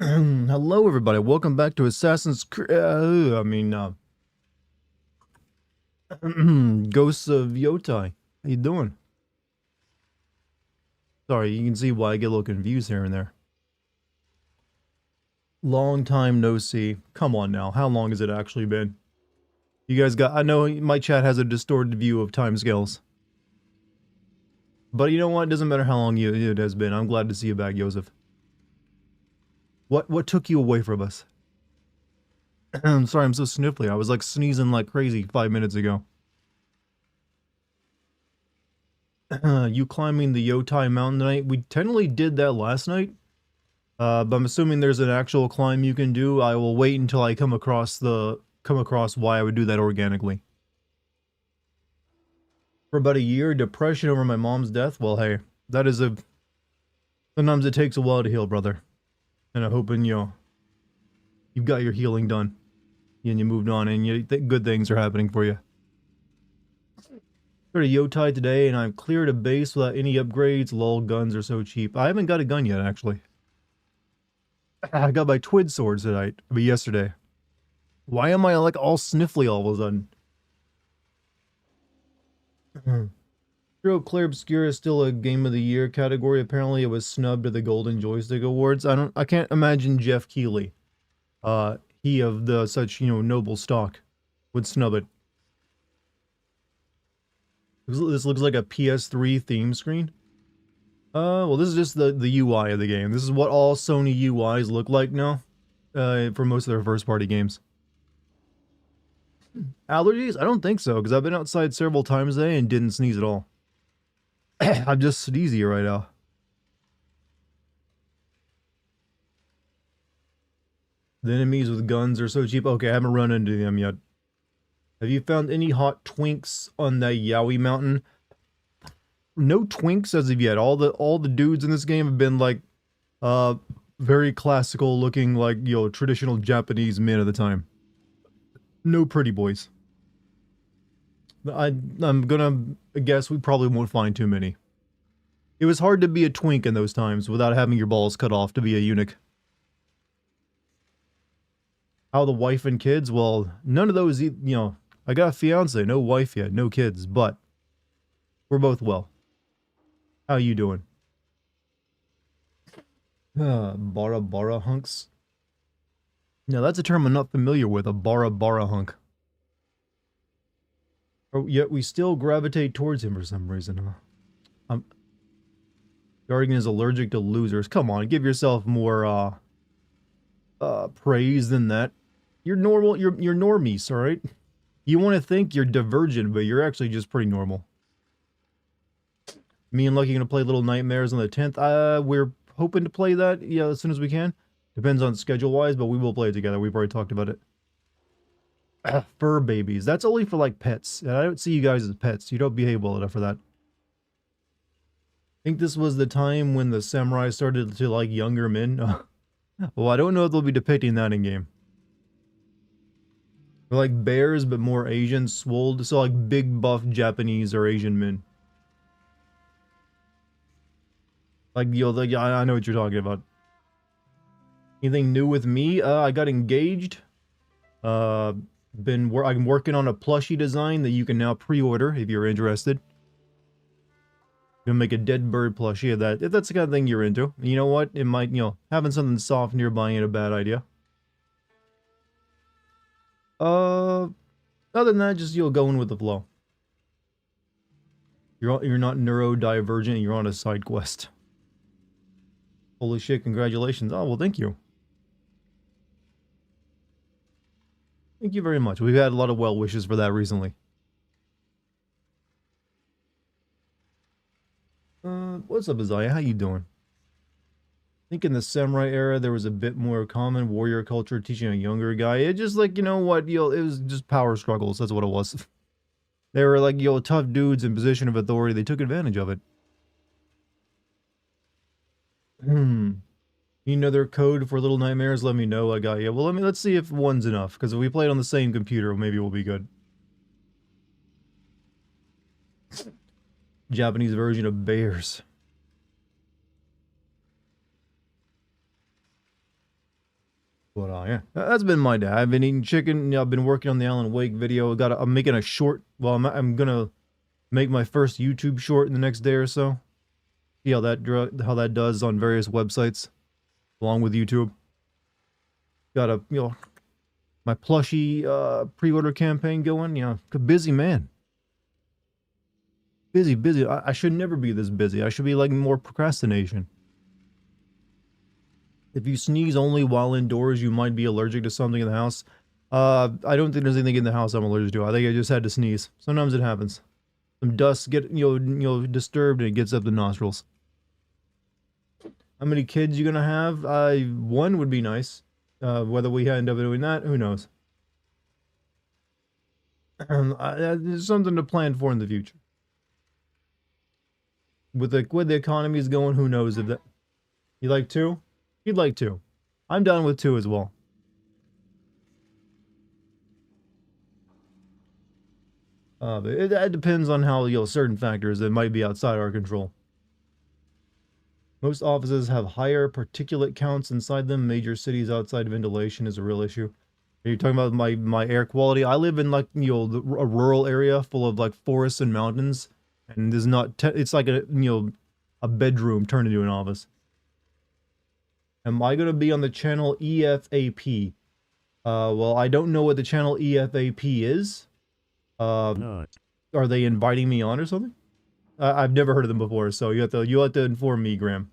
Hello, everybody. Welcome back to Assassin's Creed. Ghosts of Yotei. How you doing? Sorry, you can see why I get a little confused here and there. Long time no see. Come on now. How long has it actually been? You guys got. I know my chat has a distorted view of timescales. But you know what? It doesn't matter how long it has been. I'm glad to see you back, Joseph. What took you away from us? I'm sorry, I'm so sniffly. I was like sneezing like crazy 5 minutes ago. You climbing the Yotei mountain tonight? We technically did that last night. But I'm assuming there's an actual climb you can do. I will wait until I come across why I would do that organically. For about a year, depression over my mom's death. Well, hey, that is a. Sometimes it takes a while to heal, brother. And I'm hoping you've got your healing done, and you moved on, and good things are happening for you. Started Yotei today, and I've cleared a base without any upgrades. Lol, guns are so cheap. I haven't got a gun yet, actually. I got my twin swords tonight, yesterday. Why am I like all sniffly all of a sudden? Hero Clear Obscure is still a Game of the Year category. Apparently it was snubbed at the Golden Joystick Awards. I can't imagine Jeff Keighley, he of the such, noble stock, would snub it. This looks like a PS3 theme screen. Well, this is just the UI of the game. This is what all Sony UIs look like now, for most of their first-party games. Allergies? I don't think so, because I've been outside several times today and didn't sneeze at all. I'm just sneezy right now. The enemies with guns are so cheap. Okay, I haven't run into them yet. Have you found any hot twinks on that Yowie mountain? No twinks as of yet. All the dudes in this game have been like very classical looking, like, traditional Japanese men at the time. No pretty boys. I'm gonna guess we probably won't find too many. It was hard to be a twink in those times without having your balls cut off to be a eunuch. How the wife and kids? Well, none of those, I got a fiance, no wife yet, no kids, but we're both well. How you doing? Bara bara hunks. No, that's a term I'm not familiar with, a bara bara hunk. Oh, yet we still gravitate towards him for some reason, huh? Dartigan is allergic to losers. Come on, give yourself more, praise than that. You're normal, you're normies, alright? You want to think you're divergent, but you're actually just pretty normal. Me and Lucky gonna play Little Nightmares on the 10th. We're hoping to play that, as soon as we can. Depends on schedule-wise, but we will play it together. We've already talked about it. Fur babies. That's only for, like, pets. And I don't see you guys as pets. You don't behave well enough for that. I think this was the time when the samurai started to like younger men. Well, I don't know if they'll be depicting that in-game. They're like bears, but more Asian, swole. So, like, big, buff Japanese or Asian men. Like, I know what you're talking about. Anything new with me? I got engaged. I'm working on a plushie design that you can now pre-order if you're interested. Gonna make a dead bird plushie of that, if that's the kind of thing you're into. You know what? It might, having something soft nearby ain't a bad idea. Other than that, just, going with the flow. You're not neurodivergent, you're on a side quest. Holy shit, congratulations. Oh, well, thank you. Thank you very much. We've had a lot of well wishes for that recently. What's up, Isaiah? How you doing? I think in the samurai era, there was a bit more common warrior culture teaching a younger guy. It just, like, it was just power struggles. That's what it was. They were, like, tough dudes in position of authority. They took advantage of it. You know their code for Little Nightmares? Let me know. I got you. Well, let's see if one's enough. Because if we play it on the same computer, maybe we'll be good. Japanese version of bears. But yeah, that's been my day. I've been eating chicken. You know, I've been working on the Alan Wake video. I'm making a short. Well, I'm gonna make my first YouTube short in the next day or so. See how that does on various websites, along with YouTube. Got a my plushie pre-order campaign going. Busy man. Busy. I should never be this busy. I should be like more procrastination. If you sneeze only while indoors, you might be allergic to something in the house. I don't think there's anything in the house I'm allergic to. I think I just had to sneeze. Sometimes it happens. Some dust get disturbed and it gets up the nostrils. How many kids you gonna have? One would be nice. Whether we end up doing that, who knows? There's something to plan for in the future. With the economies going, who knows if that. You like two? You'd like two. I'm down with two as well. But it depends on how certain factors that might be outside our control. Most offices have higher particulate counts inside them. Major cities outside ventilation is a real issue. Are you talking about my air quality? I live in like a rural area full of like forests and mountains, and there's not. It's like a bedroom turned into an office. Am I going to be on the channel EFAP? Well, I don't know what the channel EFAP is. No. Are they inviting me on or something? I've never heard of them before, so you have to inform me, Graham.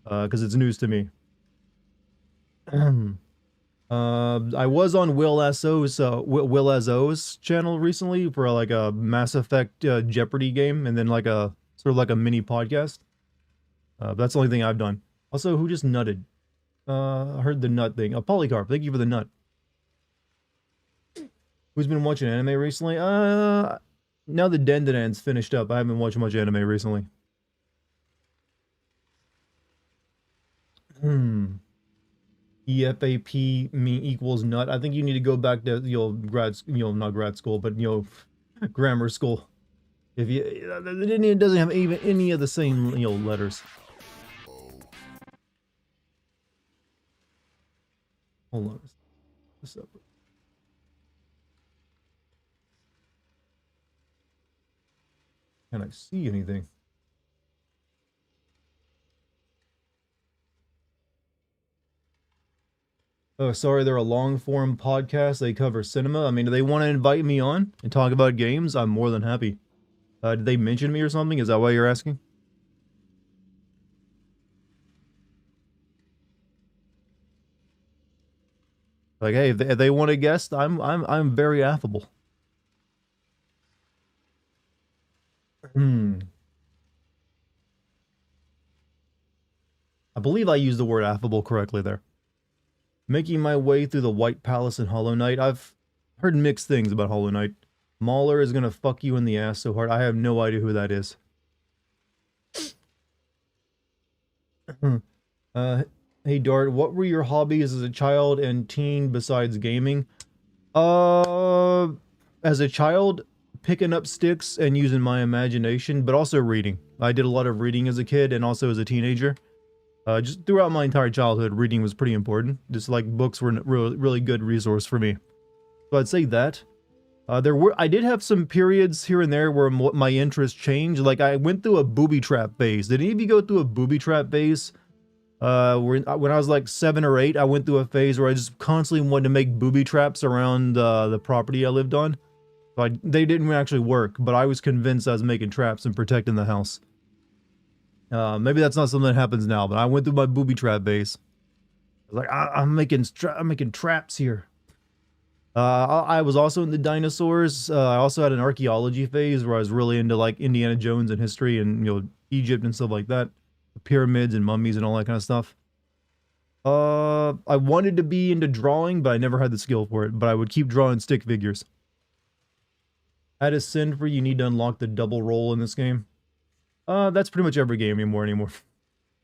Because it's news to me. I was on Will So's channel recently for like a Mass Effect Jeopardy game, and then like a sort of like a mini podcast. That's the only thing I've done. Also, who just nutted? I heard the nut thing. Polycarp, thank you for the nut. Who's been watching anime recently? Now the Dendan's finished up, I haven't been watching much anime recently. EFAP equals nut. I think you need to go back to not grad school, but grammar school. If it doesn't have even any of the same letters. Hold on. Can I see anything? Oh, sorry, they're a long-form podcast. They cover cinema. I mean, do they want to invite me on and talk about games? I'm more than happy. Did they mention me or something? Is that why you're asking? Like, hey, if they want a guest, I'm very affable. I believe I used the word affable correctly there. Making my way through the White Palace in Hollow Knight. I've heard mixed things about Hollow Knight. Mauler is gonna fuck you in the ass so hard. I have no idea who that is. Hey Dart, what were your hobbies as a child and teen besides gaming? As a child, picking up sticks and using my imagination, but also reading. I did a lot of reading as a kid and also as a teenager. Just throughout my entire childhood, reading was pretty important. Just like books were a really good resource for me. So I'd say that. I did have some periods here and there where my interest changed. Like I went through a booby trap phase. Did any of you go through a booby trap phase? When I was like 7 or 8, I went through a phase where I just constantly wanted to make booby traps around the property I lived on. They didn't actually work, but I was convinced I was making traps and protecting the house. Maybe that's not something that happens now, but I went through my booby trap phase. I was like, I'm making traps here. I was also into dinosaurs. I also had an archaeology phase where I was really into like Indiana Jones and history and Egypt and stuff like that. The pyramids and mummies and all that kind of stuff. I wanted to be into drawing, but I never had the skill for it. But I would keep drawing stick figures. At a sin for you need to unlock the double roll in this game. That's pretty much every game anymore. If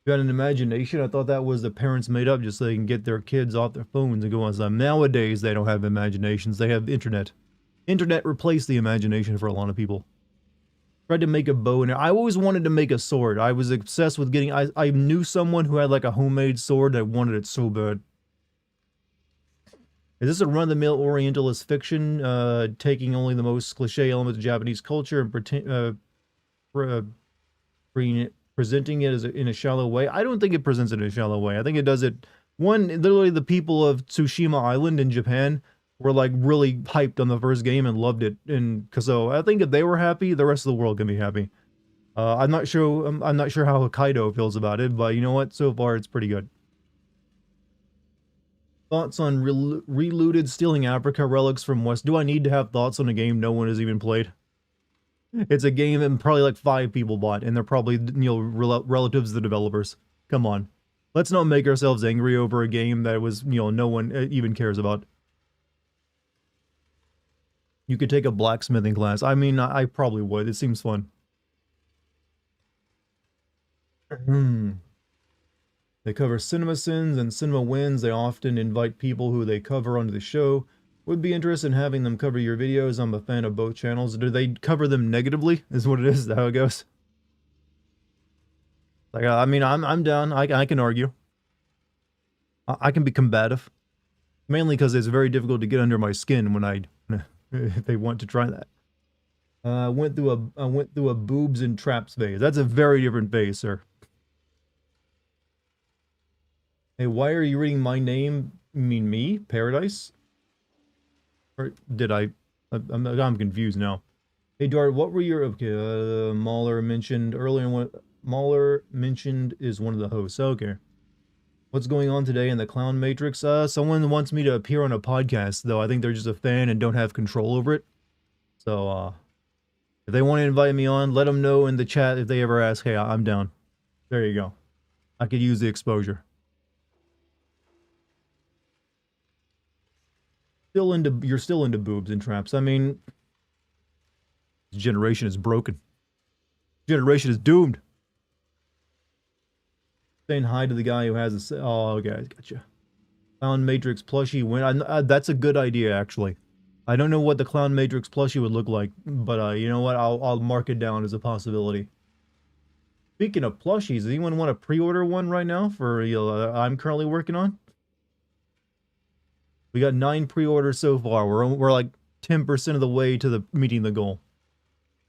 you had an imagination, I thought that was the parents made up just so they can get their kids off their phones and go on some. Nowadays, they don't have imaginations. They have internet. Internet replaced the imagination for a lot of people. Tried to make a bow and I always wanted to make a sword. I was obsessed with getting, I knew someone who had like a homemade sword. I wanted it so bad. Is this a run-of-the-mill Orientalist fiction, taking only the most cliche elements of Japanese culture and presenting it as in a shallow way? I don't think it presents it in a shallow way. I think it does it. One, literally, the people of Tsushima Island in Japan were like really hyped on the first game and loved it, and so I think if they were happy, the rest of the world can be happy. I'm not sure. I'm not sure how Hokkaido feels about it, but you know what? So far, it's pretty good. Thoughts on relooted stealing Africa relics from West? Do I need to have thoughts on a game no one has even played? It's a game that probably like 5 people bought, and they're probably, relatives of the developers. Come on. Let's not make ourselves angry over a game that was, no one even cares about. You could take a blacksmithing class. I mean, I probably would. It seems fun. They cover cinema sins and cinema wins. They often invite people who they cover onto the show. Would be interested in having them cover your videos. I'm a fan of both channels. Do they cover them negatively? Is what it is? Is that how it goes? Like, I mean, I'm down. I can argue. I can be combative. Mainly because it's very difficult to get under my skin when if they want to try that. I went through a boobs and traps phase. That's a very different phase, sir. Hey, why are you reading my name? You mean me? Paradise? Or did I? I'm confused now. Hey, Dart, what were your... Okay, Mahler mentioned earlier... Mahler mentioned is one of the hosts. Okay. What's going on today in the Clown Matrix? Someone wants me to appear on a podcast, though. I think they're just a fan and don't have control over it. So, if they want to invite me on, let them know in the chat if they ever ask. Hey, I'm down. There you go. I could use the exposure. You're still into boobs and traps. I mean, this generation is broken. Generation is doomed. Saying hi to the guy who has a... Oh, okay, I gotcha. Clown Matrix plushie win. That's a good idea, actually. I don't know what the Clown Matrix plushie would look like, but you know what? I'll mark it down as a possibility. Speaking of plushies, does anyone want to pre-order one right now for I'm currently working on? We got 9 pre-orders so far. We're like 10% of the way to meeting the goal.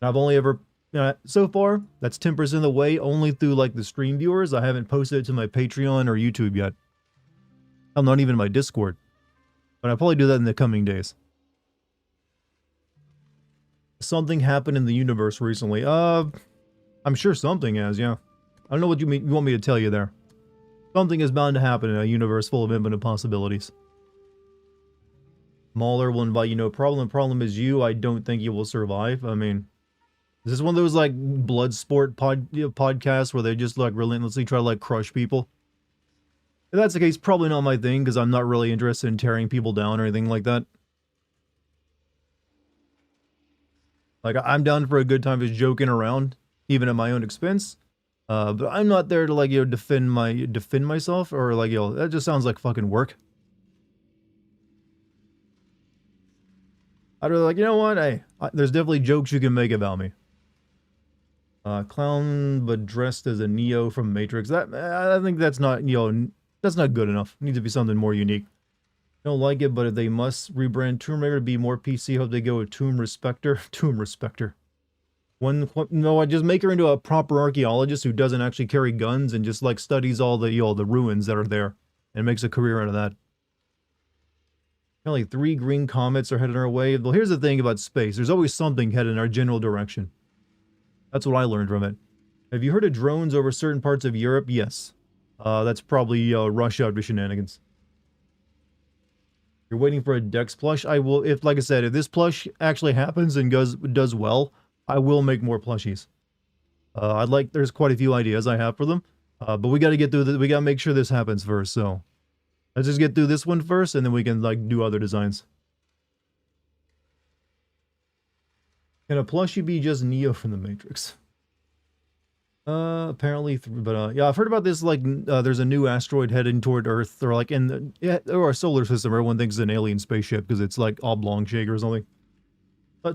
And I've only ever... so far, that's 10% of the way, only through like the stream viewers. I haven't posted it to my Patreon or YouTube yet. I'm not even in my Discord. But I'll probably do that in the coming days. Something happened in the universe recently. I'm sure something has, yeah. I don't know what you want me to tell you there. Something is bound to happen in a universe full of infinite possibilities. Mahler will invite you, no problem. The problem is you. I don't think you will survive. I mean... Is this one of those, like, blood sport podcasts where they just, like, relentlessly try to, like, crush people? If that's the case, probably not my thing, because I'm not really interested in tearing people down or anything like that. Like, I'm down for a good time just joking around, even at my own expense. But I'm not there to, like, defend myself, or, like, that just sounds like fucking work. I'd be like, you know what, hey, there's definitely jokes you can make about me. Clown, but dressed as a Neo from Matrix. I think that's not, that's not good enough. It needs to be something more unique. Don't like it, but if they must rebrand Tomb Raider to be more PC, hope they go with Tomb Respector. Tomb Respector. No, I just make her into a proper archaeologist who doesn't actually carry guns and just, like, studies all the, the ruins that are there and makes a career out of that. Only 3 green comets are headed our way. Well, here's the thing about space. There's always something headed in our general direction. That's what I learned from it. Have you heard of drones over certain parts of Europe? Yes. That's probably Russia after shenanigans. You're waiting for a Dex plush? I will, like I said, if this plush actually happens and does well, I will make more plushies. There's quite a few ideas I have for them. But we gotta get through this, we gotta make sure this happens first, so... Let's just get through this one first, and then we can, like, do other designs. Can a plushie be just Neo from the Matrix? Apparently, yeah, I've heard about this, like, there's a new asteroid heading toward Earth, or, like, or our solar system. Everyone thinks it's an alien spaceship, because it's, like, oblong shape or something.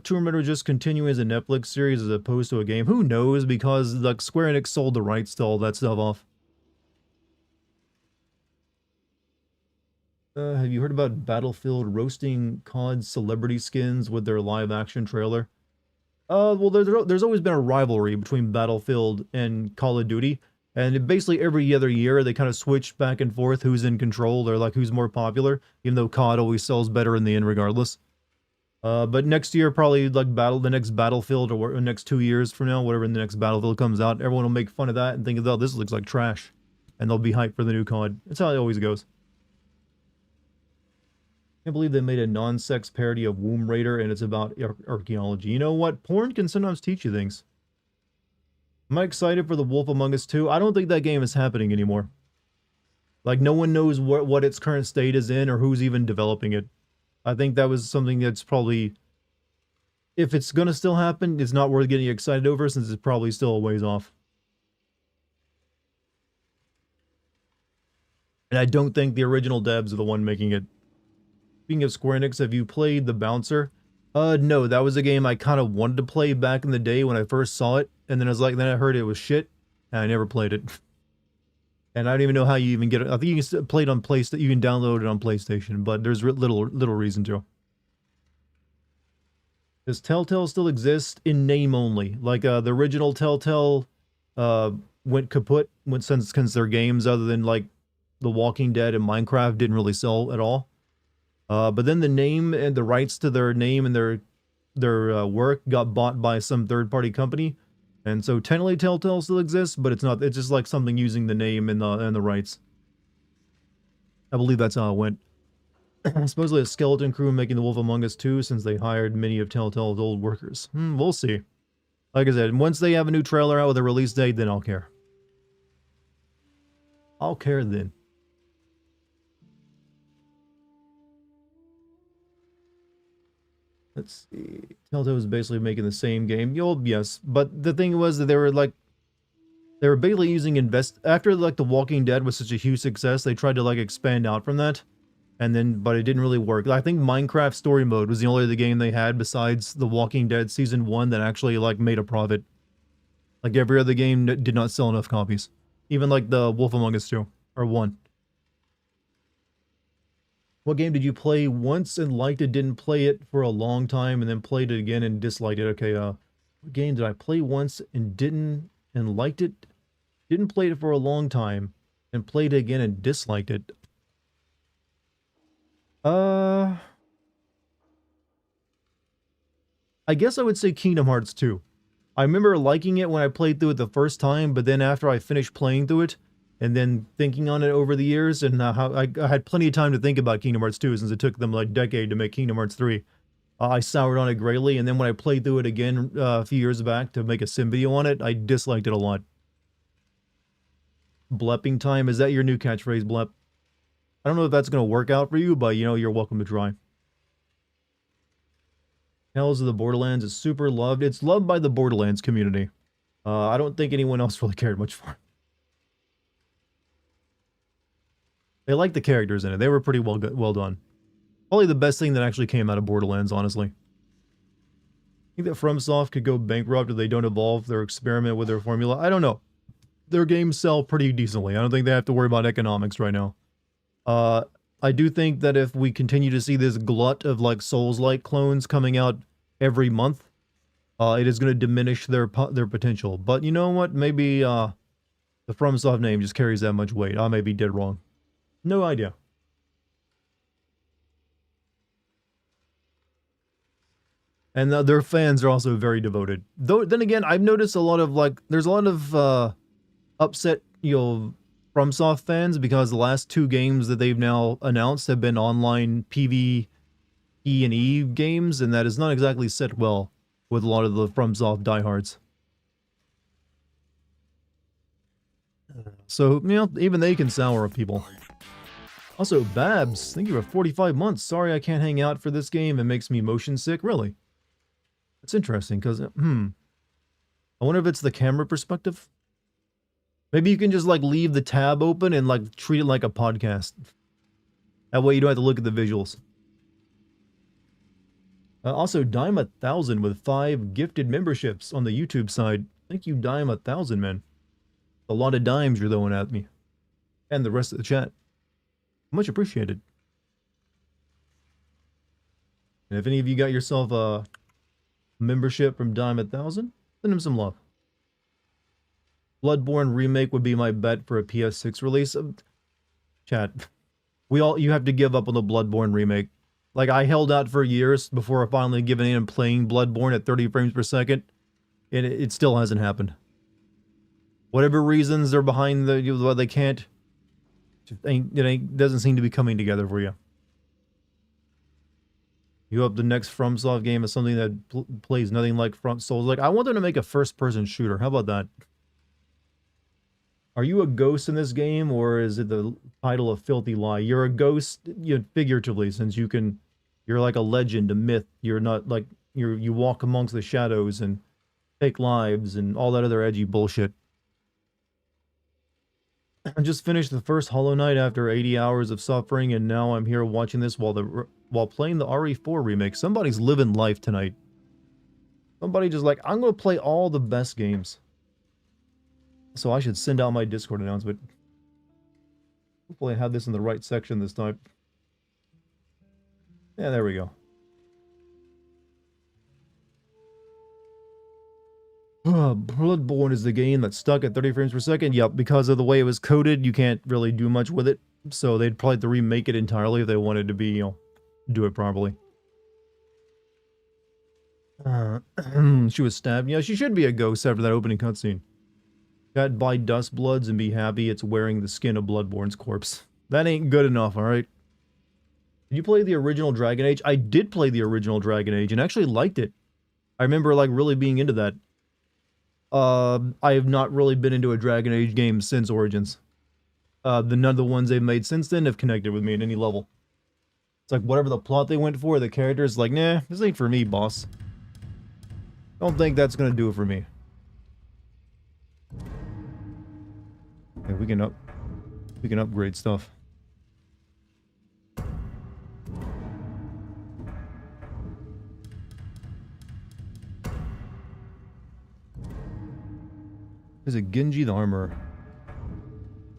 Tomb Raider just continuing as a Netflix series as opposed to a game. Who knows? Because like Square Enix sold the rights to all that stuff off. Have you heard about Battlefield roasting COD celebrity skins with their live action trailer? Well, there's always been a rivalry between Battlefield and Call of Duty, and basically every other year they kind of switch back and forth who's in control or like who's more popular, even though COD always sells better in the end regardless. But next year, probably like the next Battlefield or next 2 years from now, whatever the next Battlefield comes out, everyone will make fun of that and think, oh, this looks like trash. And they'll be hyped for the new COD. That's how it always goes. Can't believe they made a non-sex parody of Womb Raider and it's about archaeology. You know what? Porn can sometimes teach you things. Am I excited for The Wolf Among Us 2? I don't think that game is happening anymore. Like, no one knows what its current state is in or who's even developing it. I think that was something that's probably, if it's gonna still happen, it's not worth getting excited over since it's probably still a ways off. And I don't think the original devs are the one making it. Speaking of Square Enix, have you played The Bouncer? No, that was a game I kind of wanted to play back in the day when I first saw it, and then I was like, then I heard it was shit, and I never played it. And I don't even know how you even get it. I think you can play it on PlayStation. You can download it on PlayStation, but there's little reason to. Does Telltale still exist in name only? Like the original Telltale went kaput since their games, other than like The Walking Dead and Minecraft, didn't really sell at all. But then the name and the rights to their name and their work got bought by some third-party company, and so technically Telltale still exists, but it's not. It's just like something using the name and the rights. I believe that's how it went. Supposedly a skeleton crew making The Wolf Among Us 2 since they hired many of Telltale's old workers. We'll see. Like I said, once they have a new trailer out with a release date, then I'll care. I'll care then. Let's see. Telltale was basically making the same game. Yes, but the thing was that they were basically using after like The Walking Dead was such a huge success, they tried to like expand out from that, but it didn't really work. I think Minecraft Story Mode was the only other game they had besides The Walking Dead Season 1 that actually like made a profit. Like every other game did not sell enough copies. Even like The Wolf Among Us 2 or 1. What game did you play once and liked it, didn't play it for a long time, and then played it again and disliked it? Okay, what game did I play once and liked it, didn't play it for a long time, and played it again and disliked it? I guess I would say Kingdom Hearts 2. I remember liking it when I played through it the first time, but then after I finished playing through it, and then thinking on it over the years, and how I had plenty of time to think about Kingdom Hearts 2 since it took them like a decade to make Kingdom Hearts 3. I soured on it greatly, and then when I played through it again a few years back to make a sim video on it, I disliked it a lot. Blepping time, is that your new catchphrase, Blepp? I don't know if that's going to work out for you, but you know, you're welcome to try. Tales of the Borderlands is super loved. It's loved by the Borderlands community. I don't think anyone else really cared much for it. They liked the characters in it. They were pretty well done. Probably the best thing that actually came out of Borderlands, honestly. I think that FromSoft could go bankrupt if they don't evolve their experiment with their formula. I don't know. Their games sell pretty decently. I don't think they have to worry about economics right now. I do think that if we continue to see this glut of like Souls-like clones coming out every month, it is going to diminish their potential. But you know what? Maybe the FromSoft name just carries that much weight. I may be dead wrong. No idea. And their fans are also very devoted. Though, then again, I've noticed a lot of there's a lot of upset, FromSoft fans because the last 2 games that they've now announced have been online PvE and E games, and that is not exactly set well with a lot of the FromSoft diehards. So, even they can sour up people. Also, Babs, thank you for 45 months. Sorry I can't hang out for this game. It makes me motion sick. Really? It's interesting, because, I wonder if it's the camera perspective. Maybe you can just, leave the tab open and, treat it like a podcast. That way you don't have to look at the visuals. Also, Dime 1000 with 5 gifted memberships on the YouTube side. Thank you, Dime 1000, man. A lot of dimes you're throwing at me. And the rest of the chat. Much appreciated. And if any of you got yourself a membership from Dime 1000, send him some love. Bloodborne remake would be my bet for a PS6 release. Chat, you have to give up on the Bloodborne remake. Like, I held out for years before finally giving in and playing Bloodborne at 30 frames per second, and it still hasn't happened. Whatever reasons they're behind they can't, it doesn't seem to be coming together for you. You hope the next FromSoft game is something that plays nothing like Souls. Like, I want them to make a first-person shooter. How about that? Are you a ghost in this game, or is it the title of Filthy Lie? You're a ghost, figuratively, since you're like a legend, a myth. You're not like, you walk amongst the shadows and take lives and all that other edgy bullshit. I just finished the first Hollow Knight after 80 hours of suffering, and now I'm here watching this while playing the RE4 remake. Somebody's living life tonight. Somebody just like, I'm going to play all the best games. So I should send out my Discord announcement. Hopefully I have this in the right section this time. Yeah, there we go. Bloodborne is the game that's stuck at 30 frames per second. Yep, because of the way it was coded, you can't really do much with it. So they'd probably have to remake it entirely if they wanted to be, do it properly. She was stabbed. Yeah, she should be a ghost after that opening cutscene. Got buy Dust Bloods and be happy it's wearing the skin of Bloodborne's corpse. That ain't good enough, alright? Did you play the original Dragon Age? I did play the original Dragon Age and actually liked it. I remember, like, really being into that. I have not really been into a Dragon Age game since Origins. None of the ones they've made since then have connected with me at any level. It's like, whatever the plot they went for, the characters, like, nah, this ain't for me, boss. Don't think that's gonna do it for me. Okay, we can upgrade stuff. Is it Genji the Armorer?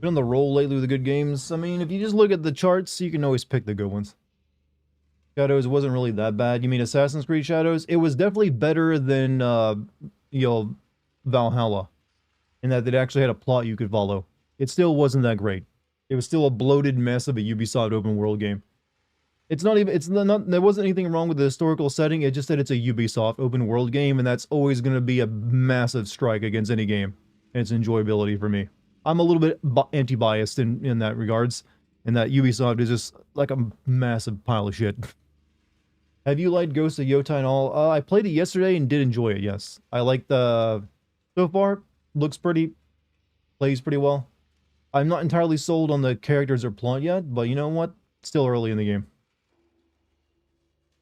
Been on the roll lately with the good games. I mean, if you just look at the charts, you can always pick the good ones. Shadows wasn't really that bad. You mean Assassin's Creed Shadows? It was definitely better than, Valhalla. In that it actually had a plot you could follow. It still wasn't that great. It was still a bloated mess of a Ubisoft open world game. It's not even, there wasn't anything wrong with the historical setting, it's just that it's a Ubisoft open world game, and that's always going to be a massive strike against any game. And its enjoyability for me. I'm a little bit anti-biased in that regards, in that Ubisoft is just like a massive pile of shit. Have you liked Ghost of Yotei and all? I played it yesterday and did enjoy it, yes. I like the... So far, looks pretty... Plays pretty well. I'm not entirely sold on the characters or plot yet, but you know what? Still early in the game.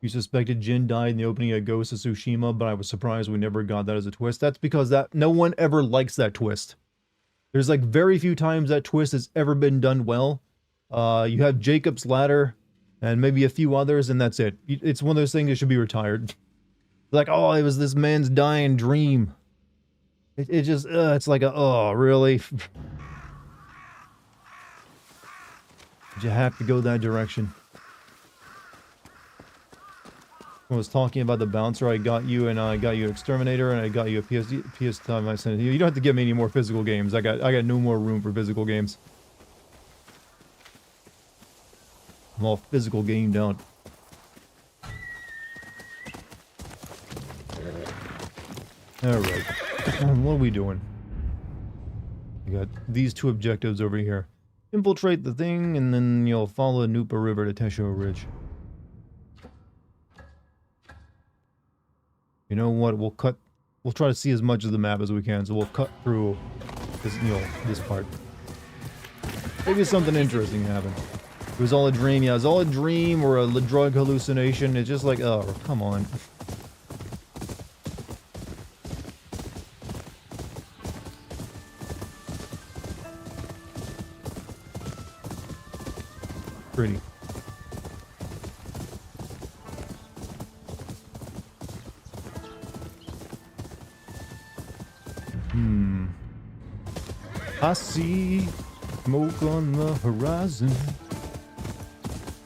You suspected Jin died in the opening of Ghost of Tsushima, but I was surprised we never got that as a twist. That's because no one ever likes that twist. There's like very few times that twist has ever been done well. You have Jacob's Ladder, and maybe a few others, and that's it. It's one of those things that should be retired. Like, oh, it was this man's dying dream. It just, it's like oh, really? Did you have to go that direction? I was talking about the bouncer. I got you, and I got you Exterminator, and I got you a PS time. I sent you. You don't have to give me any more physical games. I got no more room for physical games. I'm all physical gamed out. Alright. What are we doing? We got these two objectives over here. Infiltrate the thing, and then you'll follow the Nupa River to Tesho Ridge. You know what? We'll try to see as much of the map as we can, so we'll cut through this, this part. Maybe something interesting happened. It was all a dream. Yeah, it was all a dream or a drug hallucination. It's just like, oh, come on. Pretty. I see smoke on the horizon.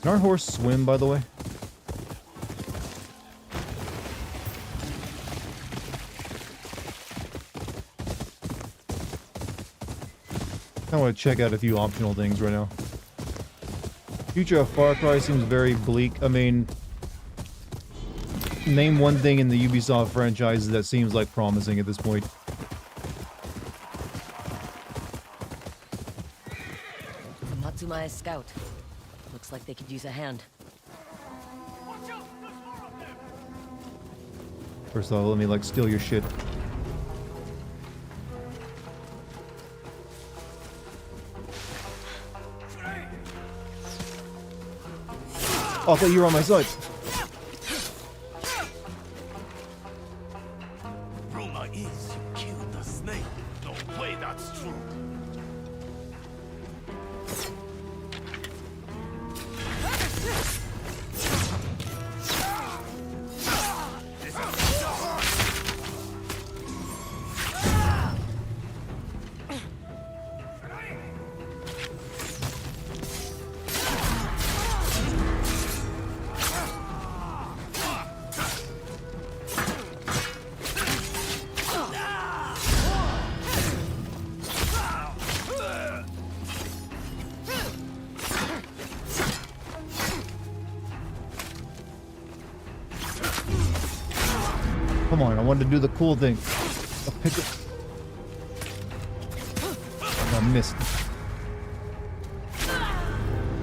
Can our horse swim, by the way? I want to check out a few optional things right now. Future of Far Cry seems very bleak. I mean, name one thing in the Ubisoft franchise that seems like promising at this point. Matsumae scout. Looks like they could use a hand. First of all, let me like steal your shit. Oh, I thought you were on my side. Rumor is you killed the snake. No way that's true. Come on, I wanted to do the cool thing. I'll pick it. I missed.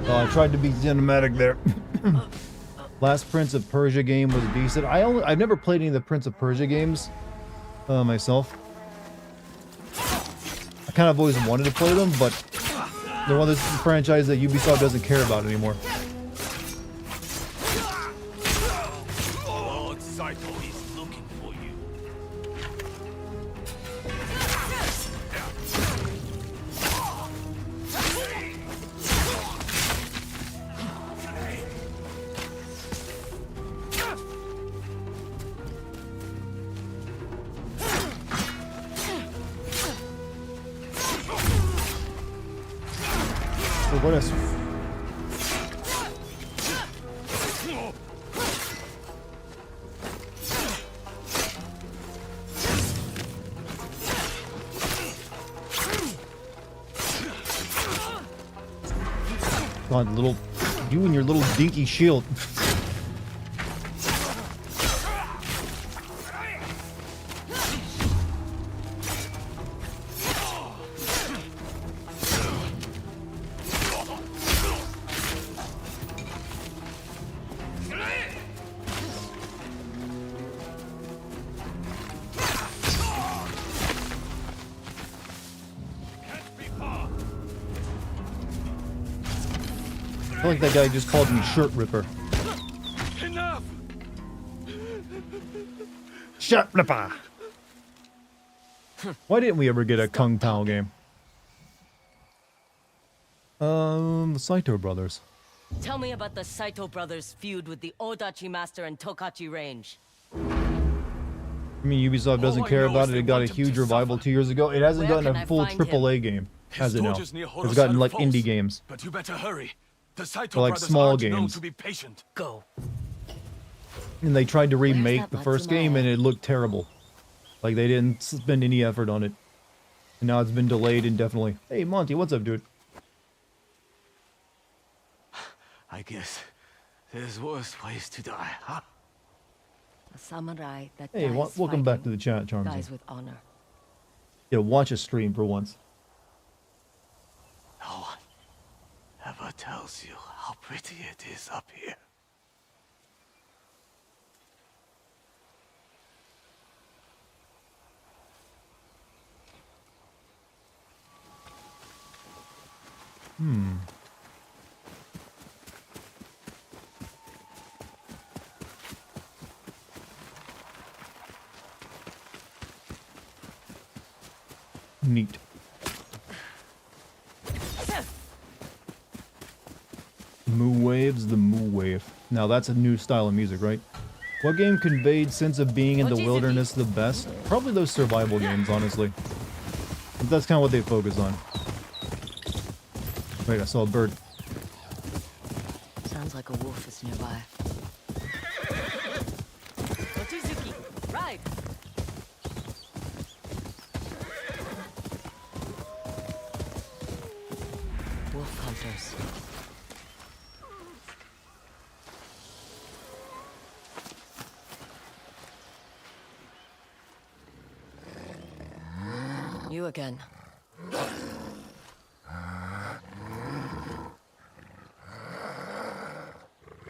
Oh, I tried to be cinematic there. Last Prince of Persia game was decent. I've never played any of the Prince of Persia games myself. I kind of always wanted to play them, but they're one of those franchises that Ubisoft doesn't care about anymore. Lord Saito is looking for you. So what else? God, little, you and your little dinky shield. I feel like that guy just called me Shirt Ripper. Enough! Shirt Ripper! Why didn't we ever get a Kung Pao game? The Saito brothers. Tell me about the Saito brothers' feud with the Odachi Master and Tokachi Range. I mean, Ubisoft doesn't All I care know about is it. they It got a want him huge to revival suffer. 2 years ago. It hasn't Where gotten can a I full find AAA him? game, His has it now? soldiers near It's Horo's gotten side like of falls. indie games. But you better hurry. The Saito Or, like, brothers small aren't known games. to be patient. Go. And they tried to remake that the first Matsumae? game and it looked terrible. Like they didn't spend any effort on it. And now it's been delayed indefinitely. Hey Monty, what's up, dude? I guess there's worse ways to die, huh? A samurai that Hey, dies welcome back to fighting the chat, Charmsy. dies with honor. Yeah, watch a stream for once. No one ever tells you how pretty it is up here. Neat. Moo Waves, the Moo Wave. Now that's a new style of music, right? What game conveyed sense of being in the wilderness the best? Probably those survival games, honestly. That's kind of what they focus on. Wait, I saw a bird. Sounds like a wolf is nearby. Mochizuki, ride! Wolf hunters. You again.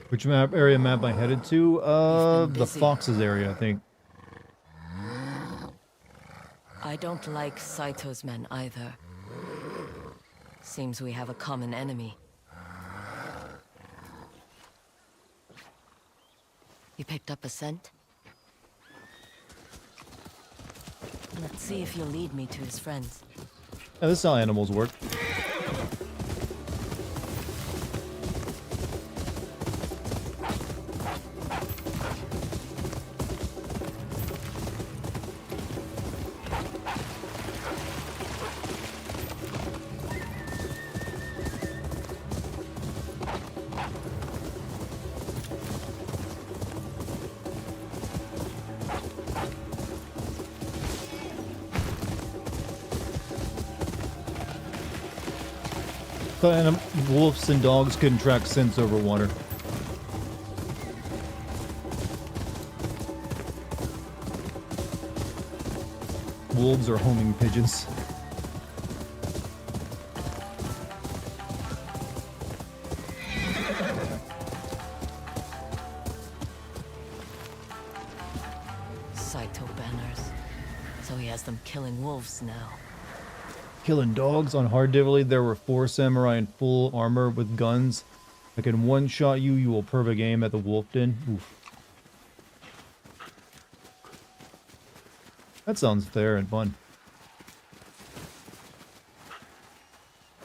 Which area map I headed to? The busy. Foxes area, I think. I don't like Saito's men either. Seems we have a common enemy. You picked up a scent? Let's see if you'll lead me to his friends. Yeah, this is how animals work. But wolves and dogs couldn't track scents over water. Wolves are homing pigeons. Saito banners. So he has them killing wolves now. Killing dogs on hard difficulty. There were 4 samurai in full armor with guns. I can one-shot you. You will perfect aim at the wolf den. Oof. That sounds fair and fun.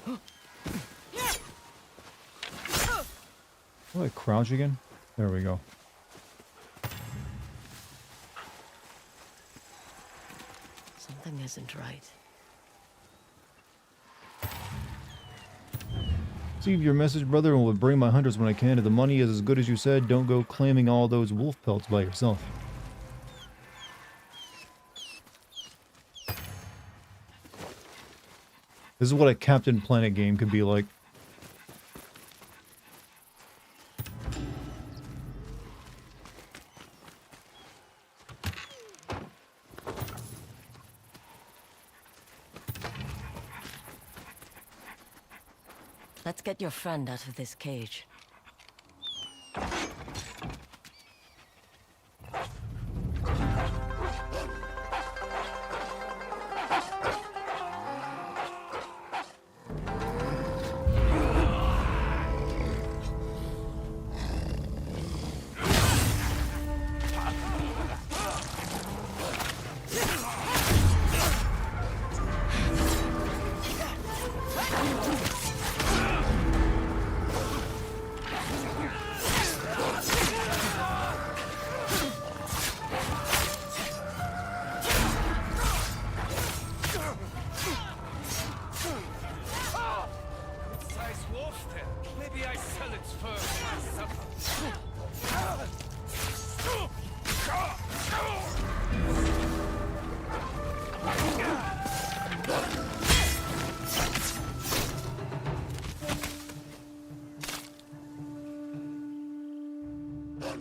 Do I crouch again? There we go. Something isn't right. Receive your message, brother, and will bring my hunters when I can. If the money is as good as you said, don't go claiming all those wolf pelts by yourself. This is what a Captain Planet game could be like. Let's get your friend out of this cage.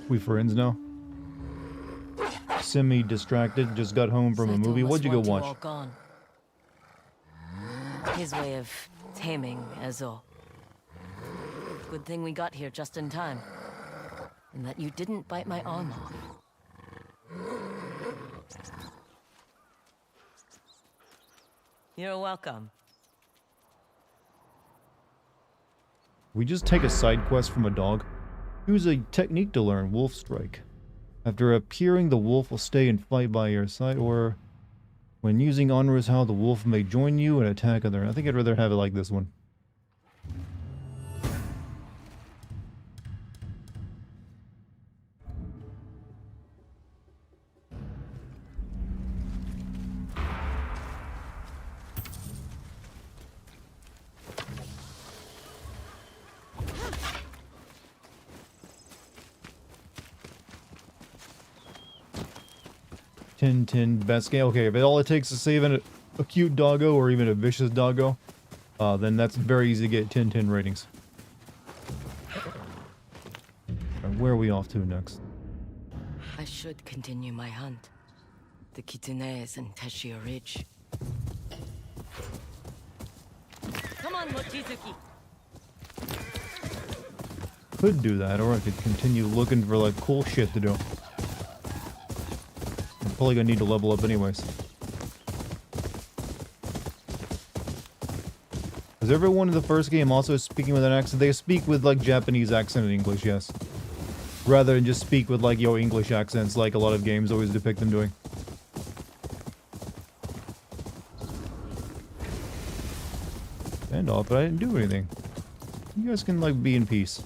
We friends now? Semi-distracted, just got home from a Saito movie. must What'd you go want you watch? all gone. His way of taming Ezo. Good thing we got here just in time. And that you didn't bite my arm off. You're welcome. We just take a side quest from a dog. Use a technique to learn Wolf Strike. After appearing, the wolf will stay and fight by your side, or when using Honor's How, the wolf may join you and attack other. I think I'd rather have it like this one. Tintin best game. Okay, if all it takes is saving a cute doggo or even a vicious doggo, then that's very easy to get Tintin ratings. Alright, where are we off to next? I should continue my hunt. The Kitunes and Teshio Ridge. Come on, Mochizuki. Could do that, or I could continue looking for like cool shit to do. I'm probably gonna need to level up anyways. Is everyone in the first game also speaking with an accent? They speak with like Japanese accent in English, yes. Rather than just speak with like your English accents like a lot of games always depict them doing. Stand off, but I didn't do anything. You guys can like be in peace.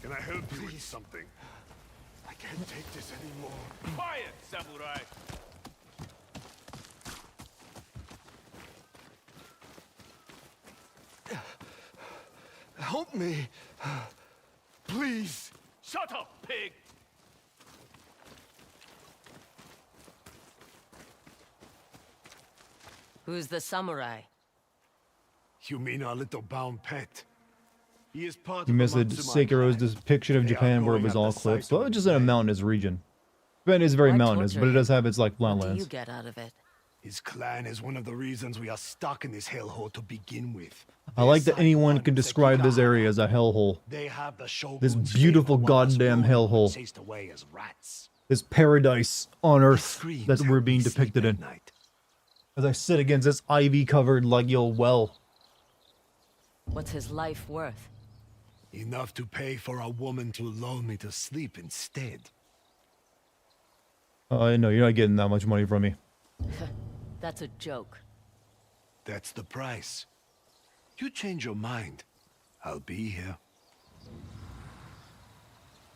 Can I help you with something? I can't take this anymore. Quiet, samurai! Help me! Please! Shut up, pig! Who's the samurai? You mean our little bound pet? He is part You of missed the Matsumai Sekiro's clan. depiction of They are Japan where it going was at the all sight cliffs. of Well, a it's just in a man. mountainous region. Japan is very Why mountainous, torture but it him? does have its like What do you flatlands. get out of it? His clan is one of the reasons we are stuck in this hellhole to begin with. I like that Their anyone side can one, describe this Sekigahara. area as a hellhole. They have the Shogun's This favor beautiful while us goddamn roaming hellhole. chased away as rats. This paradise on He Earth screams that we're help being me sleep depicted at in. night. As I sit against this ivy-covered like yo well. What's his life worth? Enough to pay for a woman to lull me to sleep instead. No, you're not getting that much money from me. That's a joke. That's the price. You change your mind, I'll be here.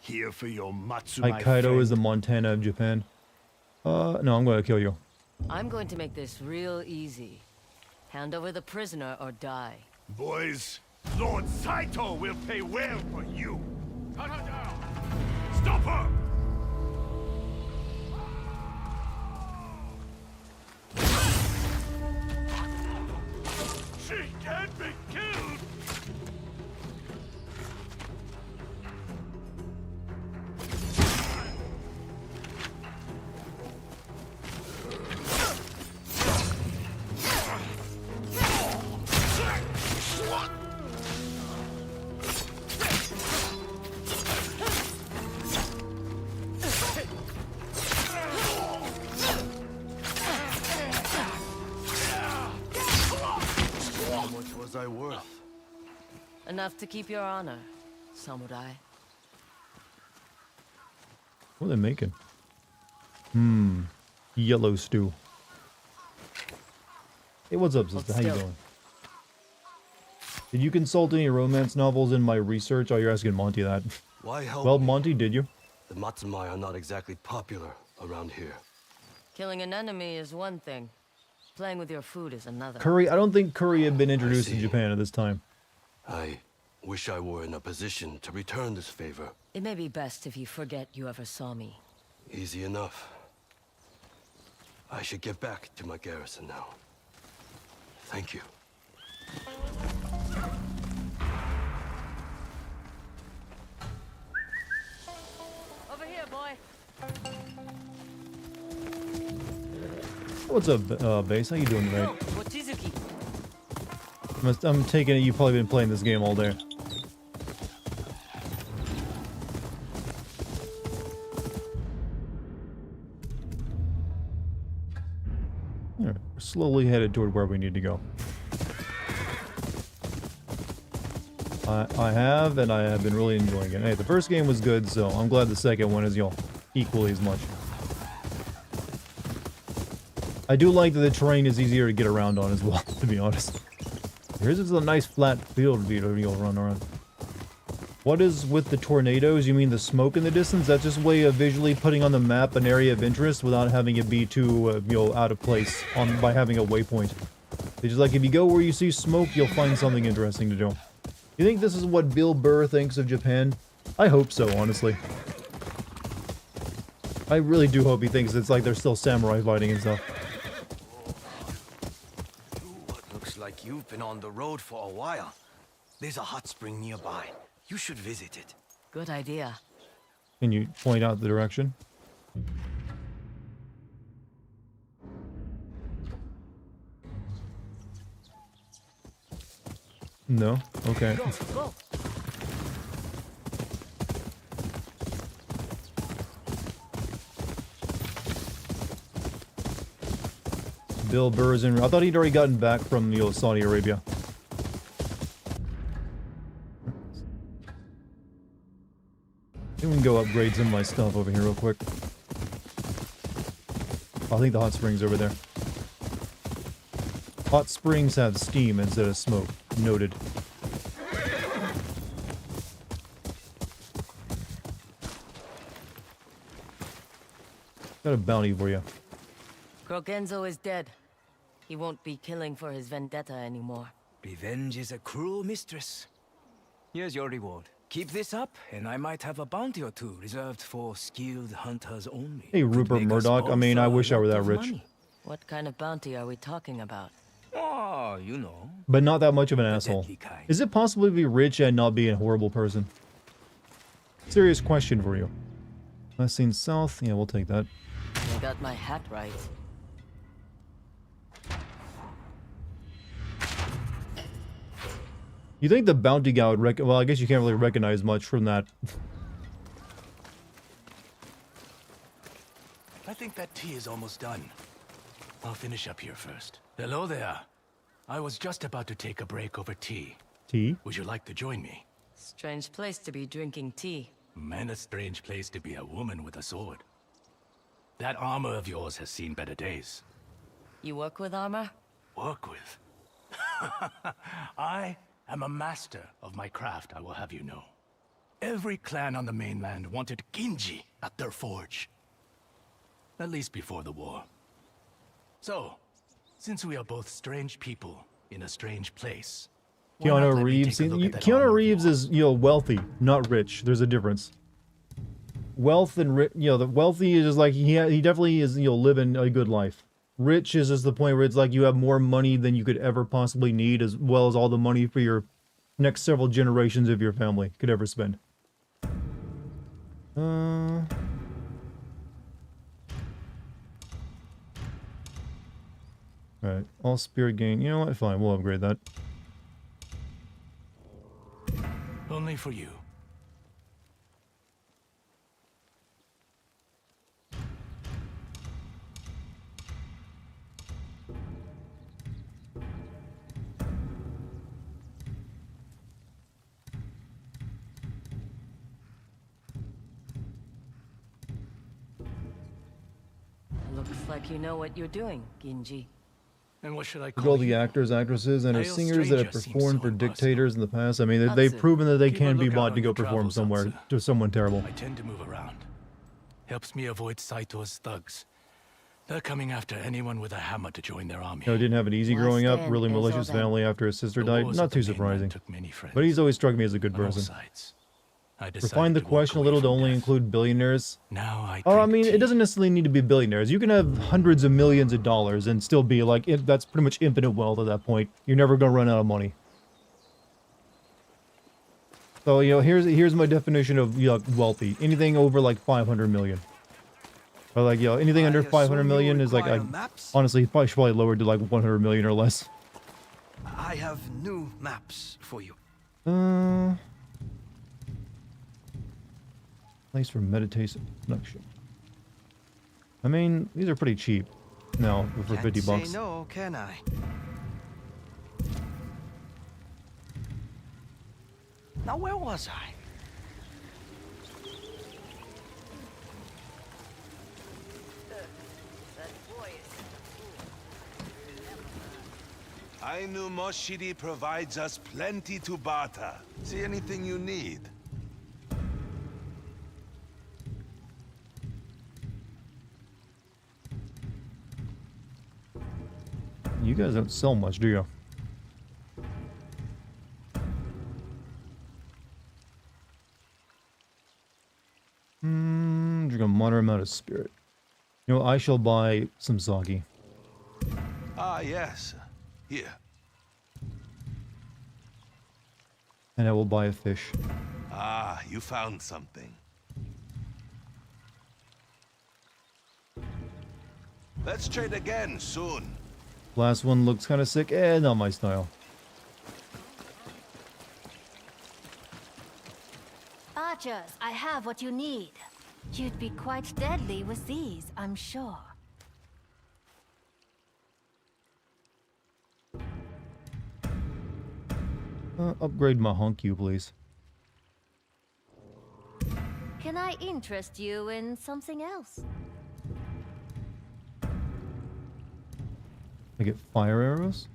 Here for your Matsumai Hokkaido is the friend. Montana of Japan. No, I'm gonna kill you. I'm going to make this real easy. Hand over the prisoner or die. Boys, Lord Saito will pay well for you. Cut her down. Stop her! She can't be killed! How much was I worth? Enough to keep your honor, samurai. What are they making? Yellow stew. Hey, what's up, sister? How you still. doing? Did you consult any romance novels in my research? Oh, you're asking Monty that. Why help Well, me? Monty, did you? The Matsumai are not exactly popular around here. Killing an enemy is one thing. Playing with your food is another. Curry? I don't think curry had been introduced in see. Japan at this time. I wish I were in a position to return this favor. It may be best if you forget you ever saw me. Easy enough. I should get back to my garrison now. Thank you. Over here, boy. What's up, Base? How you doing tonight? Mochizuki. I'm taking it you've probably been playing this game all day. Alright, we're slowly headed toward where we need to go. I have, and I have been really enjoying it. Hey, the first game was good, so I'm glad the second one is, equally as much. I do like that the terrain is easier to get around on as well, to be honest. Here's just a nice flat field you'll run around. What is with the tornadoes? You mean the smoke in the distance? That's just a way of visually putting on the map an area of interest without having it be too, out of place by having a waypoint. It's just like if you go where you see smoke, you'll find something interesting to do. You think this is what Bill Burr thinks of Japan? I hope so, honestly. I really do hope he thinks it's like they're still samurai fighting and stuff. Looks like you've been on the road for a while. There's a hot spring nearby. You should visit it. Good idea. Can you point out the direction? No? Okay. Go, go. Bill Burr is in... I thought he'd already gotten back from, you know, Saudi Arabia. We can go upgrade some of my stuff over here real quick. I think the hot spring's over there. Hot springs have steam instead of smoke. Noted. Got a bounty for you. Crogenzo is dead. He won't be killing for his vendetta anymore. Revenge is a cruel mistress. Here's your reward. Keep this up, and I might have a bounty or two reserved for skilled hunters only. Hey, Could Rupert make us Murdoch. I both mean, I a wish I were lot that of rich. money. What kind of bounty are we talking about? Oh, you know. But not that much of an The asshole. deadly kind. Is it possible to be rich and not be a horrible person? Serious question for you. Last seen south? Yeah, we'll take that. I got my hat right. You think the bounty guy would well, I guess you can't really recognize much from that. I think that tea is almost done. I'll finish up here first. Hello there. I was just about to take a break over tea. Tea? Would you like to join me? Strange place to be drinking tea. Man, a strange place to be a woman with a sword. That armor of yours has seen better days. You work with armor? Work with. I am a master of my craft, I will have you know. Every clan on the mainland wanted Ginji at their forge. At least before the war. So, since we are both strange people in a strange place, why not Keanu let me Reeves. take a look at that Keanu armor of Reeves yours? is, you know, wealthy, not rich. There's a difference. Wealth and rich, you know, the wealthy is just like, he definitely is, you know, living a good life. Rich is just the point where it's like you have more money than you could ever possibly need, as well as all the money for your next several generations of your family could ever spend. Alright, all spirit gain. You know what? Fine, we'll upgrade that. Only for you. Looks like you know what you're doing, Ginji. And what should I Look call at all the you? actors, actresses, and Pale singers that have stranger seems performed so for impossible. dictators in the past. I mean, they've That's it. proven that they Keep a can be lookout bought on to go your perform travels, somewhere Sansa. to someone terrible. I tend to move around. Helps me avoid Saito's thugs. They're coming after anyone with a hammer to join their army. You know, didn't have it easy Last growing up. stand Really is all malicious that. family after his sister The died. wars Not of the too mainland surprising. took many friends. But he's always struck me as a good on all person. sides. I decided Refine the to walk question a away little to from only death. include billionaires. Now I Oh, I drink mean, it tea. doesn't necessarily need to be billionaires. You can have hundreds of millions of dollars and still be like, that's pretty much infinite wealth at that point. You're never going to run out of money. So, you know, here's my definition of, you know, wealthy. Anything over like 500 million. Or like, you know, anything under 500 million is like, maps? honestly, should probably lower to like 100 million or less. I have new maps for you. Place for meditation production. I mean, these are pretty cheap. No, for 50 Can't bucks. say no, can I? Now where was I? Ainu Moshiri provides us plenty to barter. See anything you need. You guys don't sell much, do you? moderate amount of spirit. You know, I shall buy some sake. Ah, yes. Here. And I will buy a fish. Ah, you found something. Let's trade again soon. Last one looks kind of sick. Not my style. Archers, I have what you need. You'd be quite deadly with these, I'm sure. Upgrade my Honku, please. Can I interest you in something else? I get fire arrows?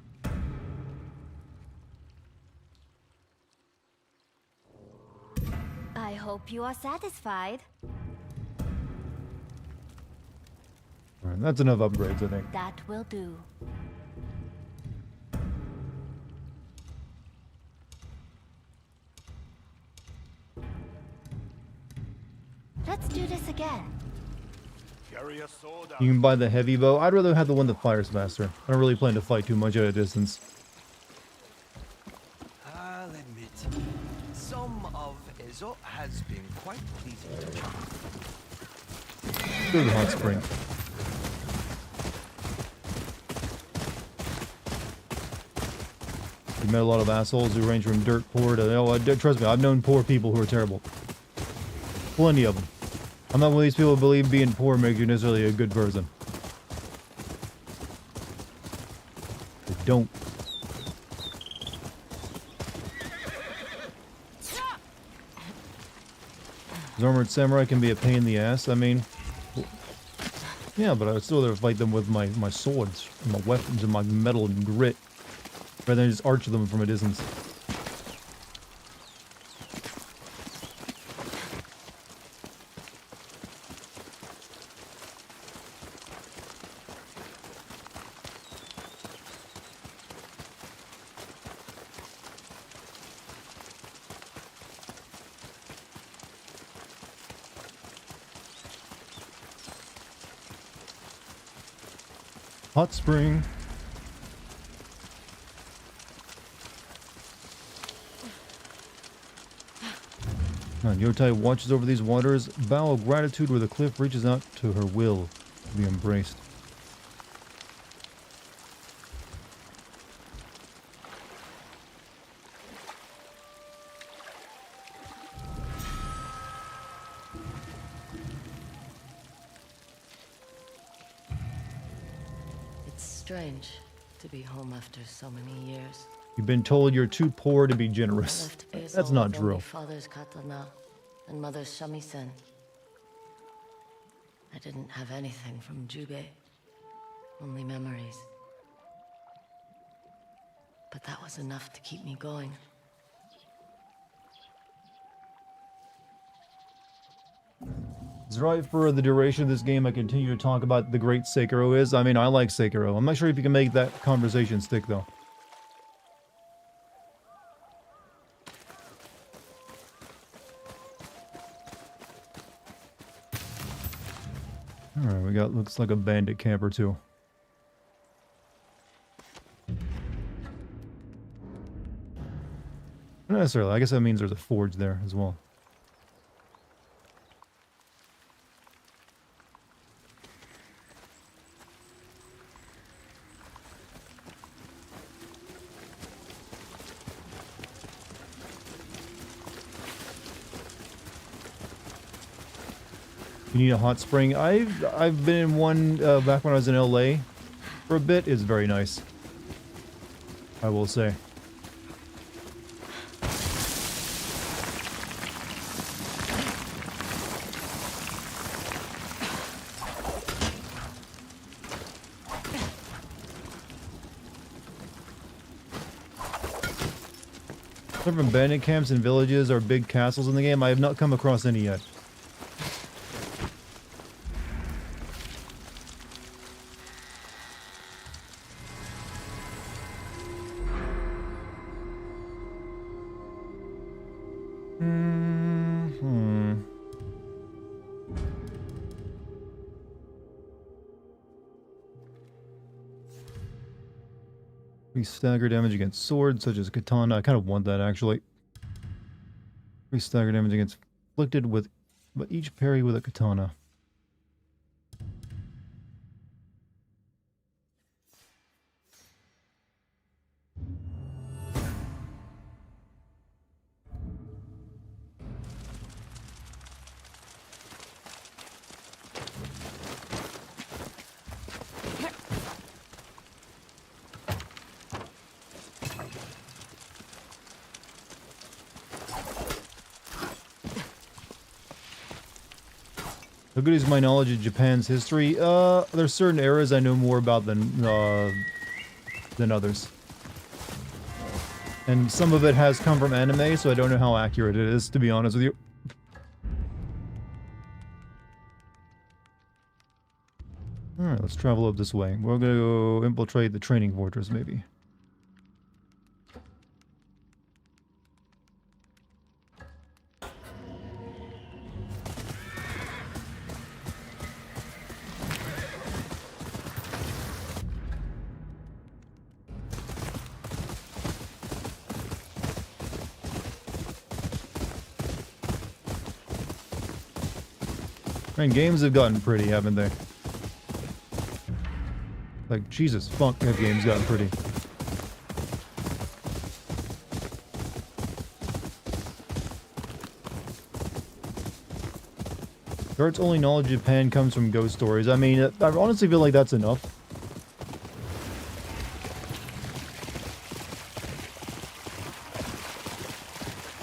I hope you are satisfied. Alright, that's enough upgrades, I think. That will do. Let's do this again. Carry a sword out. You can buy the heavy bow. I'd rather have the one that fires faster. I don't really plan to fight too much at a distance. I'll admit, some of Ezo has been quite pleasing to chop. Go to the hot spring. You met a lot of assholes who range from dirt poor to... trust me, I've known poor people who are terrible. Plenty of them. I'm not one of these people who believe being poor makes you necessarily a good person. I don't. Armored samurai can be a pain in the ass. I mean, yeah, but I would still rather fight them with my swords, and my weapons, and my metal and grit, rather than just arch them from a distance. Hot spring. Yotei watches over these waters, bow of gratitude where the cliff reaches out to her will to be embraced. It's strange to be home after so many years. You've been told you're too poor to be generous. Left Basil That's not with true. only father's katana and mother's shamisen. I didn't have anything from Jubei, only memories. But that was enough to keep me going. It's right for the duration of this game. I continue to talk about the great Sekiro is. I mean, I like Sekiro. I'm not sure if you can make that conversation stick, though. Alright, we got, looks like a bandit camp or two. Not necessarily. I guess that means there's a forge there as well. You need a hot spring. I've been in one back when I was in LA for a bit. It's very nice, I will say. Different bandit camps and villages or big castles in the game. I have not come across any yet. Increase stagger damage against swords, such as katana. I kind of want that, actually. Increase stagger damage against inflicted with... but each parry with a katana. How good is my knowledge of Japan's history? There's certain eras I know more about than others. And some of it has come from anime, so I don't know how accurate it is, to be honest with you. Alright, let's travel up this way. We're gonna go infiltrate the training fortress, maybe. And games have gotten pretty, haven't they? Like, Jesus fuck, have games gotten pretty. Dart's only knowledge of Japan comes from ghost stories. I mean, I honestly feel like that's enough.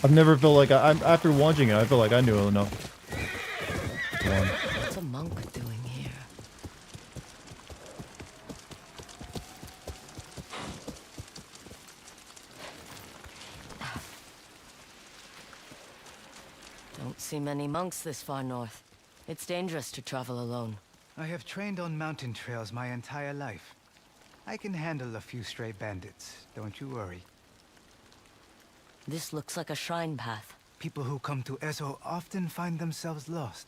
I've never felt like after watching it, I feel like I knew enough. What's a monk doing here? Don't see many monks this far north. It's dangerous to travel alone. I have trained on mountain trails my entire life. I can handle a few stray bandits, don't you worry. This looks like a shrine path. People who come to Ezo often find themselves lost,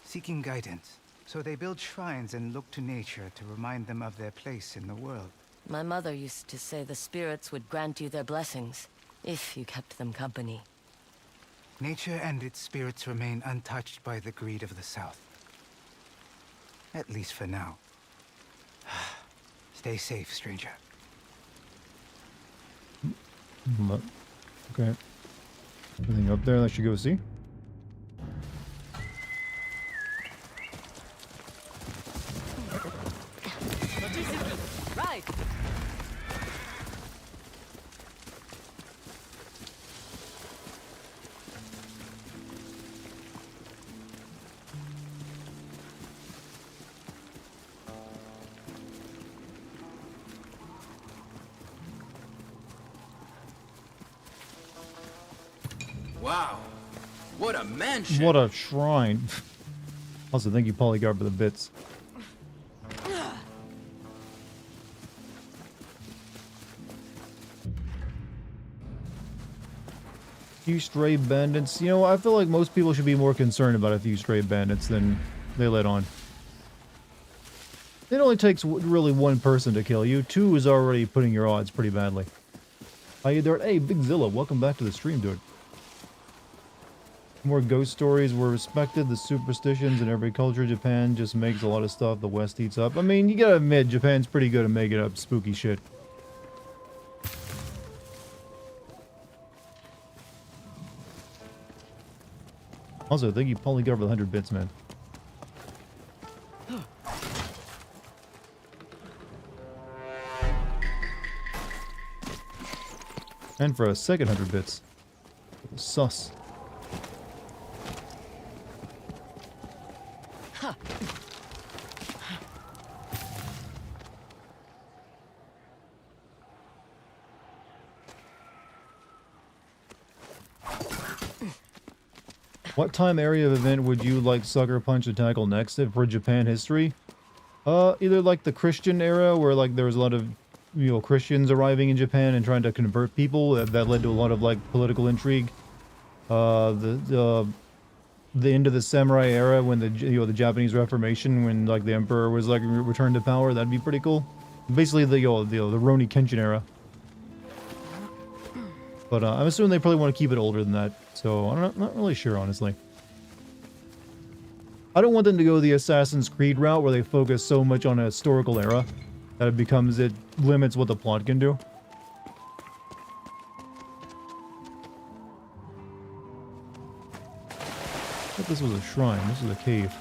seeking guidance. So they build shrines and look to nature to remind them of their place in the world. My mother used to say the spirits would grant you their blessings, if you kept them company. Nature and its spirits remain untouched by the greed of the South. At least for now. Stay safe, stranger. Okay. Anything up there that I should go see? Right. Wow, what a mansion! What a shrine. Also, thank you, Polyguard, for the bits. Few stray bandits. You know, I feel like most people should be more concerned about a few stray bandits than they let on. It only takes really one person to kill you. Two is already putting your odds pretty badly. How you doing? Hey, Big Zilla, welcome back to the stream, dude. More ghost stories were respected. The superstitions in every culture. Japan just makes a lot of stuff the West eats up. I mean, you gotta admit, Japan's pretty good at making up spooky shit. Also, thank you, Polyguard, for the 100 bits, man. And for a second 100 bits. Sus. What time area of event would you like Sucker Punch to tackle next for Japan history? Either like the Christian era, where like there was a lot of, you know, Christians arriving in Japan and trying to convert people. That led to a lot of like political intrigue. The end of the samurai era, when the Japanese Reformation, when like the emperor was like returned to power. That'd be pretty cool. Basically the the Roni Kenshin era. But I'm assuming they probably want to keep it older than that. So I'm not really sure, honestly. I don't want them to go the Assassin's Creed route where they focus so much on a historical era that it limits what the plot can do. I thought this was a shrine. This is a cave.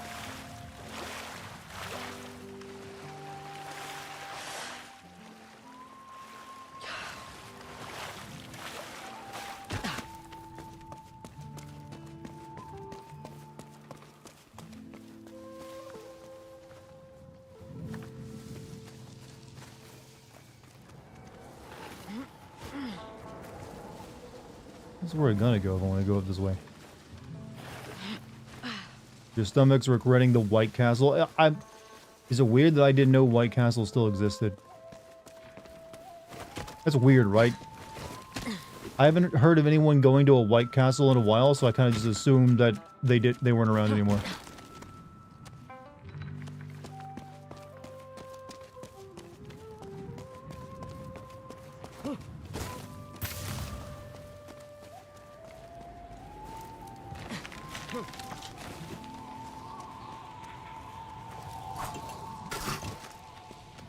This is where I'm gonna go if I want to go up this way. Your stomach's regretting the White Castle. Is it weird that I didn't know White Castle still existed? That's weird, right? I haven't heard of anyone going to a White Castle in a while, so I kind of just assumed that they weren't around anymore.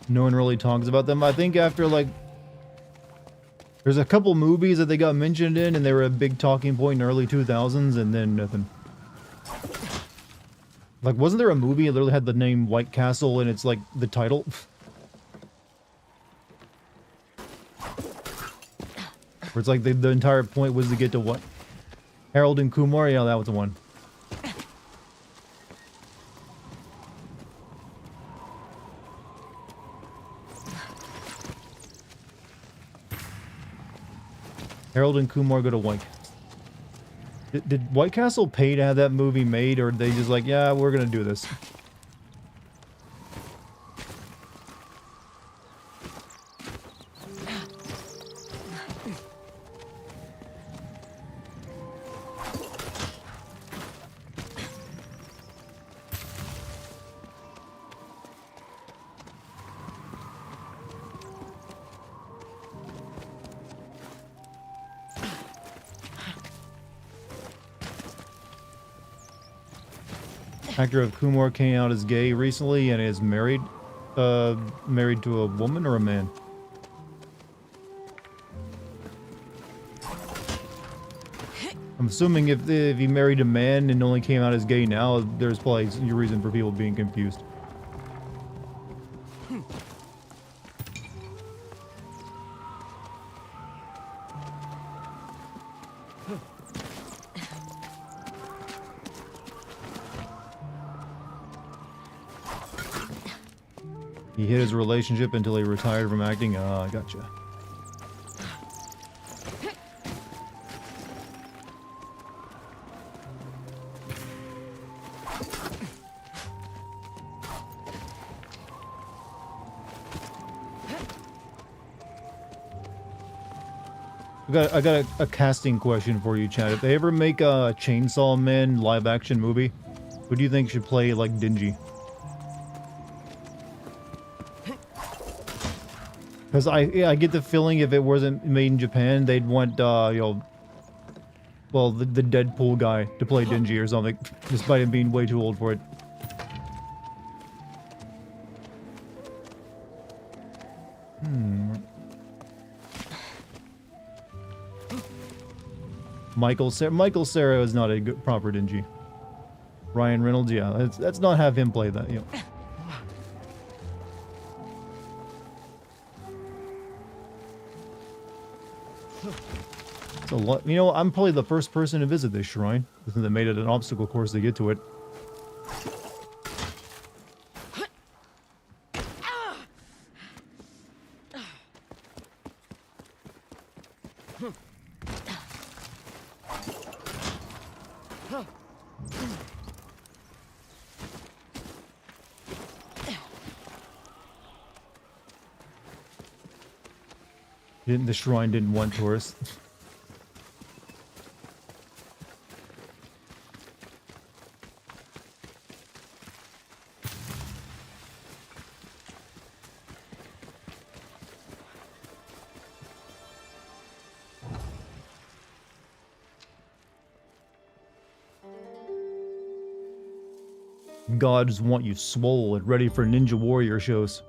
No one really talks about them. I think after, like... There's a couple movies that they got mentioned in, and they were a big talking point in the early 2000s, and then nothing. Like, wasn't there a movie that literally had the name White Castle, and it's, like, the title? Where it's like the entire point was to get to what? Harold and Kumar? Yeah, that was the one. Harold and Kumar go to White Castle. Did White Castle pay to have that movie made, or they just like, yeah, we're gonna do this? Actor of Kumar came out as gay recently and is married to a woman or a man? I'm assuming if he married a man and only came out as gay now, there's probably a reason for people being confused. He hid his relationship until he retired from acting. Ah, gotcha. I got a casting question for you, Chad. If they ever make a Chainsaw Man live-action movie, who do you think should play, like, Denji? Because I get the feeling if it wasn't made in Japan, they'd want, you know, well, the Deadpool guy to play Denji or something, despite him being way too old for it. Michael Cera is not a good, proper Denji. Ryan Reynolds, yeah, let's not have him play that, you know. It's a lot. You know, I'm probably the first person to visit this shrine. That made it an obstacle course to get to it. The shrine didn't want tourists. gods want you swole and ready for Ninja Warrior shows.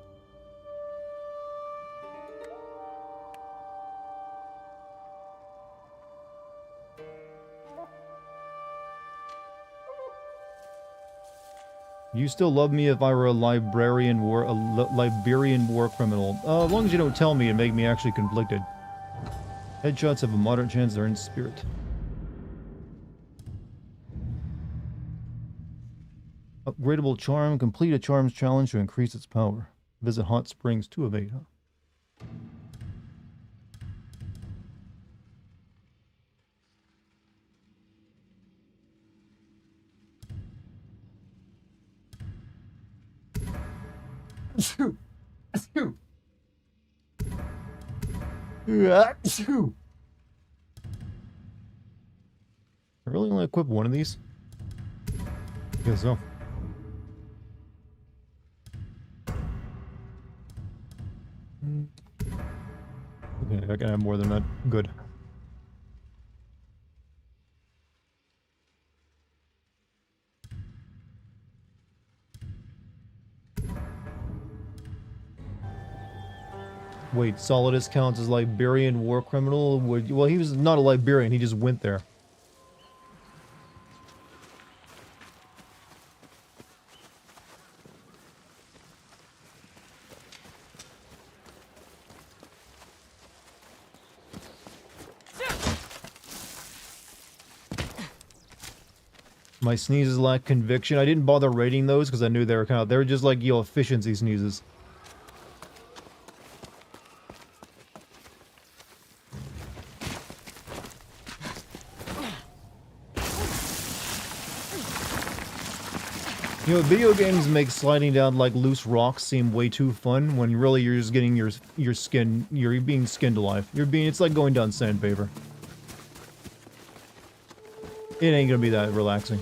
You still love me if I were a Liberian war criminal. As long as you don't tell me and make me actually conflicted. Headshots have a moderate chance they're in spirit. Upgradable charm. Complete a charms challenge to increase its power. Visit Hot Springs 2 of 8. I really only equip one of these? Guess so. Okay, I can have more than that. Good. Wait, Solidus counts as Liberian war criminal? Well, he was not a Liberian, he just went there. My sneezes lack conviction. I didn't bother rating those because I knew they were just like, yo, efficiency sneezes. You know, video games make sliding down like loose rocks seem way too fun when really you're just getting your skin, you're being skinned alive. It's like going down sandpaper. It ain't gonna be that relaxing.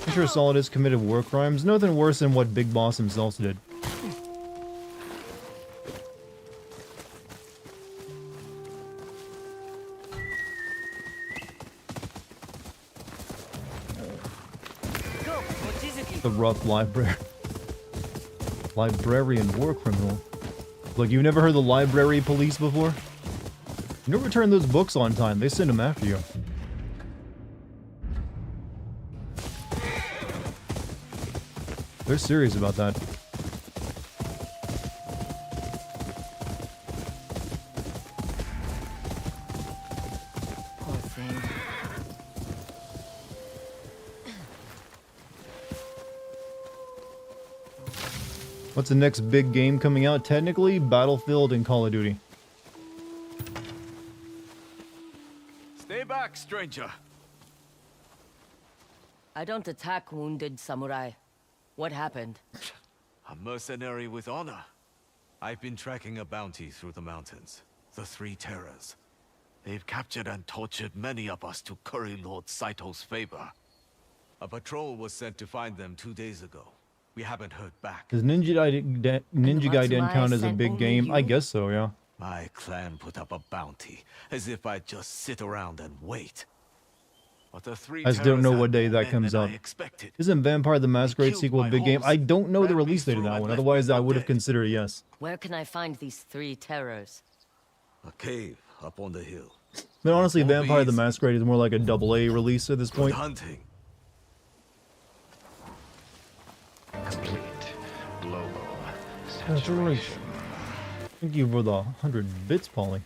I'm sure Solidus committed war crimes. Nothing worse than what Big Boss himself did. The rough librarian war criminal. Look, you've never heard the library police before? You don't return those books on time. They send them after you. They're serious about that. Poor thing. What's the next big game coming out? Technically, Battlefield and Call of Duty. Stay back, stranger. I don't attack wounded samurai. What happened? A mercenary with honor. I've been tracking a bounty through the mountains. The Three Terrors. They've captured and tortured many of us to curry Lord Saito's favor. A patrol was sent to find them 2 days ago. We haven't heard back. Does Ninja Gaiden count as a big game? I guess so, yeah. My clan put up a bounty, as if I'd just sit around and wait. But the Three I just don't know Terrors what had day more that men comes than out. I expected. Isn't Vampire the Masquerade Killed sequel a my big game? horse, I don't know the ran me release date of through that and one. left me Otherwise, I for would have dead. considered yes. Where can I find these three terrors? A cave up on the hill. But honestly, Won't be Vampire the easy. Masquerade is more like a AA release at this Good point. hunting. Complete global That's right. saturation. Thank you for the 100 bits, Polly.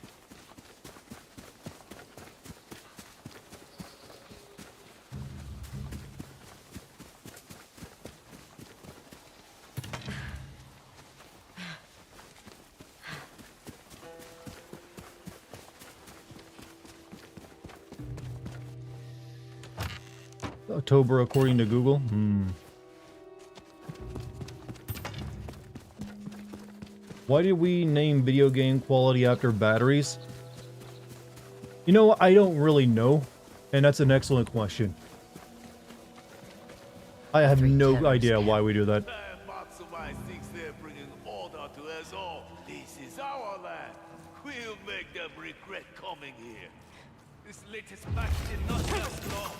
October according to Google? Why did we name video game quality after batteries? You know, I don't really know, and that's an excellent question. I have no idea why we do that. Matsumai thinks they're bringing order to us all. This is our land. We'll make them regret coming here. This latest match did not just long.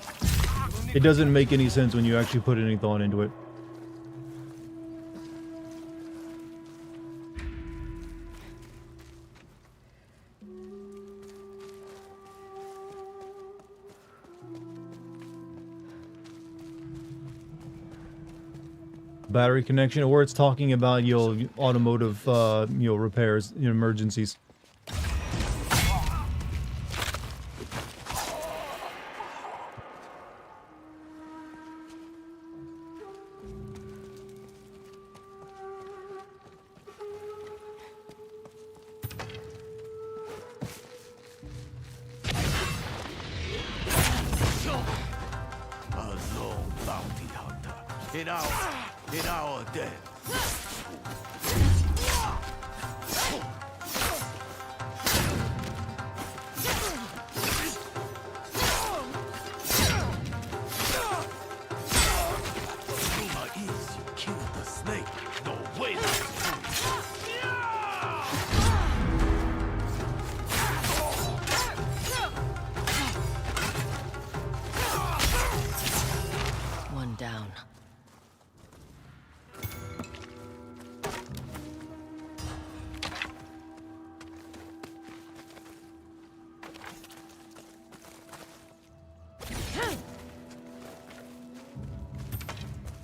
It doesn't make any sense when you actually put any thought into it. Battery connection, or it's talking about, you know, automotive, you know, repairs, you know, emergencies. A lone bounty hunter. In our den. Rumor is you killed the snake. No way that's true. One down.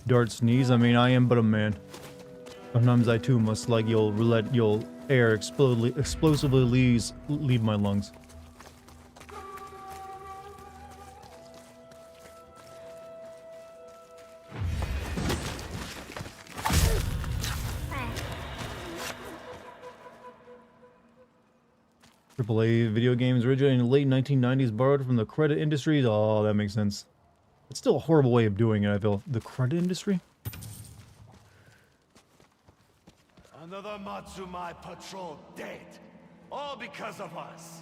Dart sneeze. I mean, I am but a man. Sometimes I too must, like, you'll let your air explosively leave my lungs. AAA video games originated in the late 1990s, borrowed from the credit industry. Oh, that makes sense. It's still a horrible way of doing it, I feel. The credit industry? Another Matsumai patrol dead. All because of us.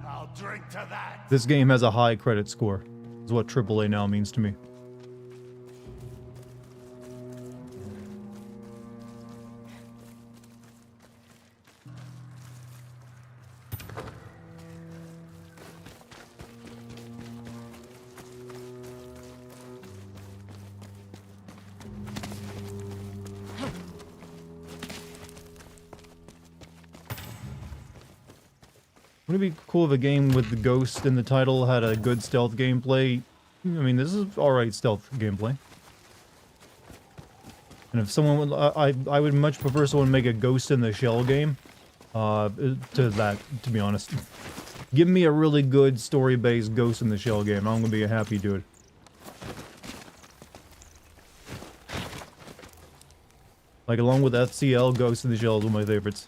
I'll drink to that. This game has a high credit score, is what AAA now means to me. Wouldn't it be cool if a game with the ghost in the title had a good stealth gameplay? I mean, this is alright stealth gameplay. And if someone would, I would much prefer someone make a Ghost in the Shell game, to that, to be honest. Give me a really good story-based Ghost in the Shell game, I'm gonna be a happy dude. Like, along with FCL, Ghost in the Shell is one of my favorites.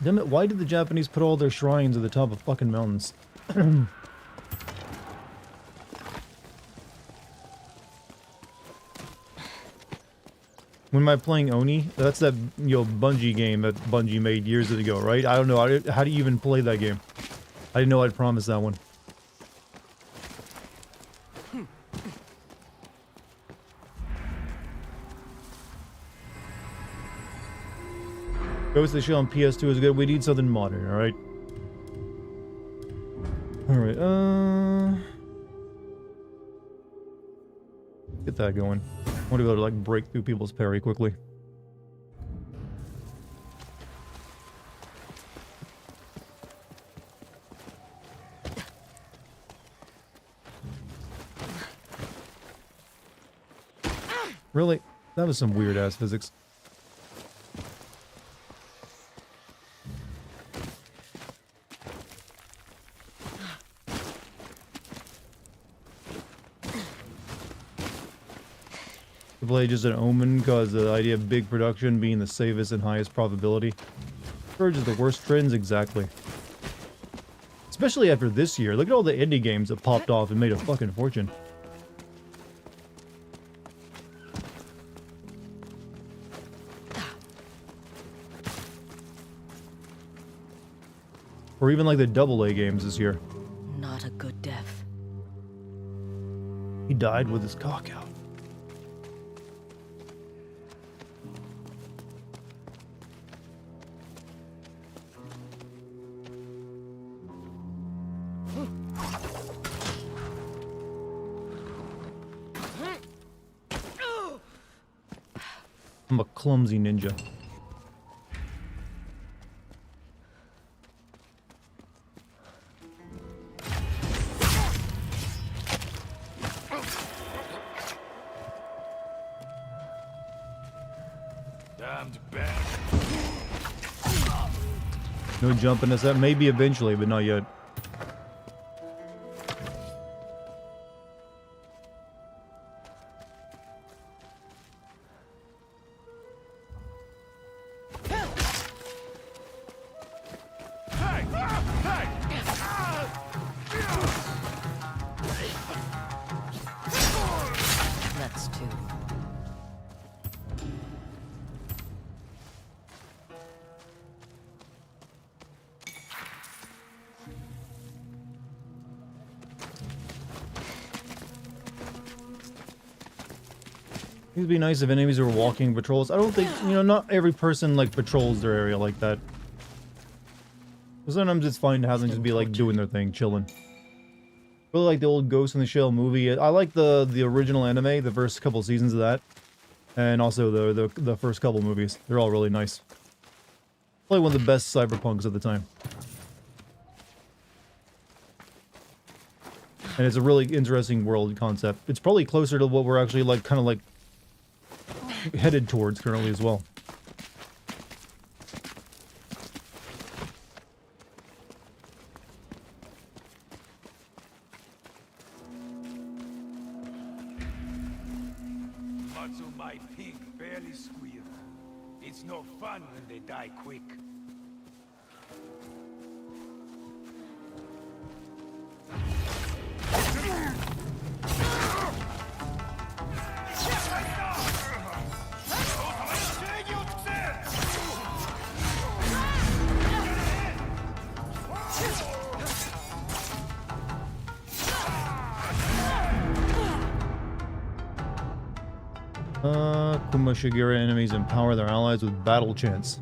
Damn it, why did the Japanese put all their shrines at the top of fucking mountains? When am I playing Oni? That's that, you know, Bungie game that Bungie made years ago, right? I don't know, how do you even play that game? I didn't know I'd promised that one. Ghost of the Shell on PS2 is good. We need something modern, alright? Alright, get that going. I want to be able to, like, break through people's parry quickly. Really? That was some weird-ass physics. Play just an omen because the idea of big production being the safest and highest probability. Urges the worst trends, exactly. Especially after this year. Look at all the indie games that popped off and made a fucking fortune. Or even like the AA games this year. Not a good death. He died with his cock out. I'm a clumsy ninja. Damned bad. No jumping us up. Maybe eventually, but not yet. That's two. It'd be nice if enemies were walking patrols. I don't think, you know, not every person, like, patrols their area like that. But sometimes it's fine to have them just be, like, doing their thing, chilling. Really like the old Ghost in the Shell movie. I like the original anime, the first couple seasons of that. And also the first couple movies. They're all really nice. Probably one of the best cyberpunks at the time. And it's a really interesting world concept. It's probably closer to what we're actually, like, kind of, like, headed towards currently as well. Matsu, my pig barely squeal. It's no fun when they die quick. Kumashigira enemies empower their allies with battle chants.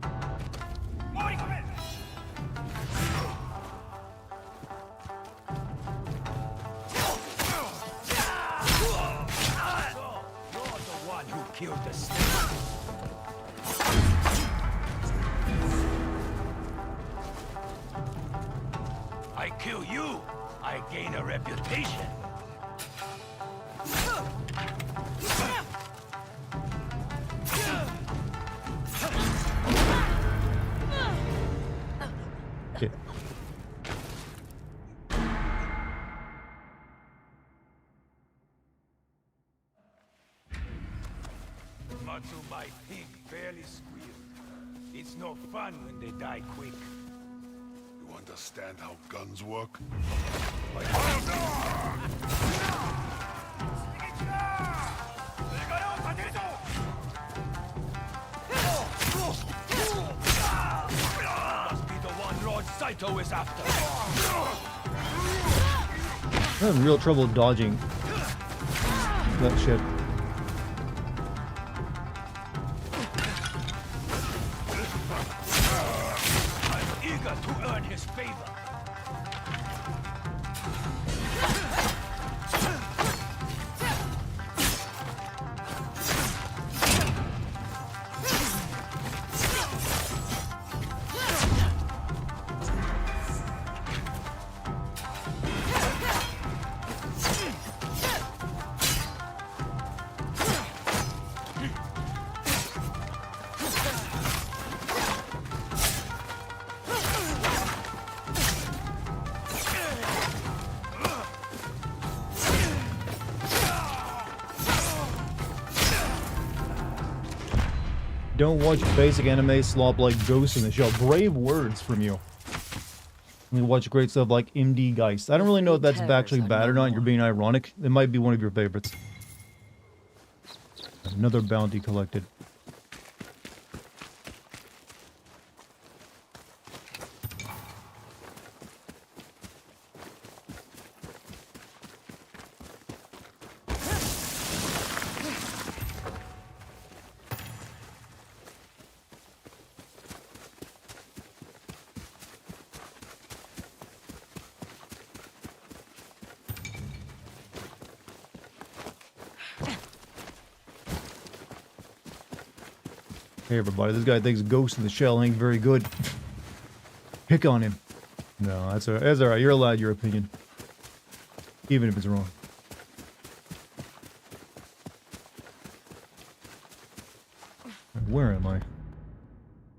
I kill you, I gain a reputation. Okay. Matsu, my pig barely squeal. It's no fun when they die quick. You understand how guns work? Must be the one Lord Saito is after. I'm having real trouble dodging that shit. I'm eager to earn his favor. Don't watch basic anime slop like Ghost in the Shell. Brave words from you. You watch great stuff like MD Geist. I don't really know if that's actually bad or not. You're being ironic. It might be one of your favorites. Another bounty collected. Hey everybody, this guy thinks Ghost in the Shell ain't very good. Pick on him. No, that's alright. You're allowed your opinion. Even if it's wrong. Where am I?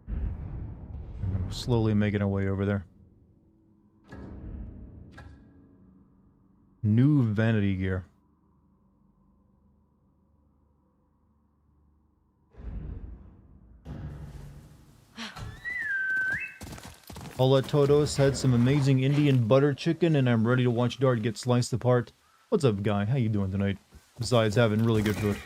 I'm slowly making our way over there. New vanity gear. Hola Todos had some amazing Indian butter chicken, and I'm ready to watch Dart get sliced apart. What's up, guy? How you doing tonight? Besides having really good food.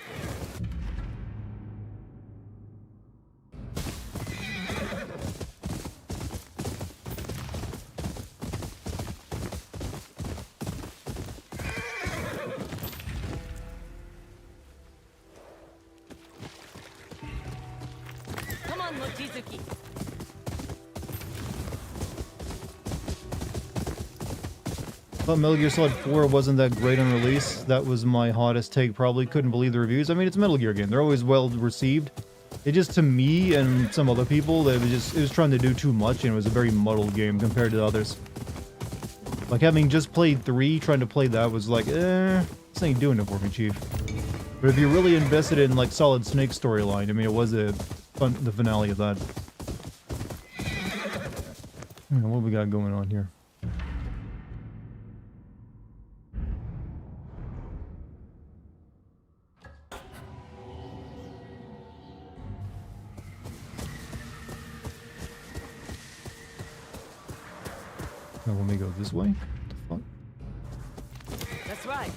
Come on, Mochizuki. Thought Metal Gear Solid 4 wasn't that great on release. That was my hottest take, probably. Couldn't believe the reviews. I mean, it's a Metal Gear game. They're always well received. It just, to me and some other people, it was trying to do too much, and it was a very muddled game compared to the others. Like, having just played 3, trying to play that was like, this ain't doing it for me, Chief. But if you're really invested in, like, Solid Snake storyline, I mean, it was the finale of that. What we got going on here? Now let me go this way. What the fuck? That's right.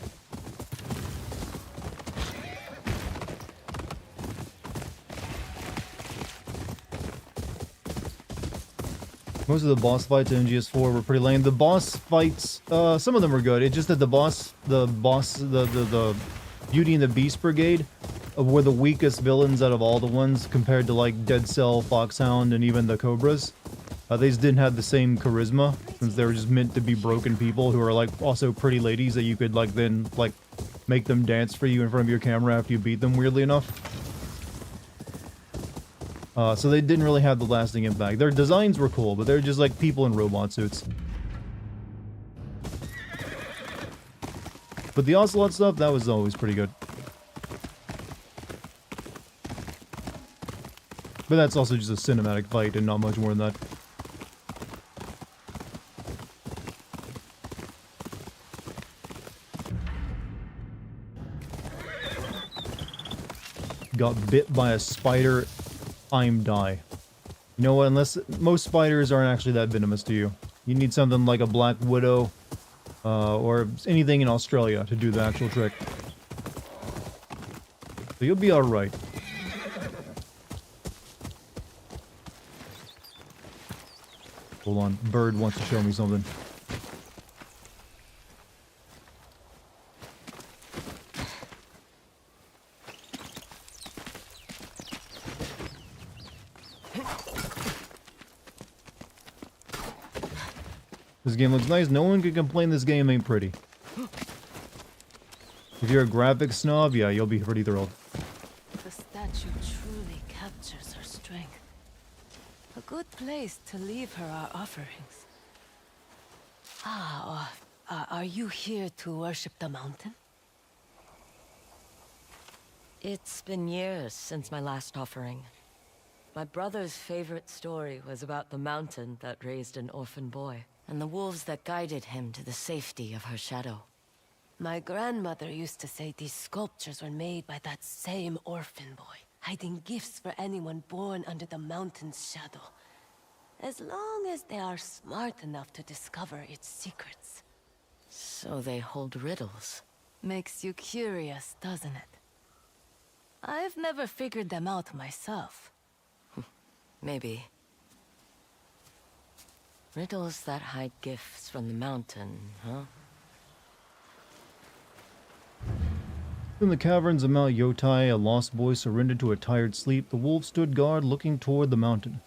Most of the boss fights in MGS4 were pretty lame. The boss fights, some of them were good. It's just that the Beauty and the Beast Brigade were the weakest villains out of all the ones compared to like Dead Cell, Foxhound, and even the Cobras. They just didn't have the same charisma, since they were just meant to be broken people who are like also pretty ladies that you could like then like make them dance for you in front of your camera after you beat them, weirdly enough. So they didn't really have the lasting impact. Their designs were cool, but they're just like people in robot suits. But the Ocelot stuff, that was always pretty good. But that's also just a cinematic fight and not much more than that. Got bit by a spider, I'm die. You know what, unless most spiders aren't actually that venomous to you. You need something like a Black Widow, or anything in Australia to do the actual trick. So you'll be alright. Hold on, Bird wants to show me something. This game looks nice. No one can complain this game ain't pretty. If you're a graphics snob, yeah, you'll be pretty thrilled. The statue truly captures her strength. A good place to leave her our offerings. Are you here to worship the mountain? It's been years since my last offering. My brother's favorite story was about the mountain that raised an orphan boy, and the wolves that guided him to the safety of her shadow. My grandmother used to say these sculptures were made by that same orphan boy, hiding gifts for anyone born under the mountain's shadow, as long as they are smart enough to discover its secrets. So they hold riddles. Makes you curious, doesn't it? I've never figured them out myself. Maybe. Riddles that hide gifts from the mountain, huh? In the caverns of Mount Yotei, a lost boy surrendered to a tired sleep. The wolf stood guard, looking toward the mountain.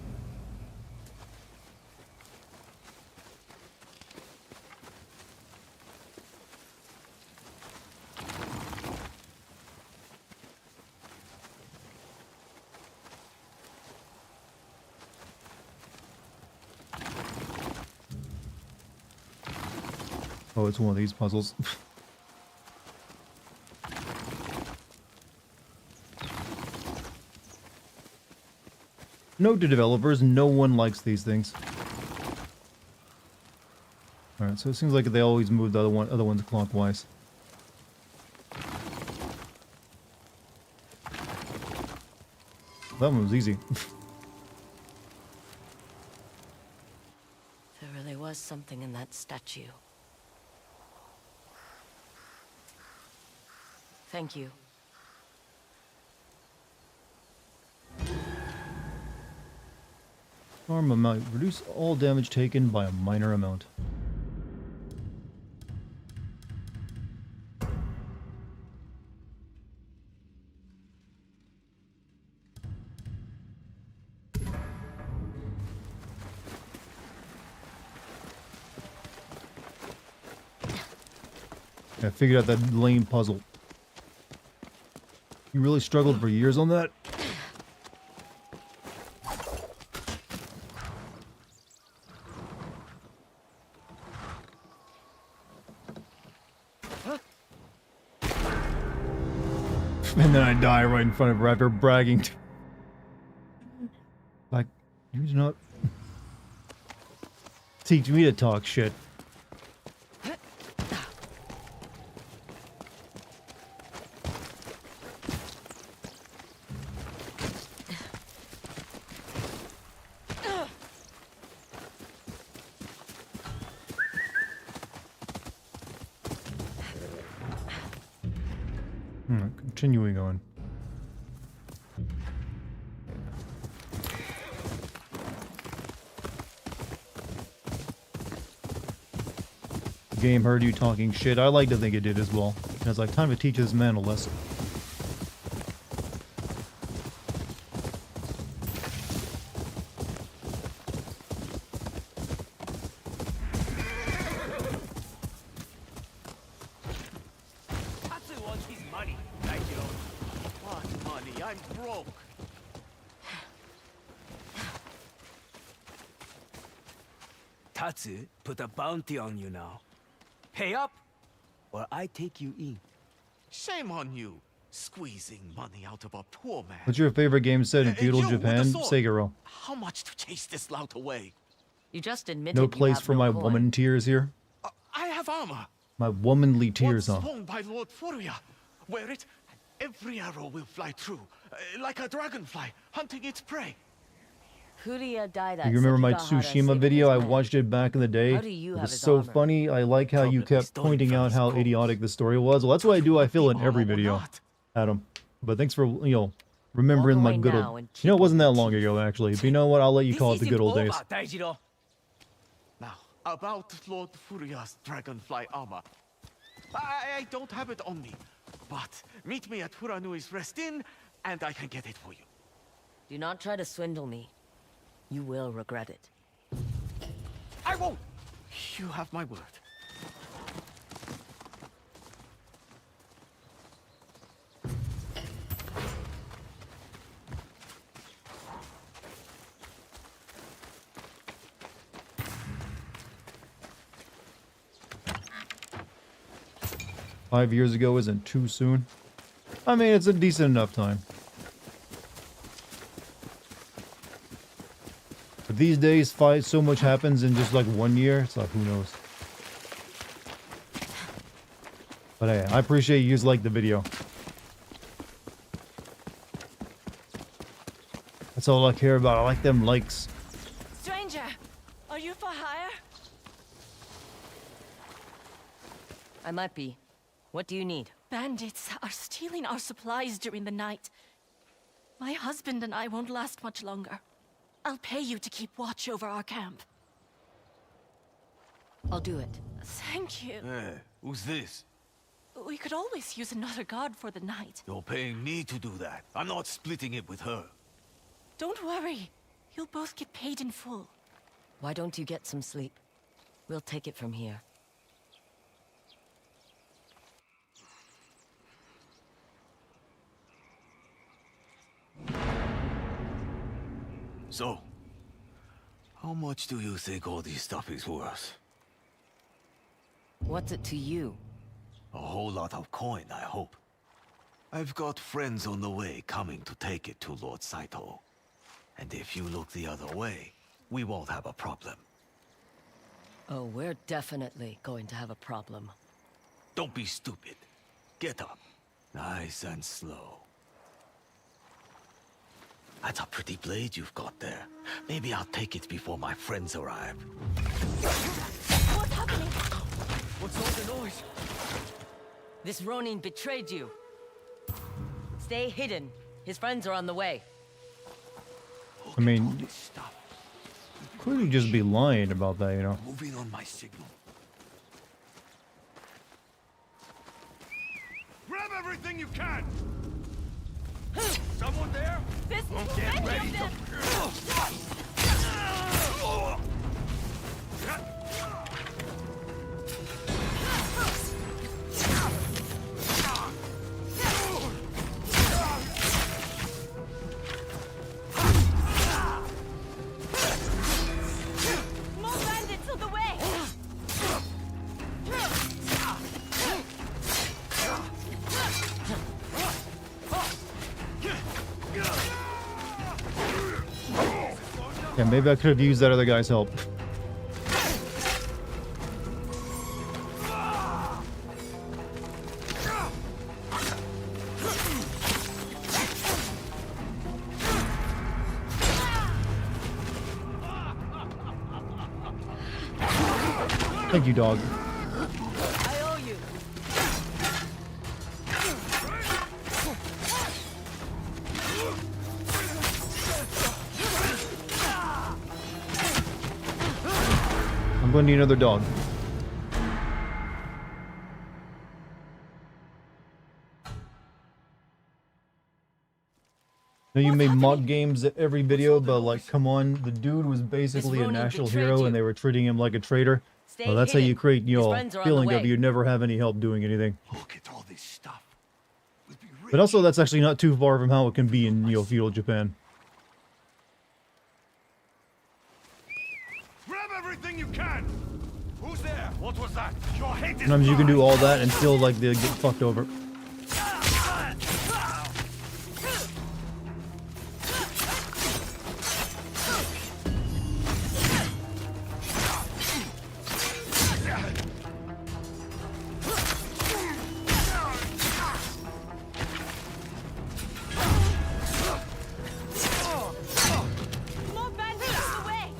Oh, it's one of these puzzles. Note to developers, no one likes these things. Alright, so it seems like they always move the other ones clockwise. That one was easy. There really was something in that statue. Thank you. Charm amount. Reduce all damage taken by a minor amount. I figured out that lame puzzle. You really struggled for years on that? And then I die right in front of her after bragging. Like, you're not... Teach me to talk shit. Continuing on. The game heard you talking shit. I like to think it did as well. And it's like, time to teach this man a lesson. Tatsu put a bounty on you now. Pay up, or I take you in. Shame on you, squeezing money out of a poor man. What's your favorite game set in feudal You with the Japan? sword. Seguro. How much to chase this lout away? You just admitted No you place have for no my coin. woman tears here. I have armor. My womanly tears, Once huh? worn by Lord Furia. Wear it, and every arrow will fly true, like a dragonfly hunting its prey. Furia died at You remember my Sekigahara Tsushima saving video? his I men. watched it back in the day. How do you It have was his so armor? funny. I like how you Probably kept stolen pointing from out his how coat. idiotic the story was. Well, that's what I do. I feel in every video, Adam. But thanks for, remembering Walk my away good now old... and You know, it keep wasn't that your long teeth. ago, actually. But you know what? I'll let you This call it the isn't good old over, days. Daijiro. Now, about Lord Furia's dragonfly armor. I don't have it on me, but meet me at Furanui's Rest Inn, and I can get it for you. Do not try to swindle me. You will regret it. I won't! You have my word. Five years ago isn't too soon. I mean, it's a decent enough time. But these days, so much happens in just like 1 year. It's like, who knows? But hey, I appreciate you like the video. That's all I care about. I like them likes. Stranger, are you for hire? I might be. What do you need? Bandits are stealing our supplies during the night. My husband and I won't last much longer. I'll pay you to keep watch over our camp. I'll do it. Thank you. Hey, who's this? We could always use another guard for the night. You're paying me to do that. I'm not splitting it with her. Don't worry. You'll both get paid in full. Why don't you get some sleep? We'll take it from here. So, how much do you think all this stuff is worth? What's it to you? A whole lot of coin, I hope. I've got friends on the way coming to take it to Lord Saito. And if you look the other way, we won't have a problem. Oh, we're definitely going to have a problem. Don't be stupid. Get up. Nice and slow. That's a pretty blade you've got there. Maybe I'll take it before my friends arrive. What's happening? What's all the noise? This Ronin betrayed you. Stay hidden. His friends are on the way. I mean, couldn't just be lying about that, you know? Moving on my signal. Grab everything you can! Someone there? This Get many ready of them! More bandits on the way! Yeah, maybe I could have used that other guy's help. Thank you, dog. I owe you. I'm going to need another dog. Now you made mod games at every video, but like, come on, the dude was basically a Ronin national betrayed hero, you. and they were treating him like a traitor. Stay Well, that's how you hidden. create, you His know, friends are on the feeling of way. you never have any help doing anything. Look at all this stuff. We'll be rich. But also, that's actually not too far from how it can be in, you know, feudal Japan. Grab everything you can! Who's there? What was that? Your head is Sometimes you can do mine. all that and still, like, they get fucked over. More bandits on the way!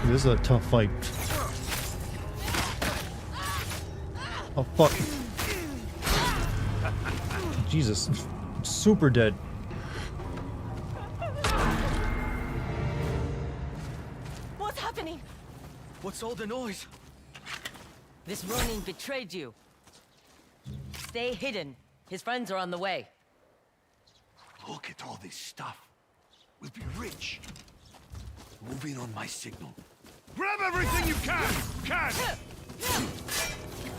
This is a tough fight. Oh, fuck. Jesus. Super dead. What's happening? What's all the noise? This Ronin betrayed you. Stay hidden. His friends are on the way. Look at all this stuff. We'll be rich. Moving on my signal. Grab everything you can!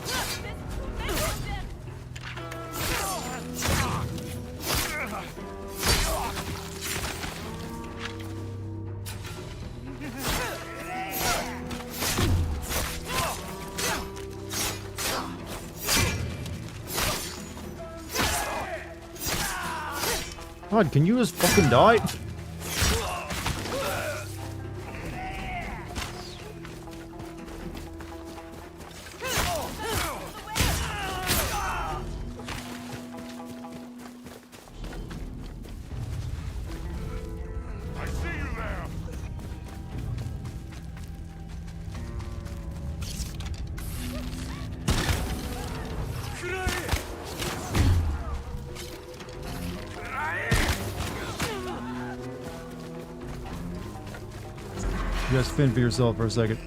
There's too many of them! God, can you just fucking die? I see you there! Just fend for yourself for a second.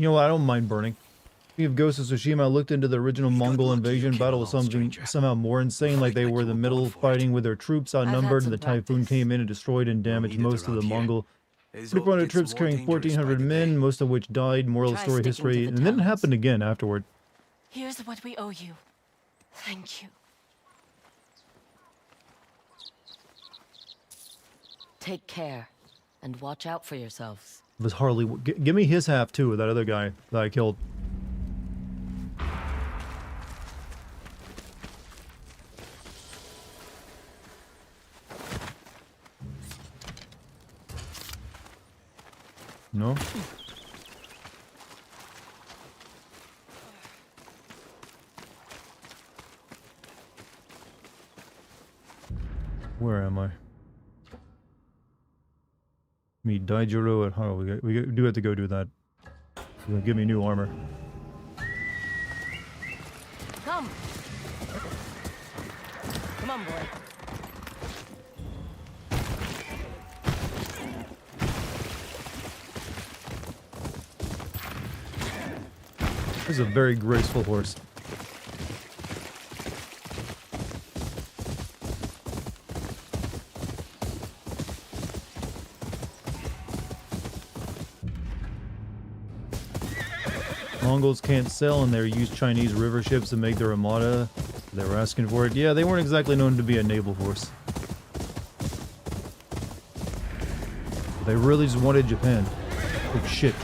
You know what? I don't mind burning. Speaking of Ghost of Tsushima, I looked into the original Mongol invasion battle with something somehow more insane, like they were in the middle fighting with their troops outnumbered, and the typhoon came in and destroyed and damaged most of the Mongol. 300 troops carrying 1,400 men, most of which died. Moral of the story, history, and then it happened again afterward. Here's what we owe you. Thank you. Take care, and watch out for yourselves. It was Harley. Give me his half too, that other guy that I killed. No? Where am I? Meet Daijiro at Haro. We do have to go do that. He'll give me new armor. Come! Come on, boy. This is a very graceful horse. Mongols can't sail, and they use Chinese river ships to make their armada. They were asking for it. Yeah, they weren't exactly known to be a naval force. They really just wanted Japan. Oh shit.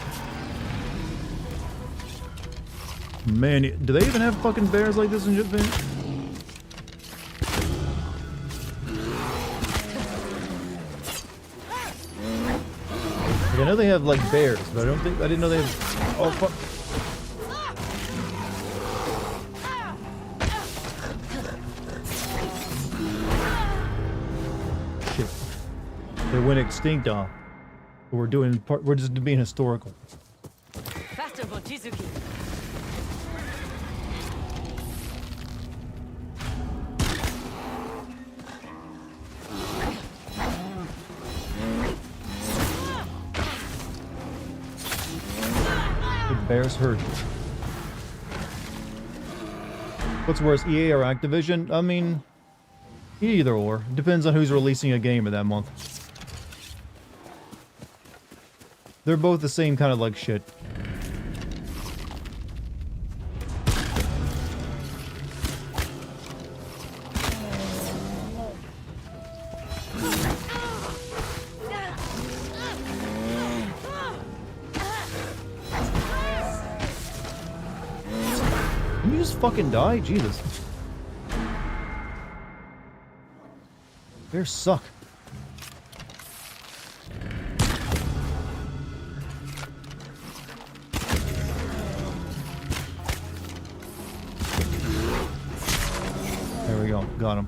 Man, do they even have fucking bears like this in Japan? Like, I know they have like bears, but I didn't know they have. Oh fuck. Shit. They went extinct off. We're just being historical. Faster, Mochizuki. Bears hurt. What's worse, EA or Activision? I mean, either or. Depends on who's releasing a game in that month. They're both the same kind of like shit. Can you just fucking die? Jesus. Bears suck. There we go. Got him.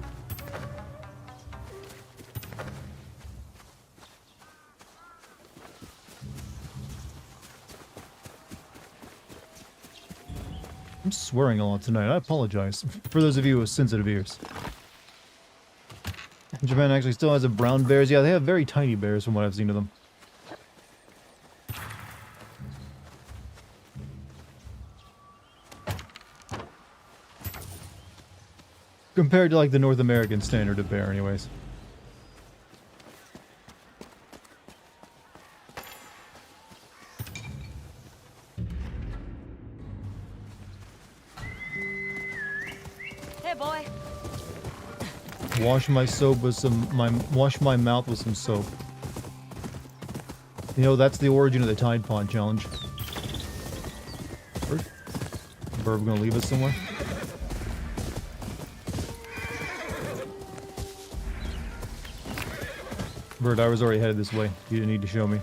I'm swearing a lot tonight. I apologize for those of you with sensitive ears. Japan actually still has a brown bears. Yeah, they have very tiny bears from what I've seen of them. Compared to like the North American standard of bear anyways. Hey, boy. Wash my mouth with some soap. You know, that's the origin of the Tide Pod challenge. Bird gonna leave us somewhere? Bird, I was already headed this way. You didn't need to show me.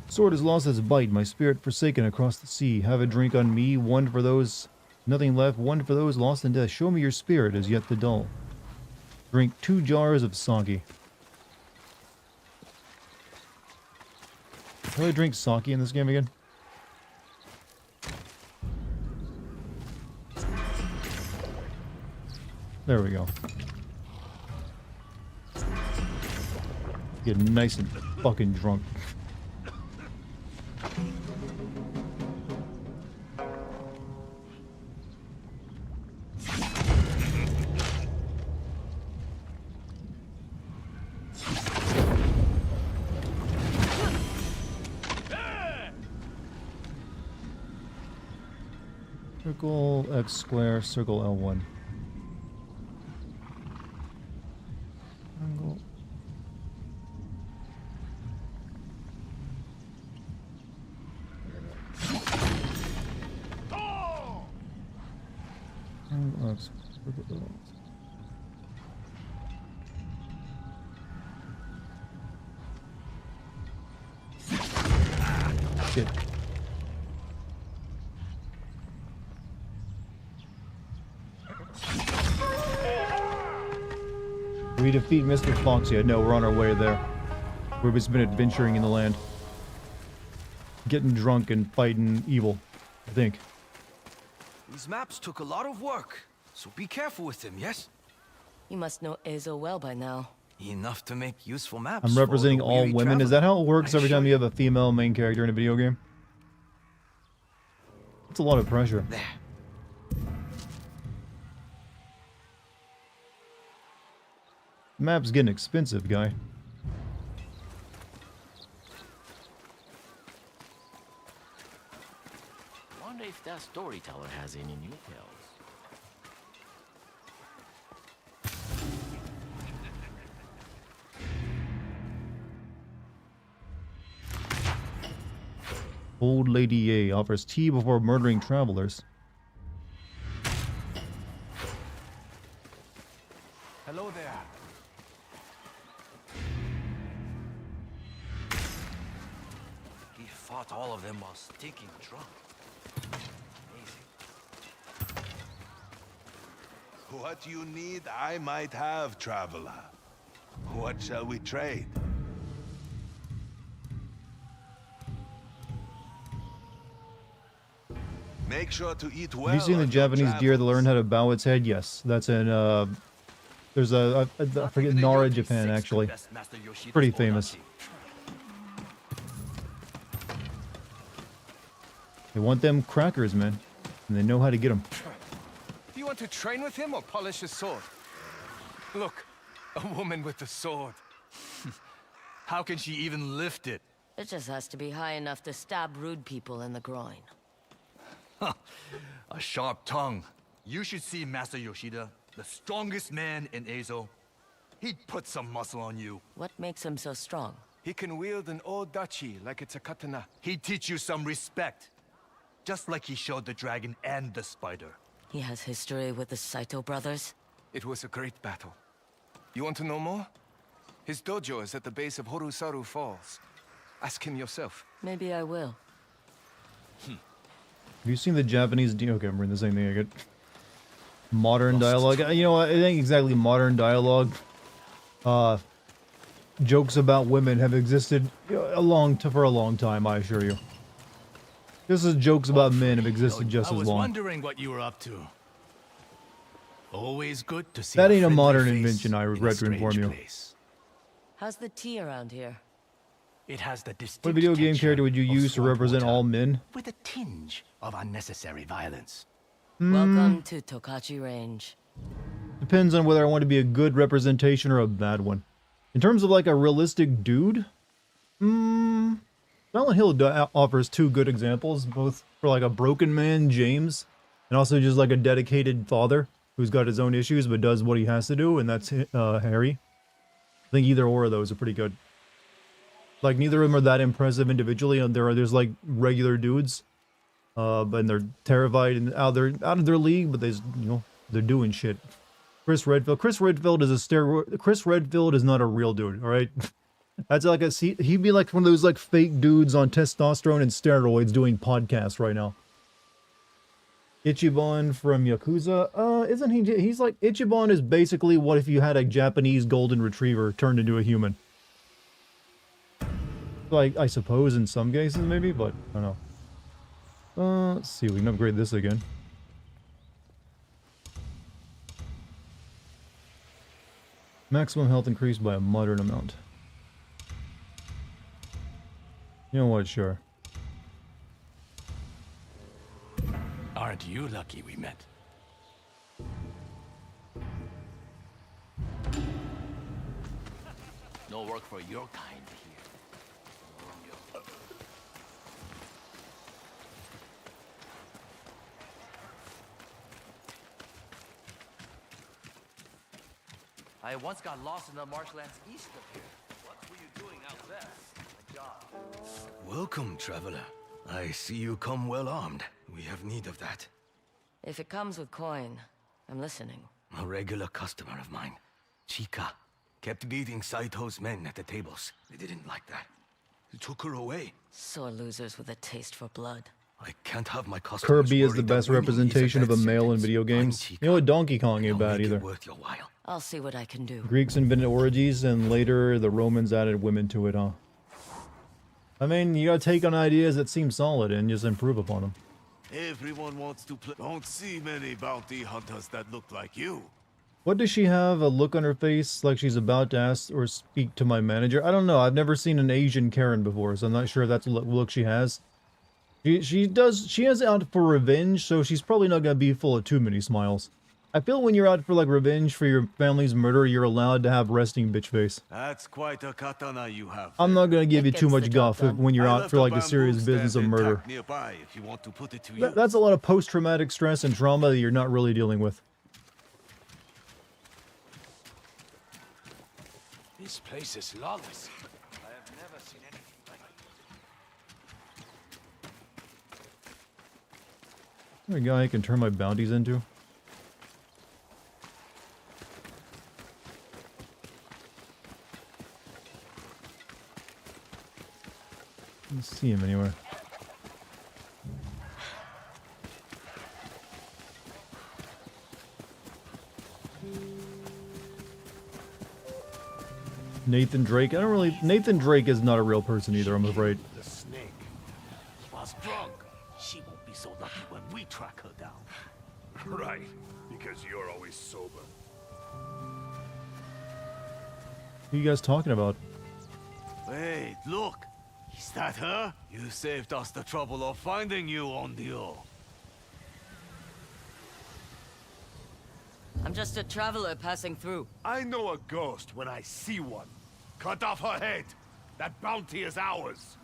Sword has lost its bite, my spirit forsaken across the sea. Have a drink on me, one for those, nothing left, one for those lost in death. Show me your spirit as yet the dull. Drink 2 jars of sake. Do I drink sake in this game again? There we go. Get nice and fucking drunk. Circle X square, circle L1. Angle. Angle X, circle L1. Shit. We defeat Mr. Fox yet? No, we're on our way there. We've just been adventuring in the land. Getting drunk and fighting evil, I think. These maps took a lot of work, so be careful with them, yes? You must know Ezo well by now. Enough to make useful maps. I'm for representing the all weary women. Is that traveler. how it works every time you have a female main character in a video game? It's a lot of pressure. There. Map's getting expensive, guy. Wonder if that storyteller has any new tales. Old Lady A offers tea before murdering travelers. Hello there. He fought all of them while stinking drunk. Amazing. What you need, I might have, traveler. What shall we trade? Make sure to eat well. Have you seen the on your Japanese deer that travels. learned how to bow its head? Yes, that's in, there's I forget, Nara, Japan, actually. Pretty famous. They want them crackers, man. And they know how to get them. Do you want to train with him or polish his sword? Look, a woman with a sword. How can she even lift it? It just has to be high enough to stab rude people in the groin. A sharp tongue. You should see Master Yoshida, the strongest man in Ezo. He'd put some muscle on you. What makes him so strong? He can wield an old dachi like it's a katana. He'd teach you some respect. Just like he showed the dragon and the spider. He has history with the Saito brothers? It was a great battle. You want to know more? His dojo is at the base of Horusaru Falls. Ask him yourself. Maybe I will. Have you seen the Japanese okay, I'm reading the same thing again. Modern dialogue. You know what? I think exactly modern dialogue. Jokes about women have existed for a long time, I assure you. This is jokes about men have existed just I as was long. wondering what you were up to. Always good to see That ain't a friendly modern face invention, I in a regret to inform strange you. place. How's the tea around here? It has the distinct What video game texture character would you of use to swamp represent water all men? with a tinge of unnecessary violence? Welcome to Tokachi Range. Depends on whether I want to be a good representation or a bad one. In terms of like a realistic dude, Silent Hill offers two good examples, both for like a broken man, James, and also just like a dedicated father who's got his own issues but does what he has to do, and that's Harry. I think either or of those are pretty good. Like neither of them are that impressive individually, and there's like regular dudes, but they're terrified and out of their league, but they're doing shit. Chris Redfield is not a real dude, all right? That's like he'd be like one of those like fake dudes on testosterone and steroids doing podcasts right now. Ichiban from Yakuza, isn't he? He's like Ichiban is basically what if you had a Japanese golden retriever turned into a human. Like, I suppose in some cases maybe, but I don't know. Let's see, we can upgrade this again. Maximum health increased by a moderate amount. You know what, sure. Aren't you lucky we met? No work for your kind here. I once got lost in the marshlands east of here. What were you doing out there? A job. Welcome, traveler. I see you come well armed. We have need of that. If it comes with coin, I'm listening. A regular customer of mine, Chica, kept beating Saito's men at the tables. They didn't like that. He took her away. Sore losers with a taste for blood. I can't have my customers. Kirby is the worried that best winning is representation of a bad male in sentence. video I'm games. Chica. You know what, Donkey Kong ain't I'll bad make it either. worth your while. I'll see what I can do. Greeks invented orgies, and later the Romans added women to it, huh? I mean, you gotta take on ideas that seem solid and just improve upon them. Everyone wants to play. Don't see many bounty hunters that look like you. What does she have? A look on her face like she's about to ask or speak to my manager? I don't know. I've never seen an Asian Karen before, so I'm not sure if that's the look she has. She has out for revenge, so she's probably not gonna be full of too many smiles. I feel when you're out for like revenge for your family's murder, you're allowed to have resting bitch face. That's quite a katana you have. I'm not gonna give you too gets the much job guff when you're I out left for a like the bamboo serious business of stand murder. intact nearby if you want to put it to use. That's a lot of post-traumatic stress and trauma that you're not really dealing with. This place is lawless. I have never seen anything like it. Is there a guy I can turn my bounties into? I don't see him anywhere. Nathan Drake. I don't really. Nathan Drake is not a real person either, I'm afraid. The snake. He was drunk. She won't be so lucky when we track her down. Right, because you're always sober. Who are you guys talking about? Wait, look. Is that her? You saved us the trouble of finding you on the O. I'm just a traveler passing through. I know a ghost when I see one. Cut off her head. That bounty is ours.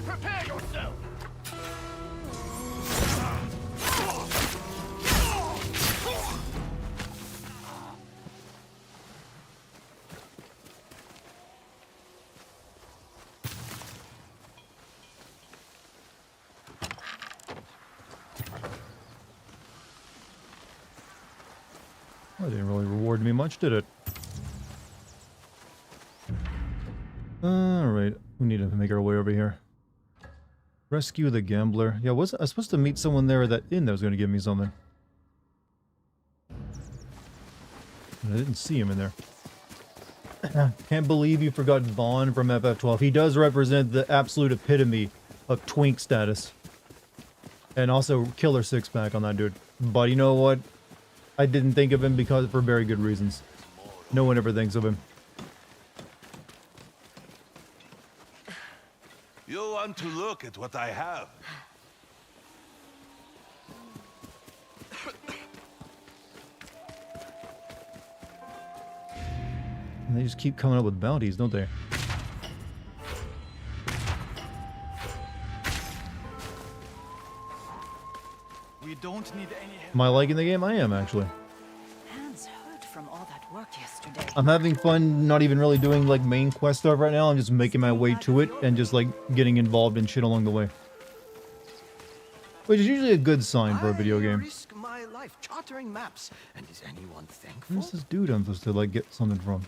Prepare yourself! Well, it didn't really reward me much, did it? Alright, we need to make our way over here. Rescue the gambler. Yeah, was I supposed to meet someone there at that inn that was going to give me something? I didn't see him in there. Can't believe you forgot Vaughn from FF12. He does represent the absolute epitome of twink status. And also killer six-pack on that dude. But you know what? I didn't think of him because for very good reasons. No one ever thinks of him. You want to look at what I have? And they just keep coming up with bounties, don't they? don't need any help. Am I liking the game? I am, actually. Hands hurt from all that work yesterday. I'm having fun not even really doing, like, main quest stuff right now. I'm just making my way to it and just, like, getting involved in shit along the way. Which is usually a good sign for a video I game. risk my life chartering maps, and is anyone thankful? Who's this dude I'm supposed to, like, get something from?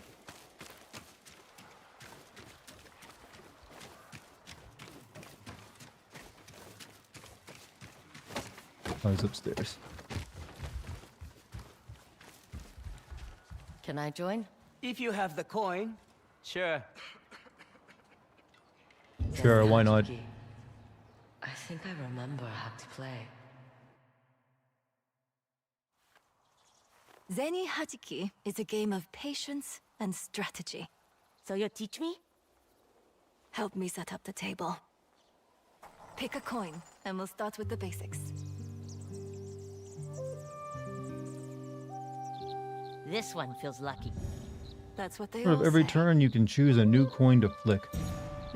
Oh, he's upstairs. Can I join? If you have the coin, sure. Sure, why not? I think I remember how to play. Zeni Hachiki is a game of patience and strategy. So you'll teach me? Help me set up the table. Pick a coin, and we'll start with the basics. This one feels lucky. That's what they Sort all of every say. turn, you can choose a new coin to flick.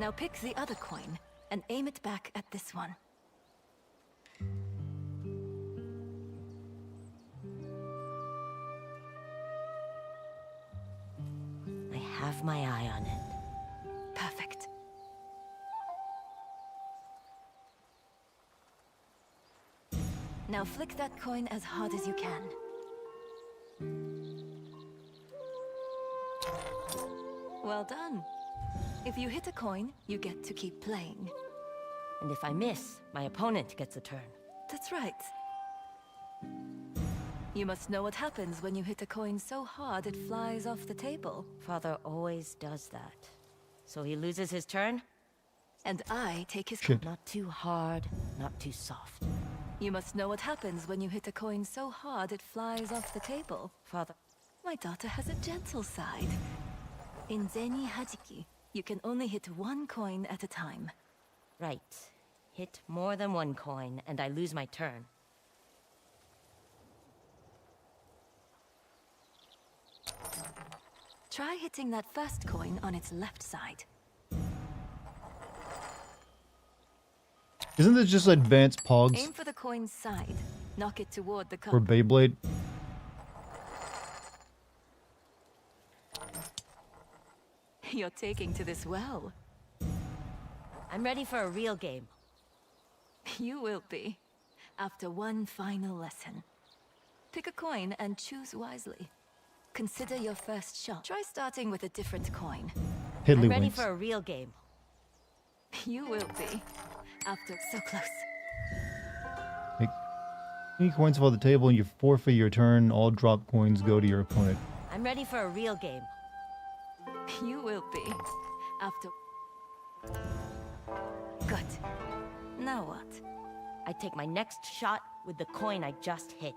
Now pick the other coin, and aim it back at this one. I have my eye on it. Perfect. Now flick that coin as hard as you can. Well done. If you hit a coin, you get to keep playing. And if I miss, my opponent gets a turn. That's right. You must know what happens when you hit a coin so hard it flies off the table. Father always does that. So he loses his turn? And I take his Shit. Not too hard, not too soft. You must know what happens when you hit a coin so hard it flies off the table. Father, My daughter has a gentle side. In Zeni Hajiki, you can only hit one coin at a time. right. Hit more than one coin, and I lose my turn. Try hitting that first coin on its left side. Isn't this just advanced pogs Aim for the coin's side. Knock it toward the cup. for Beyblade? You're taking to this well. I'm ready for a real game. You will be, after one final lesson. Pick a coin and choose wisely. Consider your first shot. Try starting with a different coin. Hiddly I'm ready winks. for a real game. You will be, after so close. Make any coins fall to the table and you forfeit your turn. All drop coins go to your opponent. I'm ready for a real game. You will be, after... Good. Now what? I take my next shot with the coin I just hit.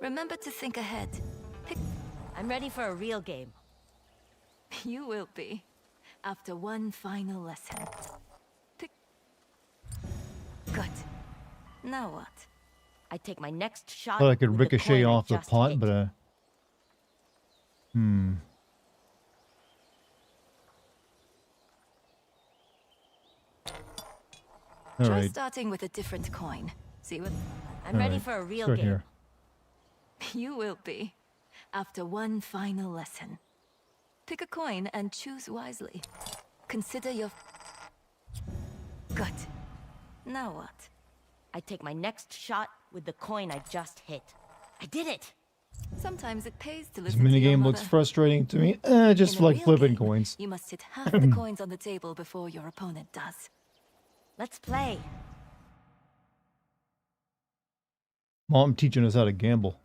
Remember to think ahead. Pick... I'm ready for a real game. You will be, after one final lesson. Pick... Good. Now what? I take my next shot Thought I could with the ricochet coin I off the just pot, hit. but Try Alright, starting with a different coin. See what... I'm ready alright. for a real Start game. here. You will be, after one final lesson. Pick a coin and choose wisely. Consider your... Good. Now what? I take my next shot with the coin I just hit. I did it! Sometimes it pays to This listen to your minigame looks mother. frustrating to me. Just In a like real flipping game, coins. You must hit half the coins on the table before your opponent does. Let's play. Mom teaching us how to gamble.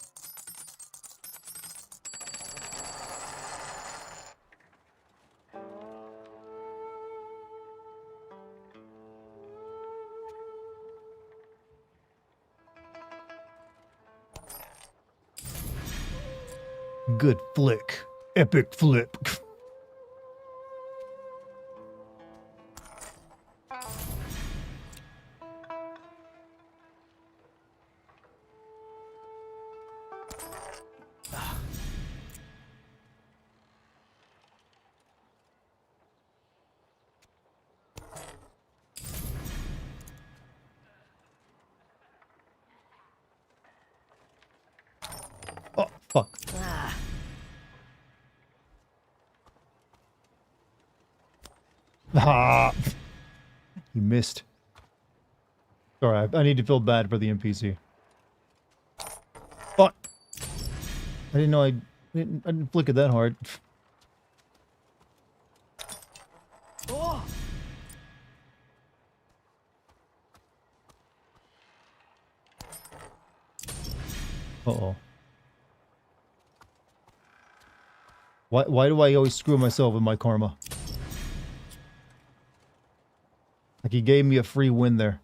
Good flick. Epic flip. Fuck. Ah. Ah! He missed. Sorry, I need to feel bad for the NPC. Fuck! I didn't know I didn't flick it that hard. Oh. Uh-oh. Why do I always screw myself with my karma? Like he gave me a free win there.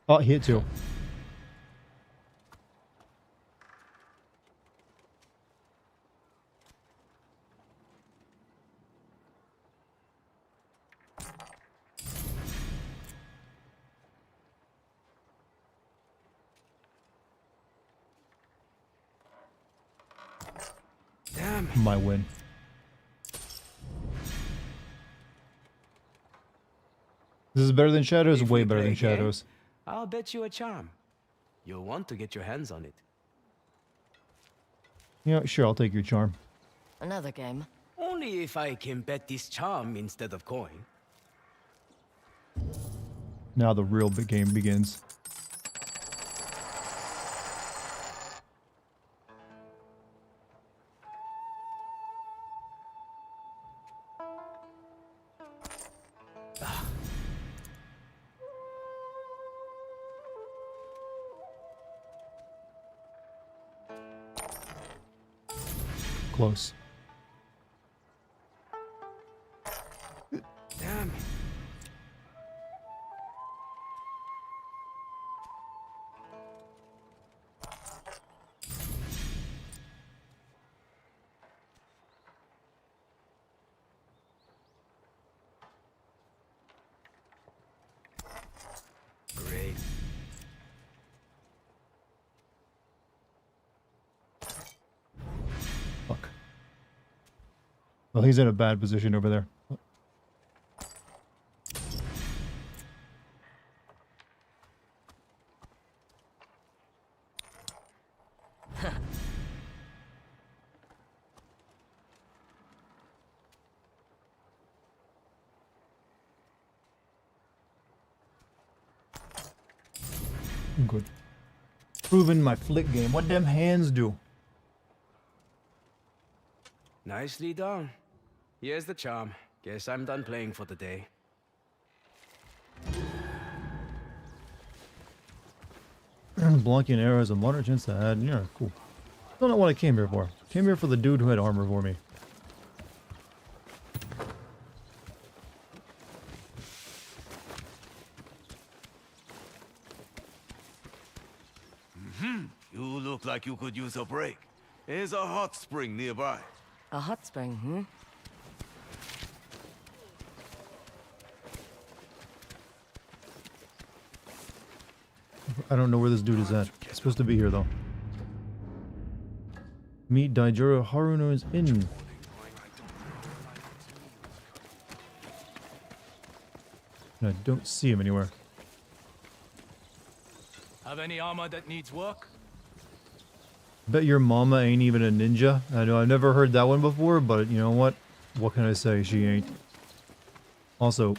Oh, he hit too. Damn. My win. This is better than Shadows? If Way we better play than again, Shadows. I'll bet you a charm. You'll want to get your hands on it. Yeah, sure, I'll take your charm. Another game. Only if I can bet this charm instead of coin. Now the real big game begins. Close. Damn. Great. Fuck. Well, he's in a bad position over there. I'm good. Proving my flick game. What them hands do? Nicely done. Here's the charm. Guess I'm done playing for the day. Blocking arrows, a moderate chance to add. Yeah, cool. Still not what I came here for. Came here for the dude who had armor for me. You look like you could use a break. There's a hot spring nearby. A hot spring, hmm? I don't know where this dude is at. He's supposed to be here though. Meet Daijuro Haruno's inn. I don't see him anywhere. Have any armor that needs work? Bet your mama ain't even a ninja. I know I've never heard that one before, but you know what? What can I say? She ain't. Also,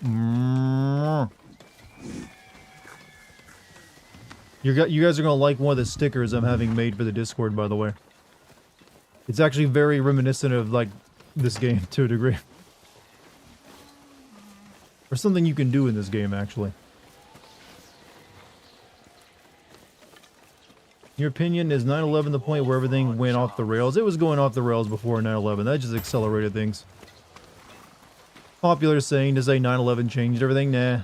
you guys are gonna like one of the stickers I'm having made for the Discord, by the way. It's actually very reminiscent of like this game to a degree. Or something you can do in this game, actually. Your opinion, is 9/11 the point where everything went off the rails? It was going off the rails before 9/11. That just accelerated things. Popular saying to say 9/11 changed everything. Nah.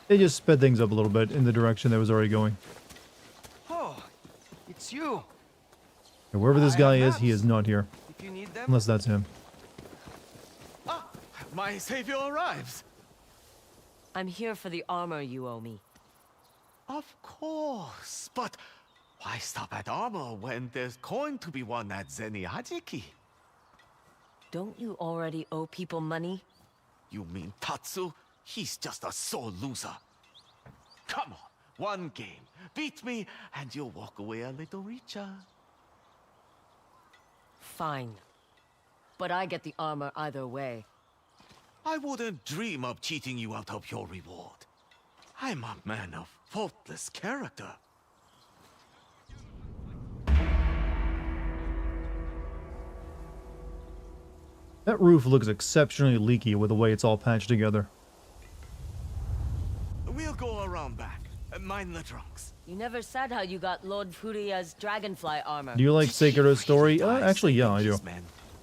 They just sped things up a little bit in the direction that was already going. Oh, it's you. And wherever this guy is, he is not here. If you need them. Unless that's him. Ah, my savior arrives. I'm here for the armor you owe me. Of course, but why stop at armor when there's going to be one at Zeni Hajiki? Don't you already owe people money? You mean Tatsu? He's just a sore loser. Come on, one game. Beat me, and you'll walk away a little richer. Fine. But I get the armor either way. I wouldn't dream of cheating you out of your reward. I'm a man of faultless character. That roof looks exceptionally leaky with the way it's all patched together. We'll go around back. Mind the trunks. You never said how you got Lord Furia's dragonfly armor. Do you like Sekiro's story? Actually, yeah, I do.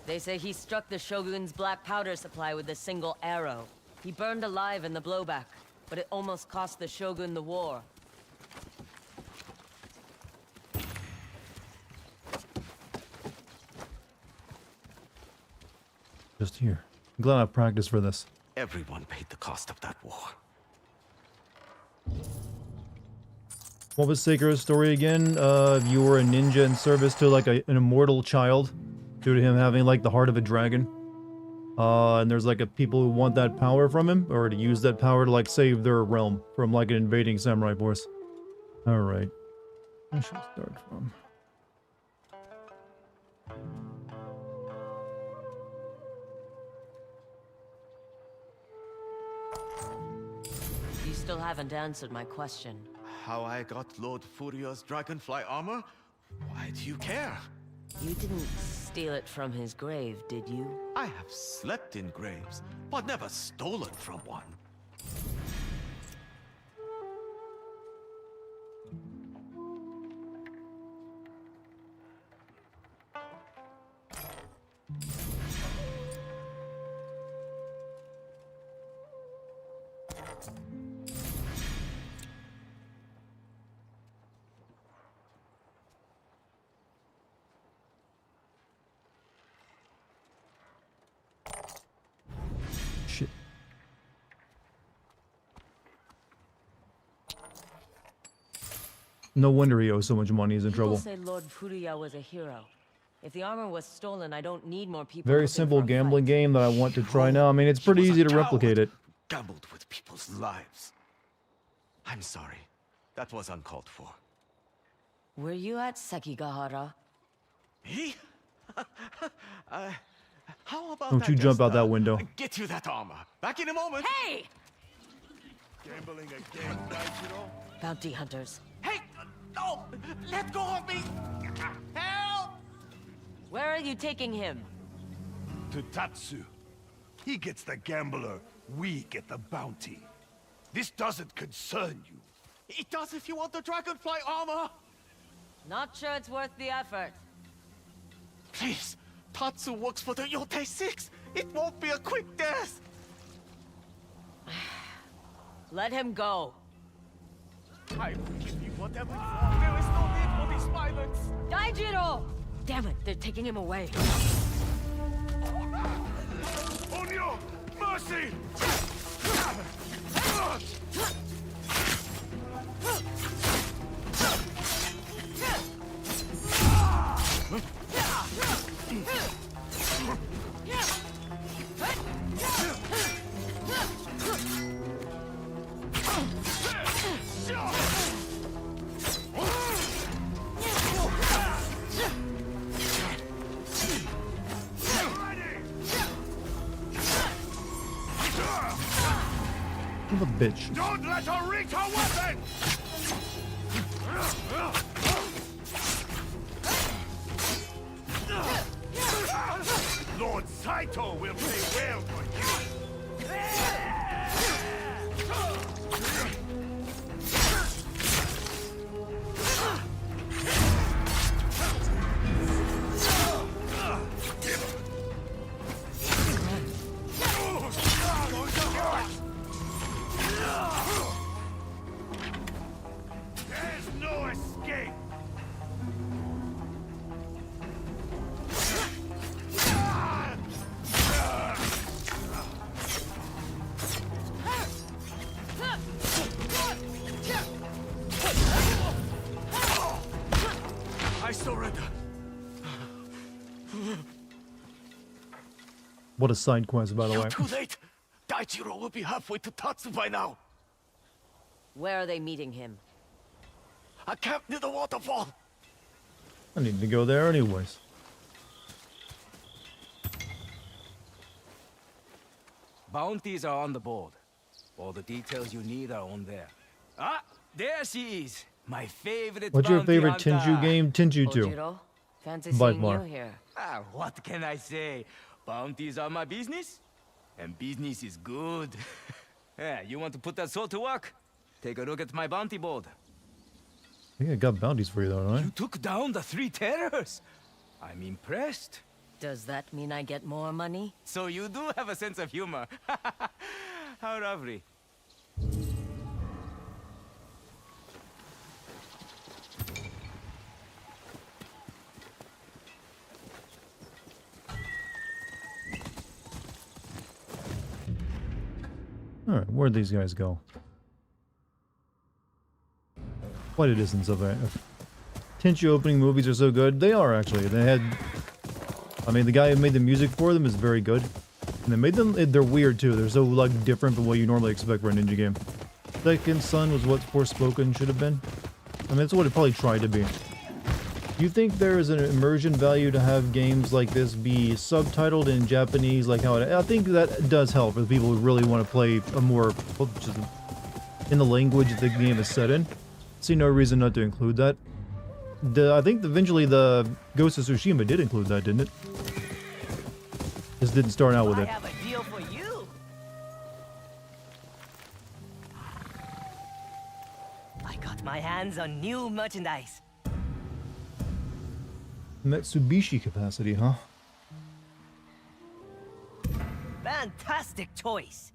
They say he struck the Shogun's black powder supply with a single arrow. He burned alive in the blowback, but it almost cost the Shogun the war. Just here. I'm glad I practiced for this. Everyone paid the cost of that war. What was Sekiro's story again? You were a ninja in service to like an immortal child, due to him having like the heart of a dragon. And there's like a people who want that power from him, or to use that power to like save their realm from like an invading samurai force. Alright. Where should I start from? You still haven't answered my question. How I got Lord Furia's dragonfly armor? Why do you care? You didn't steal it from his grave, did you? I have slept in graves, but never stolen from one. Shit. No wonder he owes so much money. He's in trouble. People say Lord Furia was a hero. If the armor was stolen, I don't need more people. Very looking simple for a gambling fight. game that I want to try now. I mean, it's pretty easy to replicate it. Gambled with people's lives. I'm sorry. That was uncalled for. Were you at Sekigahara? Me? How about Don't you jump out that window. Get you that armor. Back in a moment. Hey! Gambling again, Daijiro? Bounty hunters. Hey! No! Let go of me! Help! Where are you taking him? To Tatsu. He gets the gambler, we get the bounty. This doesn't concern you. It does if you want the dragonfly armor! Not sure it's worth the effort. Please! Tatsu works for the Yotei 6! It won't be a quick death! Let him go. I will give you whatever you want. There is no need for this violence! Daijiro! Damn it, they're taking him away. Onyo! Mercy! What a bitch. Don't let her reach her weapon! Lord Saito will pay well for you! There's no escape! I surrender. What a side quest, by the You're way. too late. Daijiro will be halfway to Tatsu by now. Where are they meeting him? A camp near the waterfall. I need to go there anyways. Bounties are on the board. All the details you need are on there. Ah, there she is. My favorite What's your bounty favorite hunter. Tenchu game? Tenchu 2. Ojiro, fancy By seeing far. you here. Ah, what can I say? Bounties are my business, and business is good. Yeah, you want to put that sword to work? Take a look at my bounty board. I think I got bounties for you though, don't I? You took down the 3 terrors. I'm impressed. Does that mean I get more money? So you do have a sense of humor. How lovely. Alright, where'd these guys go? Quite a distance of it. Tenchu opening movies are so good. They are, actually. They had... I mean, the guy who made the music for them is very good. And they made them... They're weird, too. They're so, like, different from what you normally expect for a ninja game. Second Son was what Forspoken should have been. I mean, that's what it probably tried to be. Do you think there is an immersion value to have games like this be subtitled in Japanese, like how it... I think that does help for the people who really want to play a more... just in the language the game is set in. See no reason not to include that. I think eventually the Ghost of Tsushima did include that, didn't it? Just didn't start out with it. I have a deal for you. I got my hands on new merchandise. Mitsubishi capacity, huh? Fantastic choice.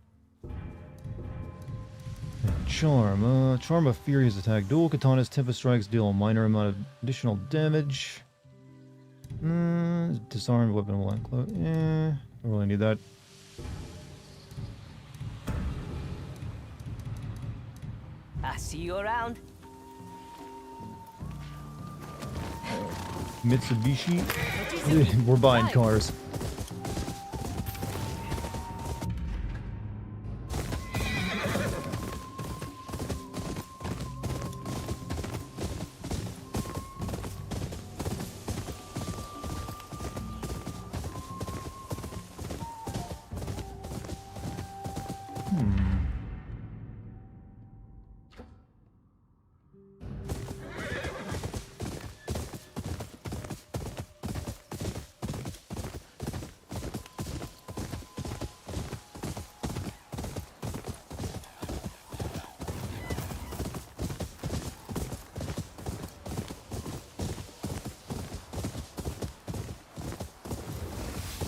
Charm. Charm of Furious Attack. Dual katanas, Tempest Strikes deal a minor amount of additional damage. Disarmed weapon will enclose. Don't really need that. I see you around. Mitsubishi. We're buying cars.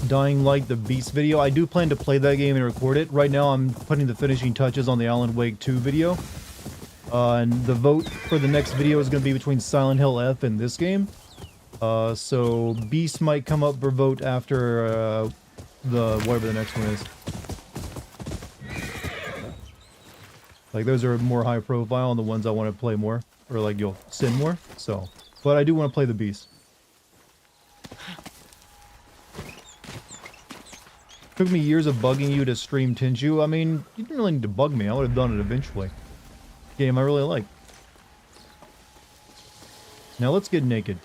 Dying Light the Beast video. I do plan to play that game and record it. Right now I'm putting the finishing touches on the Alan Wake 2 video. And the vote for the next video is going to be between Silent Hill F and this game. So Beast might come up for vote after whatever the next one is. Like those are more high profile and the ones I want to play more. Or like you'll sin more. So, but I do want to play the Beast. Took me years of bugging you to stream Tenchu. I mean, you didn't really need to bug me. I would have done it eventually. Game I really like. Now let's get naked.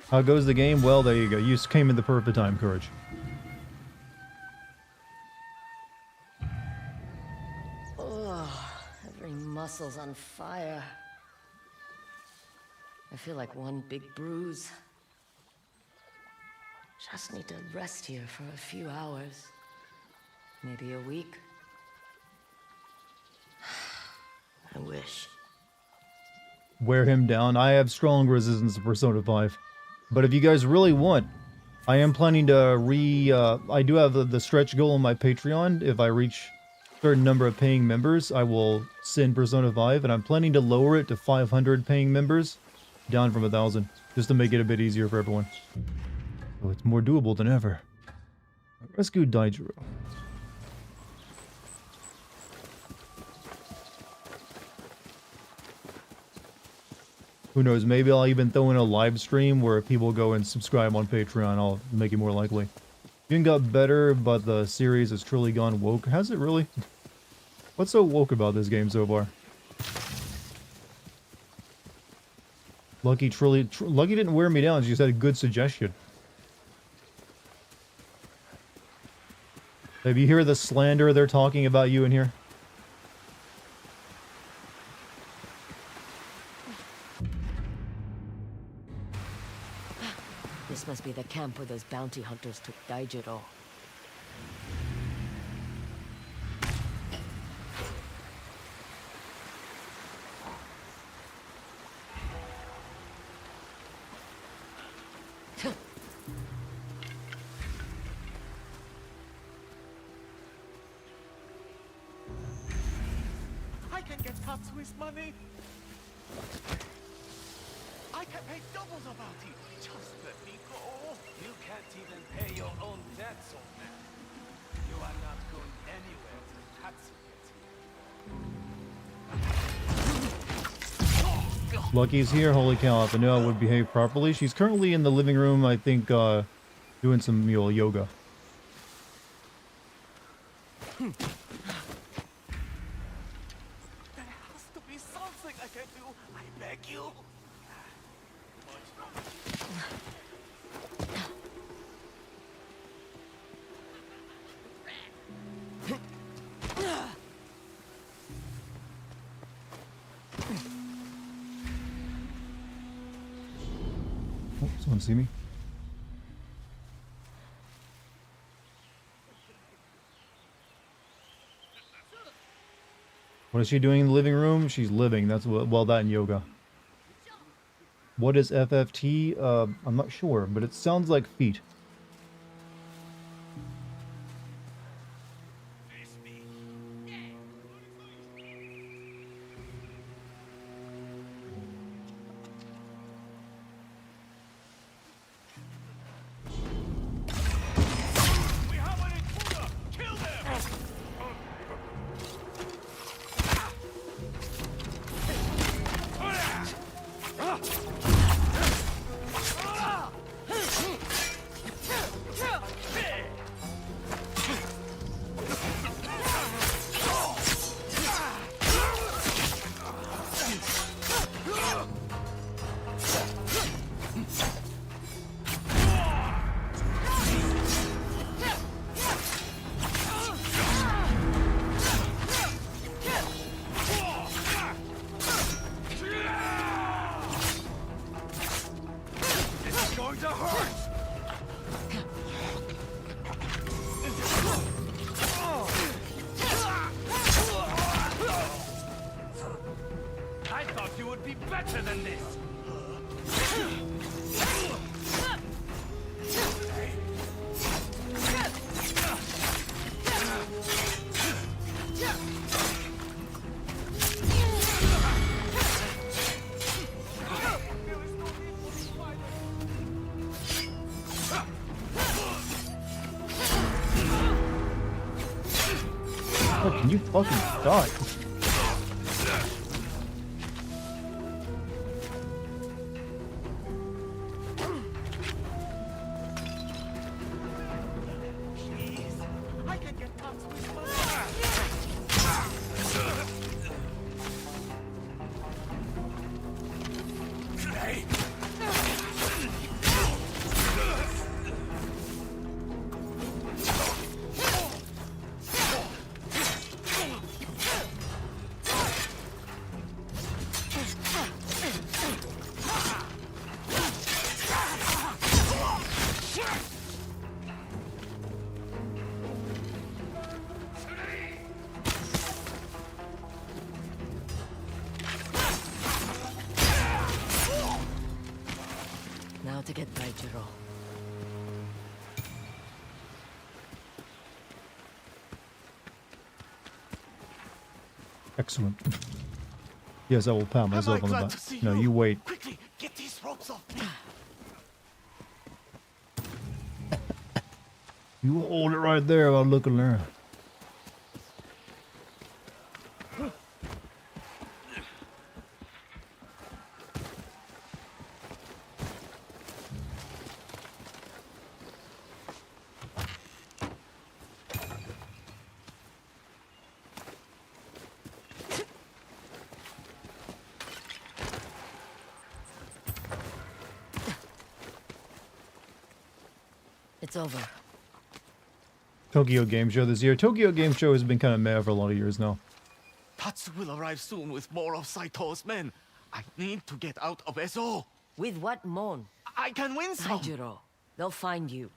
How goes the game? Well, there you go. You came in the perfect time, Courage. Muscles on fire. I feel like one big bruise. Just need to rest here for a few hours. Maybe a week. I wish. Wear him down. I have strong resistance to Persona 5. But if you guys really want, I am planning to I do have the stretch goal on my Patreon. If I reach certain number of paying members, I will send Persona 5, and I'm planning to lower it to 500 paying members, down from 1,000, just to make it a bit easier for everyone. So it's more doable than ever. Rescue Daijiro. Who knows, maybe I'll even throw in a live stream where people go and subscribe on Patreon. I'll make it more likely. Even got better, but the series has truly gone woke. Has it really? What's so woke about this game so far? Lucky Lucky didn't wear me down. She just had a good suggestion. Have you hear the slander they're talking about you in here? This must be the camp where those bounty hunters took Daijiro. I can get Tatsui's money. I can pay double the bounty. Just let me go. You can't even pay your own debts, old man. You are not going anywhere till Tatsu gets here. Lucky's here. Holy cow! If I knew I would behave properly. She's currently in the living room. I think doing some yoga. There has to be something I can do. I beg you. Oh, someone see me? What is she doing in the living room? She's living. That's what, well, that in yoga. What is FFT? I'm not sure, but it sounds like feet. I thought you would be better than this. Oh, can you fucking die? I can get Tatsui's money. Now to get Daijiro. Excellent. Yes, I will pat myself on the back. No, you wait. Quickly, get these ropes off me. You hold it right there while I look and learn. It's over. Tokyo Game Show this year. Tokyo Game Show has been kind of meh for a lot of years now. Tatsu will arrive soon with more of Saito's men. I need to get out of Ezo. With what mon? I can win some. Taijiro, they'll find you.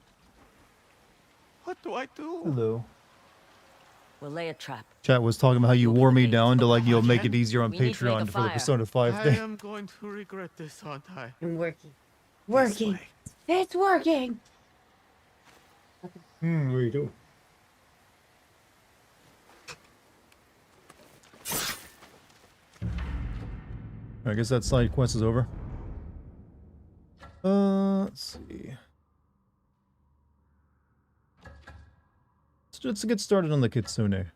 What do I do? Hello. We'll lay a trap. Chat was talking about how you wore me down to like you'll make it easier on We need to make a Patreon for the fire. Persona 5 I thing. am going to regret this, aren't I? I'm working. Working. It's working. Where you go? I guess that side quest is over. Let's see. Let's get started on the Kitsune.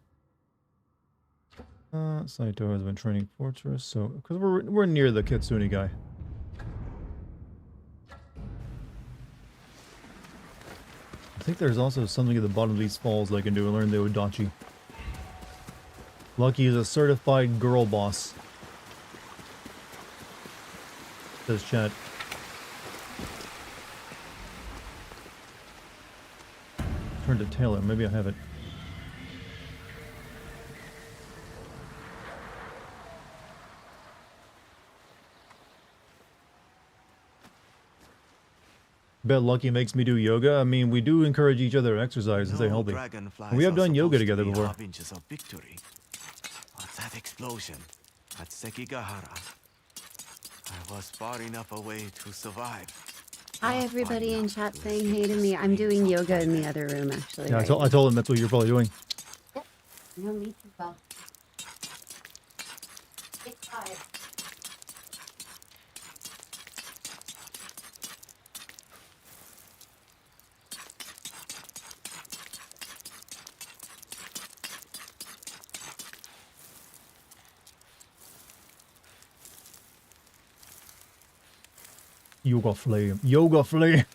Saito has been training Fortress, so because we're near the Kitsune guy. I think there's also something at the bottom of these falls that I can do and learn the Odachi. Lucky is a certified girl boss. Says chat. Turn to Taylor. Maybe I have it. Bet Lucky makes me do yoga. I mean, we do encourage each other to exercise and stay healthy. We have done yoga together before. Of victory. But that explosion at Sekigahara, I was far enough away to survive. Hi, everybody in chat saying hey to me. I'm doing yoga in the other room, actually. Yeah, right I told him that's what you're probably doing. No, me too, well. It's tired. Yoga flame. Yoga flame.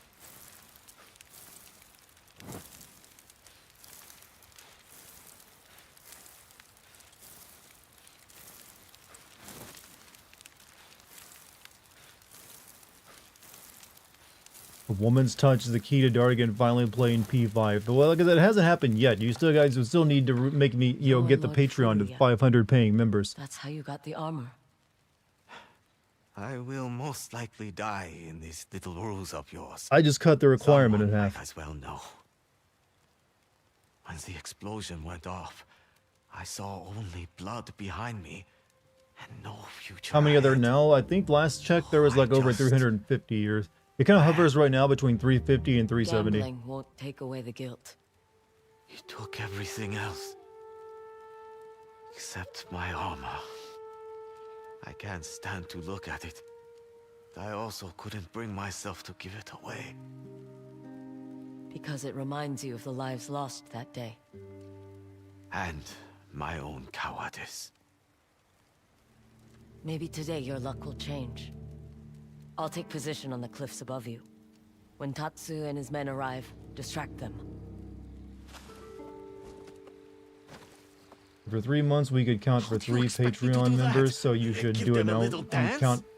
A woman's touch is the key to Dartigan finally playing P5. But well, like I said, it hasn't happened yet. You still guys will still need to make me, get the Lord Patreon to Furia. 500 paying members. That's how you got the armor. I will most likely die in these little rules of yours. I just cut the requirement in Someone half. might as well know. When the explosion went off, I saw only blood behind me and no future. How many are there ahead. now? I think last check there was like over 350 years. It kind of hovers right now between 350 and 370. Gambling won't take away the guilt. You took everything else. Except my armor. I can't stand to look at it. I also couldn't bring myself to give it away. Because it reminds you of the lives lost that day. And my own cowardice. Maybe today your luck will change. I'll take position on the cliffs above you. When Tatsu and his men arrive, distract them. For 3 months, we could count for 3 Patreon members, so you should do it now. You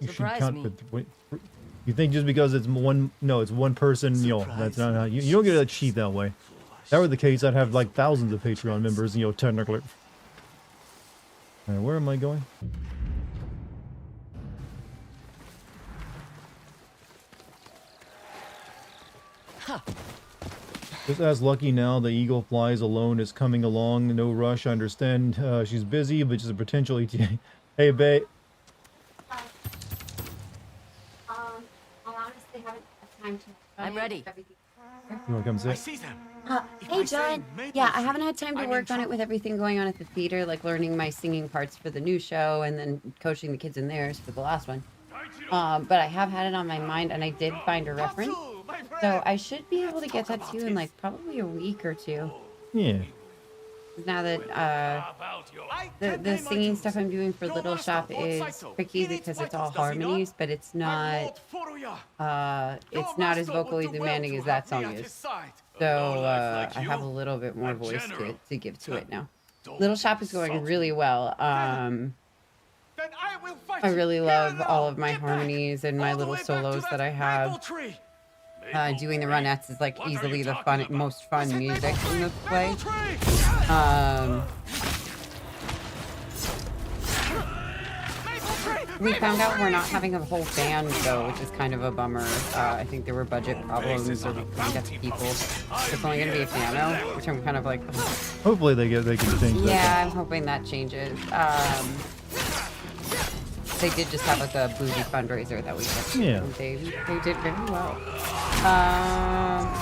should count for. You think just because it's one? No, it's one person. That's not how you don't get to cheat that way. If that were the case, I'd have like thousands of Patreon members. Technically. All right, where am I going? Just ask Lucky now. The eagle flies alone is coming along. No rush. I understand she's busy, but just a potential ETA. Hey, babe. I honestly haven't had time to. I'm ready. You want to come sit? I see them. Hey, John. Yeah, I haven't had time to work on it with everything going on at the theater, like learning my singing parts for the new show and then coaching the kids in theirs for the last one. But I have had it on my mind, and I did find a reference. So I should be able to get that to you in like probably a week or two. Yeah. Now that the singing stuff I'm doing for Little Shop is tricky because it's all harmonies, but it's not as vocally demanding as that song is. So I have a little bit more voice to give to it now. Little Shop is going really well. I really love all of my harmonies and my little solos that I have. doing the runettes is like easily the most fun music in the play. We found out we're not having a whole band though, which is kind of a bummer. I think there were budget problems or we couldn't get the people. It's only gonna be a piano, which I'm kind of like. Hopefully they can change that. Yeah, I'm hoping that changes. They did just have like a boozy fundraiser that we kept. Yeah. They did very well.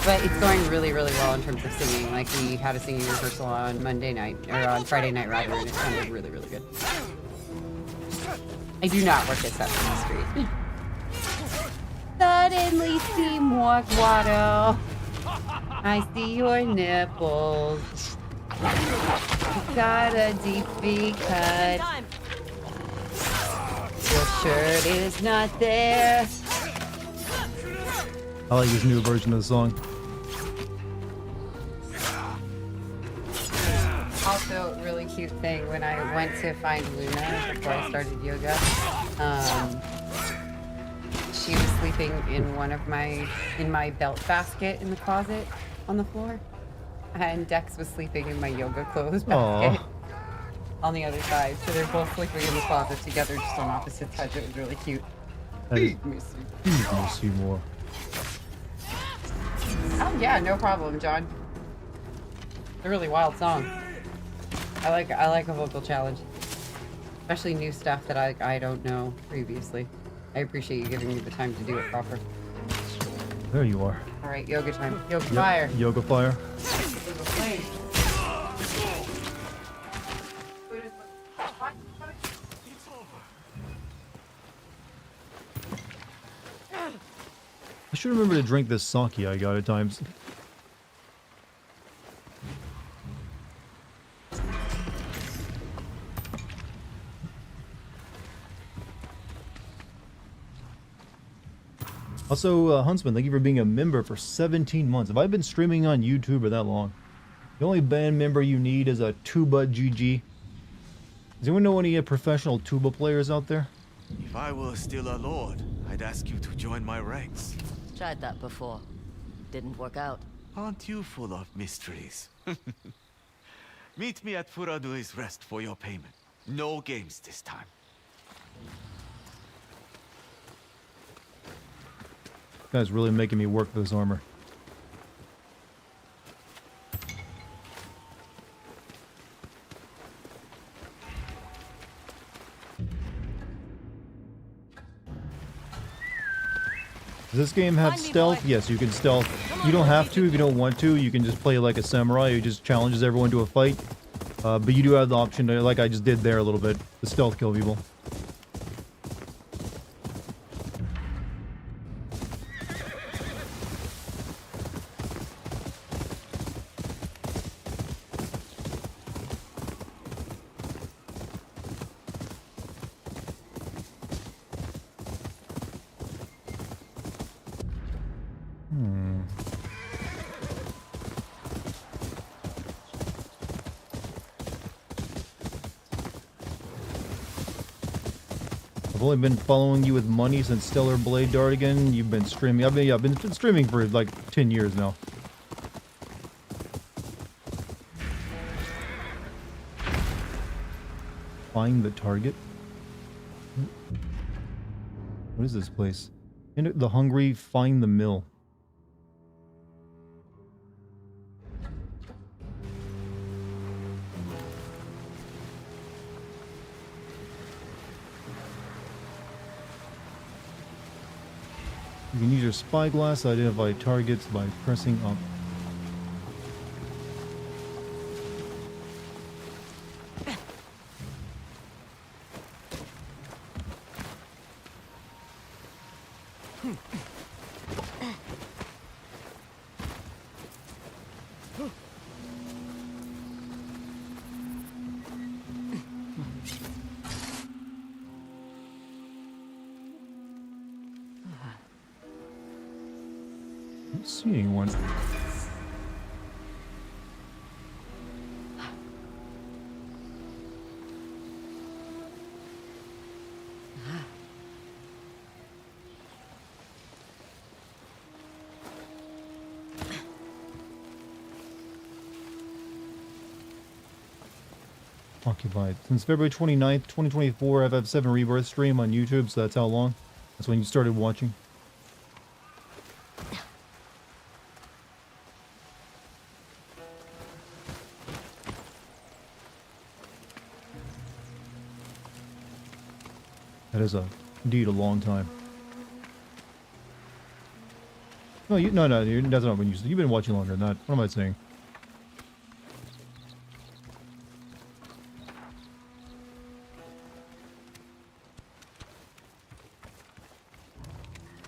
But it's going really, really well in terms of singing. Like we had a singing rehearsal on Monday night, or on Friday night rather, and it sounded really, really good. I do not work at Sesame Street. Suddenly see more water. I see your nipples. You got a deep V cut. Your shirt is not there. I like his new version of the song. Also, really cute thing, when I went to find Luna before I started yoga, she was sleeping in in my belt basket in the closet on the floor, and Dex was sleeping in my yoga clothes basket on the other side. So they're both sleeping in the closet together, just on opposite sides. It was really cute. Let me see more. Oh yeah, no problem, John. It's a really wild song. I like a vocal challenge, especially new stuff that I don't know previously. I appreciate you giving me the time to do it proper. There you are. All right, yoga time. Yoga fire. Yoga fire. I should remember to drink this sake I got at times. Also, Huntsman, thank you for being a member for 17 months. Have I been streaming on YouTube for that long? The only band member you need is a tuba GG. Does anyone know any professional tuba players out there? If I were still a lord, I'd ask you to join my ranks. Tried that before. Didn't work out. Aren't you full of mysteries? Meet me at Furadui's Rest for your payment. No games this time. Guy's really making me work for this armor. Does this game have stealth? Yes, you can stealth. You don't have to if you don't want to. You can just play like a samurai who just challenges everyone to a fight. But you do have the option to, like I just did there a little bit, to stealth kill people. I've only been following you with money since Stellar Blade Dartigan. You've been streaming. I've been streaming for like 10 years now. Find the target. What is this place? The hungry find the mill. You can use your spyglass to identify targets by pressing up. I don't see anyone. Occupied. Since February 29th, 2024, FF7 Rebirth stream on YouTube, so that's how long. That's when you started watching. That is indeed a long time. No, that's not when you've been watching longer than that. What am I saying?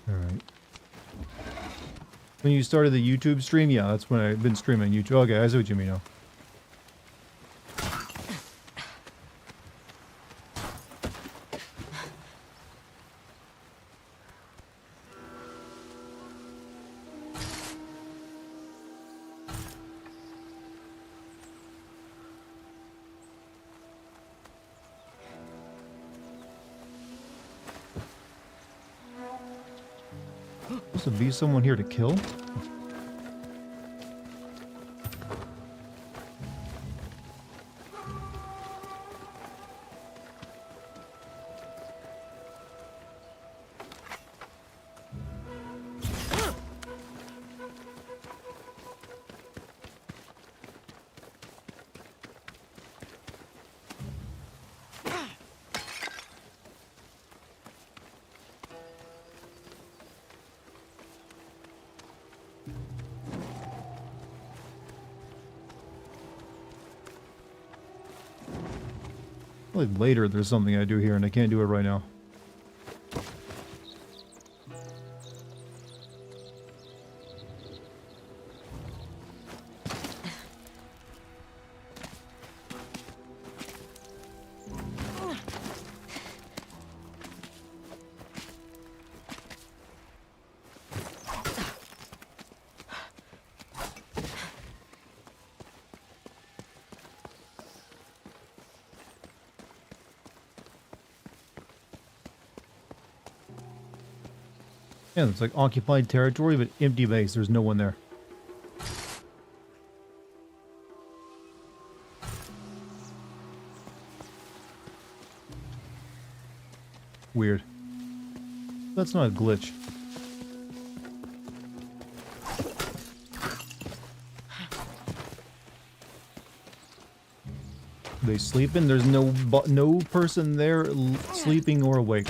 Alright. When you started the YouTube stream? Yeah, that's when I've been streaming YouTube. Okay, I see what you mean now. Supposed to be someone here to kill? Like later there's something I do here and I can't do it right now. Yeah, it's like occupied territory, but empty base. There's no one there. Weird. That's not a glitch. They sleeping? There's no person there sleeping or awake.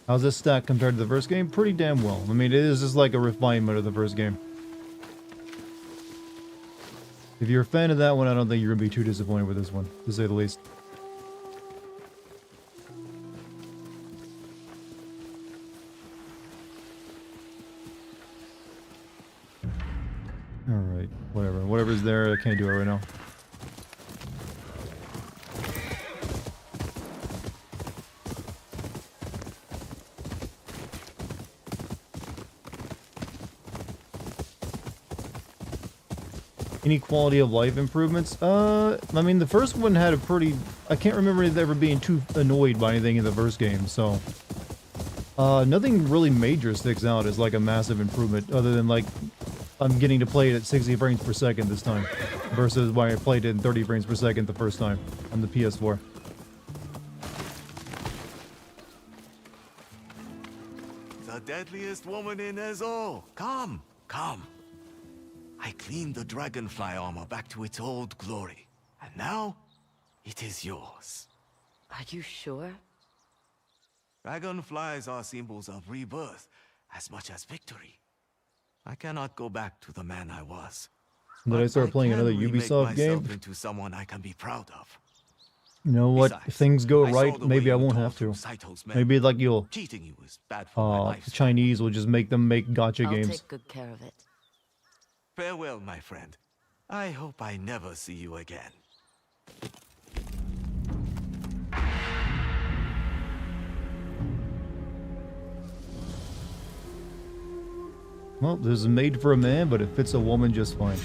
How's this stack compared to the first game? Pretty damn well. I mean, it is just like a refinement of the first game. If you're a fan of that one, I don't think you're going to be too disappointed with this one, to say the least. Alright, whatever. Whatever's there, I can't do it right now. Any quality of life improvements? I mean, the first one had a pretty... I can't remember it ever being too annoyed by anything in the first game, so... nothing really major sticks out as like a massive improvement, other than like, I'm getting to play it at 60 frames per second this time, versus when I played it in 30 frames per second the first time on the PS4. The deadliest woman in Ezo! Come, come! I cleaned the dragonfly armor back to its old glory, and now it is yours. Are you sure? Dragonflies are symbols of rebirth as much as victory. I cannot go back to the man I was. Did I start playing another can remake Ubisoft game? myself into someone I can be proud of. You know what? Besides, If things go I saw right, the maybe way I you won't tore have to. through Saito's men. Maybe like you'll... Cheating you is bad for my life. the Chinese will just make them make gacha I'll games. take good care of it. Farewell, my friend. I hope I never see you again. Well, this is made for a man, but it fits a woman just fine.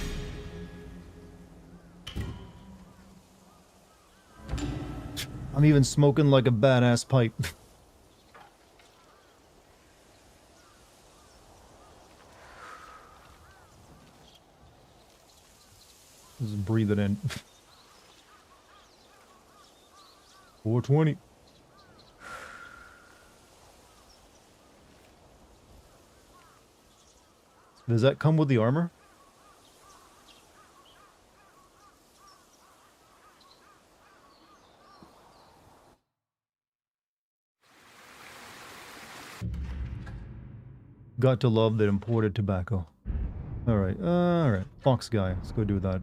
I'm even smoking like a badass pipe. Just breathe it in. 420. Does that come with the armor? Got to love that imported tobacco. Alright, Fox guy. Let's go do that.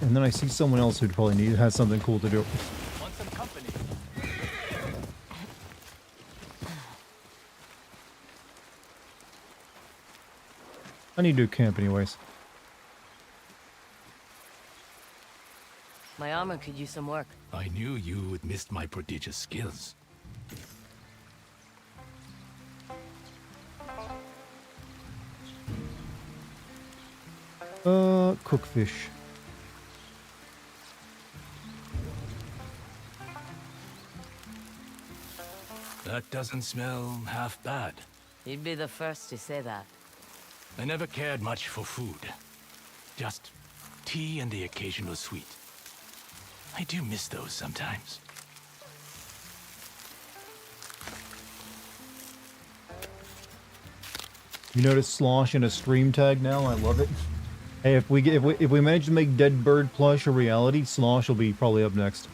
And then I see someone else who'd probably has something cool to do. Want some company? I need to camp anyways. My armor could use some work. I knew you would miss my prodigious skills. Cook fish. That doesn't smell half bad. You'd be the first to say that. I never cared much for food. Just tea and the occasional sweet. I do miss those sometimes. You notice Slosh in a stream tag now? I love it. Hey, if we manage to make Dead Bird plush a reality, Slosh will be probably up next.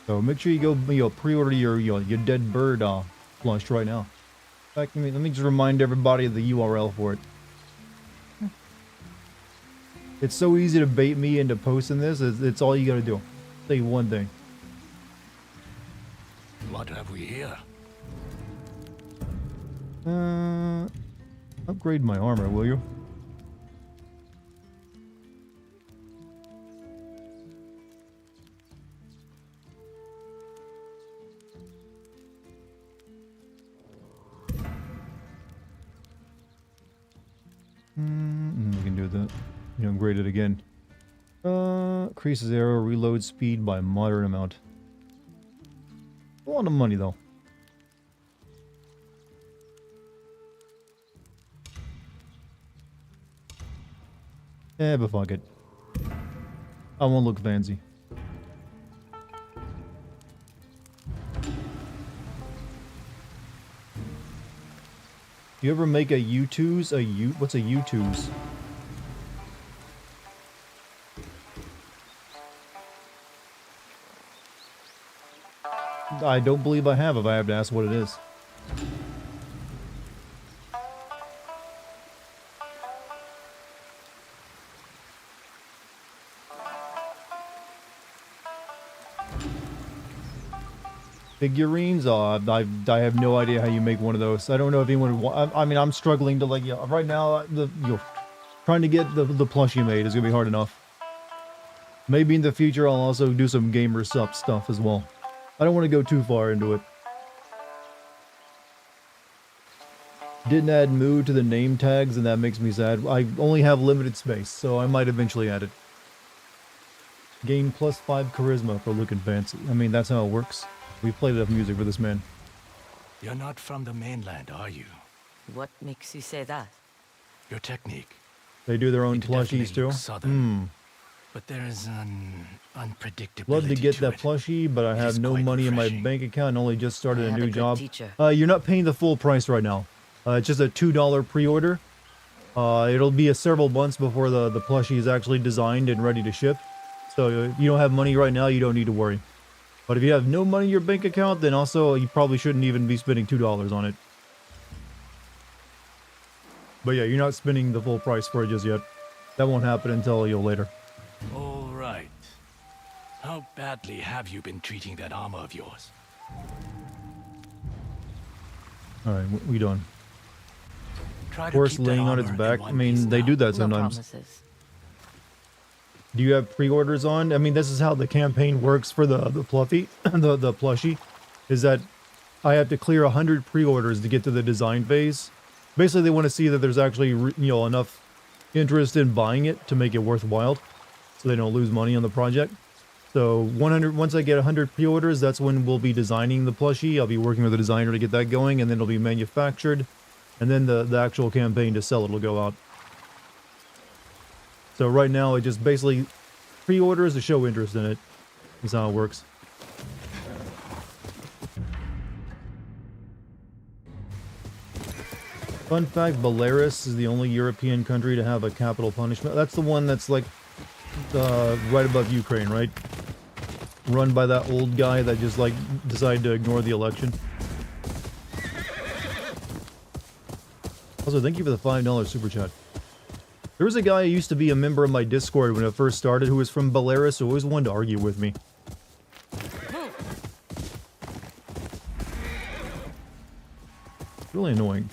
So make sure you go pre-order your Dead Bird plush right now. In fact, let me just remind everybody of the URL for it. It's so easy to bait me into posting this. It's all you gotta do. Say one thing. What have we here? Upgrade my armor, will you? We can do that. You upgrade it again. Increases arrow reload speed by moderate amount. A lot of money though. But fuck it. I won't look fancy. You ever make a U2's? What's a U2's? I don't believe I have if I have to ask what it is. Figurines? I have no idea how you make one of those. I don't know if anyone would I mean, I'm struggling to right now, trying to get the plushie made is gonna be hard enough. Maybe in the future I'll also do some gamer sup stuff as well. I don't want to go too far into it. Didn't add mood to the name tags and that makes me sad. I only have limited space, so I might eventually add it. Gain +5 charisma for looking fancy. I mean, that's how it works. We played enough music for this man. You're not from the mainland, are you? What makes you say that? Your technique. They do their own It plushies definitely too? looks southern, but there is an unpredictability Love to get to that it. plushie, but I have no money in my bank account and only just started I a had new a good job. teacher. You're not paying the full price right now. It's just a $2 pre-order. It'll be several months before the plushie is actually designed and ready to ship. So if you don't have money right now, you don't need to worry. But if you have no money in your bank account, then also you probably shouldn't even be spending $2 on it. But yeah, you're not spending the full price for it just yet. That won't happen until later. All right. How badly have you been treating that armor of yours? Alright, we done. Try to Horse keep that laying on its armor in back. I one piece mean, they now. do that No sometimes. promises. Do you have pre-orders on? I mean, this is how the campaign works for the Pluffy, the plushie, is that I have to clear 100 pre-orders to get to the design phase. Basically, they want to see that there's actually, enough interest in buying it to make it worthwhile, so they don't lose money on the project. So 100. Once I get 100 pre-orders, that's when we'll be designing the plushie. I'll be working with a designer to get that going, and then it'll be manufactured, and then the actual campaign to sell it will go out. So right now, it just basically pre-orders to show interest in it. That's how it works. Fun fact, Belarus is the only European country to have a capital punishment. That's the one that's like right above Ukraine, right? Run by that old guy that just like decided to ignore the election. Also, thank you for the $5 super chat. There was a guy who used to be a member of my Discord when it first started who was from Belarus who always wanted to argue with me. Really annoying.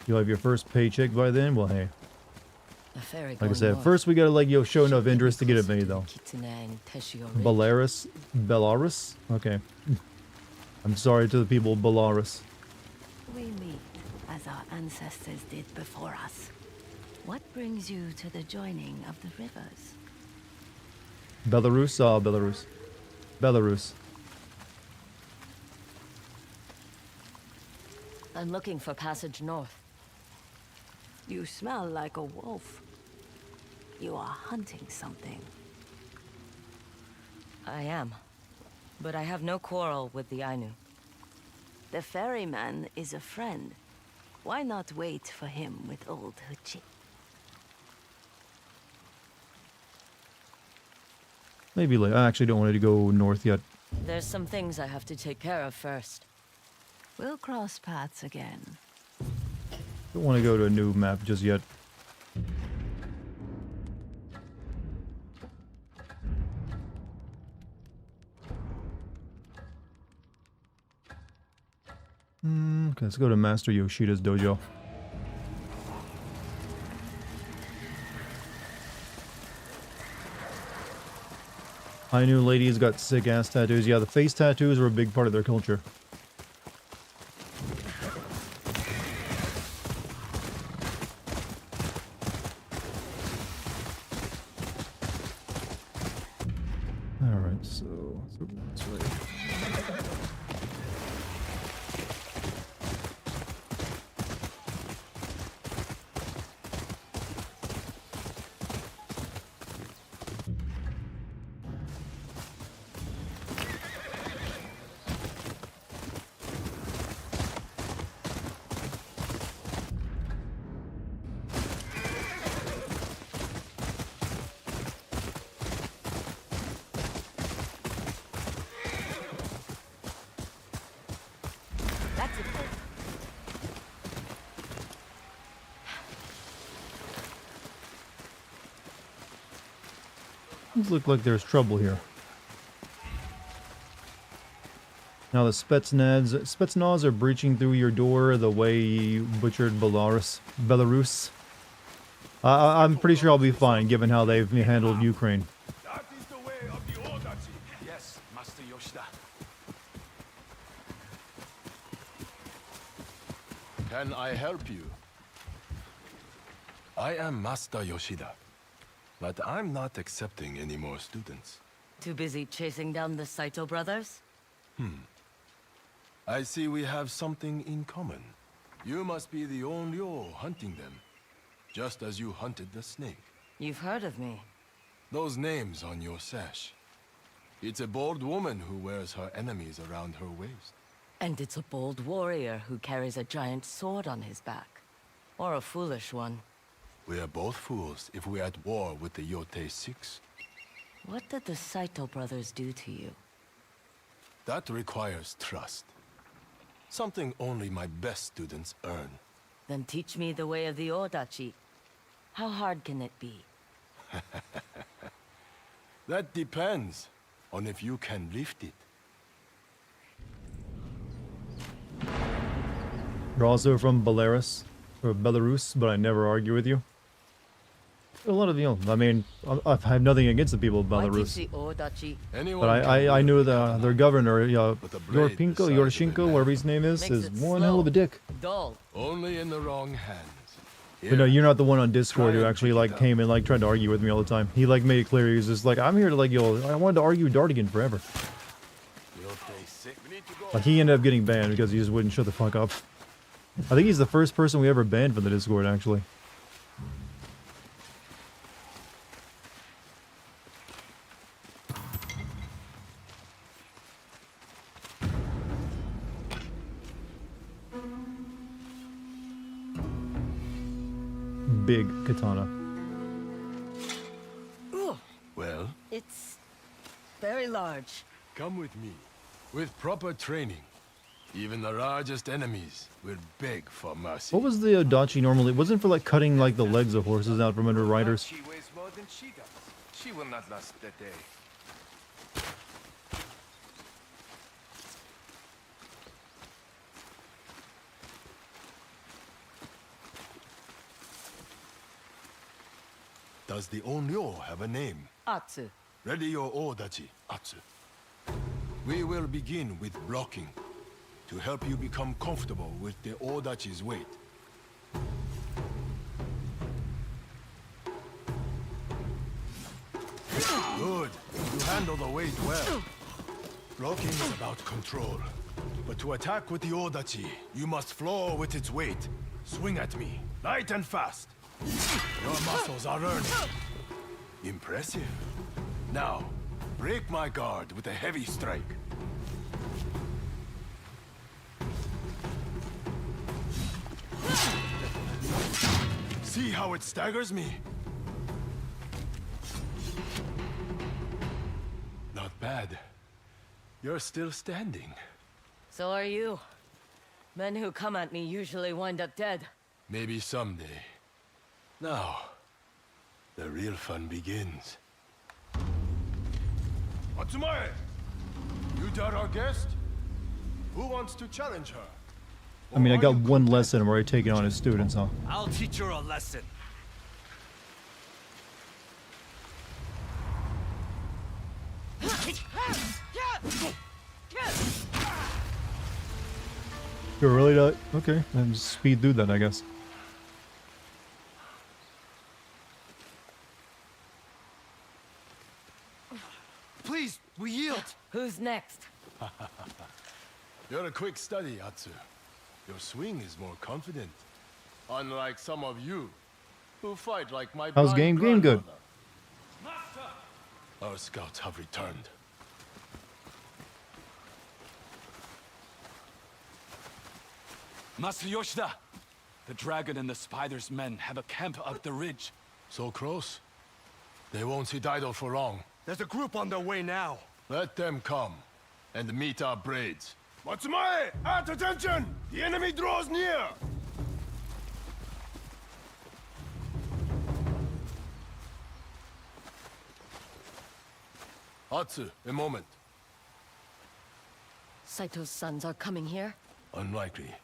You'll have your first paycheck by then? Well, hey. Like I said, first we gotta like show enough interest to get it made though. Belarus? Okay. I'm sorry to the people of Belarus. We meet as our ancestors did before us. What brings you to the joining of the rivers? Belarus? Ah, Belarus. Belarus. I'm looking for passage north. You smell like a wolf. You are hunting something. I am. But I have no quarrel with the Ainu. The ferryman is a friend. Why not wait for him with old Huchi? Maybe later. I actually don't want to go north yet. There's some things I have to take care of first. We'll cross paths again. Don't want to go to a new map just yet. Okay, let's go to Master Yoshida's dojo. Ainu ladies got sick ass tattoos. Yeah, the face tattoos were a big part of their culture. Alright, so this way. Does look like there's trouble here. Now the Spetsnaz are breaching through your door the way you butchered Belarus. I'm pretty sure I'll be fine given how they've handled Ukraine. That is the way of the Odachi. Yes, Master Yoshida. Can I help you? I am Master Yoshida, but I'm not accepting any more students. Too busy chasing down the Saito brothers? I see we have something in common. You must be the Onryo hunting them, just as you hunted the snake. You've heard of me. Those names on your sash. It's a bold woman who wears her enemies around her waist. And it's a bold warrior who carries a giant sword on his back. Or a foolish one. We are both fools if we're at war with the Yotei 6. What did the Saito brothers do to you? That requires trust. Something only my best students earn. Then teach me the way of the Odachi. How hard can it be? That depends. on if you can lift it. You're also from Belarus, or Belarus, but I never argue with you. A lot of, you know, I mean, I have nothing against the people of Belarus. But I knew their governor, Yoroshenko, whatever his name is one hell of a dick. Only in the wrong hands. But no, you're not the one on Discord who actually like came and like tried to argue with me all the time. He like made it clear he was just like, I'm here to like, I wanted to argue with Dartigan forever. Like he ended up getting banned because he just wouldn't shut the fuck up. I think he's the first person we ever banned from the Discord actually. Big katana. Well? It's very large. Come with me. With proper training, even the largest enemies will beg for mercy. What was the Odachi normally? Wasn't for like cutting like the legs of horses out from under riders? She weighs more than she does. She will not last that day. Does the Onryo have a name? Atsu. Ready your Odachi, Atsu. We will begin with blocking, to help you become comfortable with the Odachi's weight. Good. You handle the weight well. Blocking is about control. But to attack with the Odachi, you must floor with its weight. Swing at me, light and fast. Your muscles are learning. Impressive. Now, break my guard with a heavy strike. See how it staggers me? Not bad. You're still standing. So are you. Men who come at me usually wind up dead. Maybe someday. Now, the real fun begins. Atsumae! You doubt our guest? Who wants to challenge her? I mean, I got one lesson where I take it on his students, huh? I'll teach her a lesson. You're really not? Okay, then just speed through that, I guess. Please, we yield. Who's next? You're a quick study, Atsu. Your swing is more confident. Unlike some of you, who fight like my How's game? Game good. Our scouts have returned. Master Yoshida, the dragon and the spider's men have a camp up the ridge. So close? They won't sit idle for long. There's a group on their way now. Let them come, and meet our braids. Matsumae, at attention! The enemy draws near! Atsu, a moment. Saito's sons are coming here? Unlikely.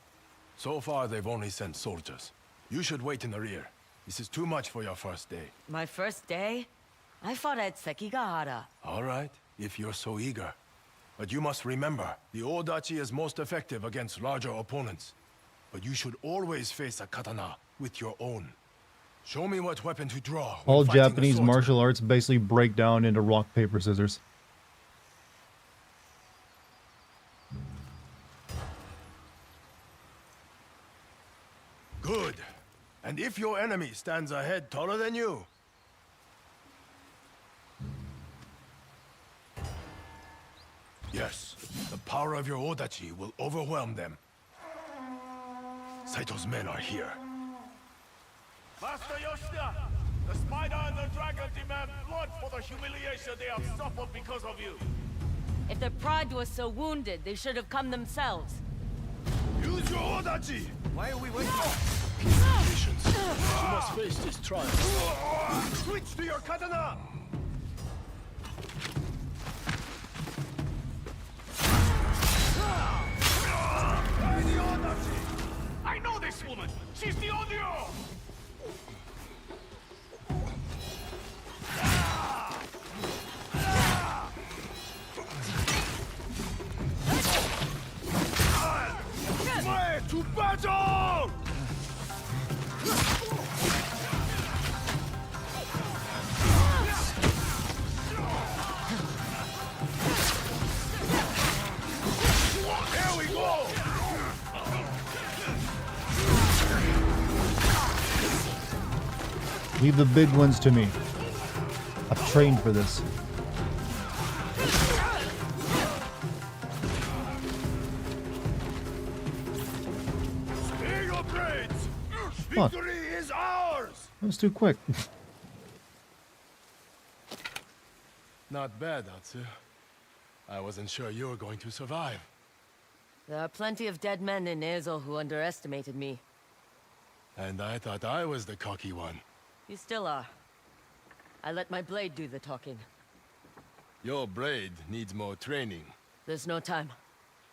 So far, they've only sent soldiers. You should wait in the rear. This is too much for your first day. My first day? I fought at Sekigahara. All right, if you're so eager. But you must remember, the Odachi is most effective against larger opponents. But you should always face a katana with your own. Show me what weapon to draw. All Japanese martial arts basically break down into rock, paper, scissors. Good. And if your enemy stands a head taller than you, yes, the power of your Odachi will overwhelm them. Saito's men are here. Master Yoshida! The spider and the dragon demand blood for the humiliation they have suffered because of you! If their pride was so wounded, they should have come themselves. Use your Odachi! Why are we waiting? Patience. You must face this trial. Switch to your katana! this woman! She's the audio! To battle! Here we go! Leave the big ones to me. I've trained for this. Spare your braids! Fuck. Victory is ours! That was too quick. Not bad, Atsu. I wasn't sure you were going to survive. There are plenty of dead men in Ezo who underestimated me. And I thought I was the cocky one. You still are. I let my blade do the talking. Your blade needs more training. There's no time.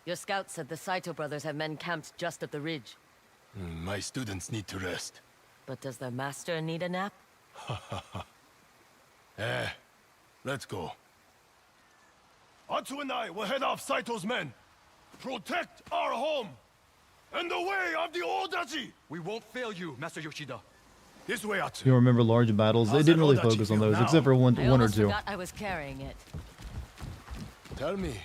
Your scout said the Saito brothers have men camped just at the ridge. My students need to rest. But does their master need a nap? Let's go. Atsu and I will head off Saito's men. Protect our home! And the way of the Odachi! We won't fail you, Master Yoshida. This way, Atsu. You remember large battles? They How's didn't that really Odachi focus on feel those, now? except for one or almost two. forgot I was carrying it. Tell me,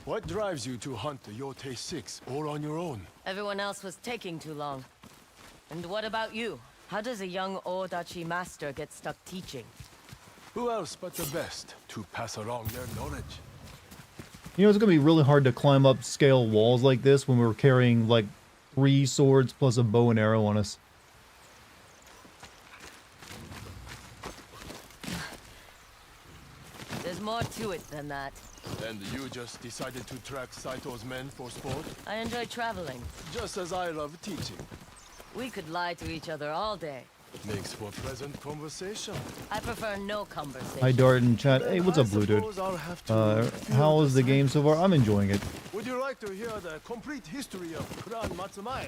what drives you to hunt the Yotei 6 all on your own? Everyone else was taking too long. And what about you? How does a young Odachi master get stuck teaching? Who else but the best to pass along their knowledge? You know, it's gonna be really hard to climb up scale walls like this when we're carrying like 3 swords plus a bow and arrow on us. There's more to it than that. And you just decided to track Saito's men for sport? I enjoy traveling. Just as I love teaching. We could lie to each other all day. Makes for pleasant conversation. I prefer no conversation. Hi Dart in chat. Hey, what's up, Blue Dude? How is the game so far? I'm enjoying it. Would you like to hear the complete history of Kuran Matsumae?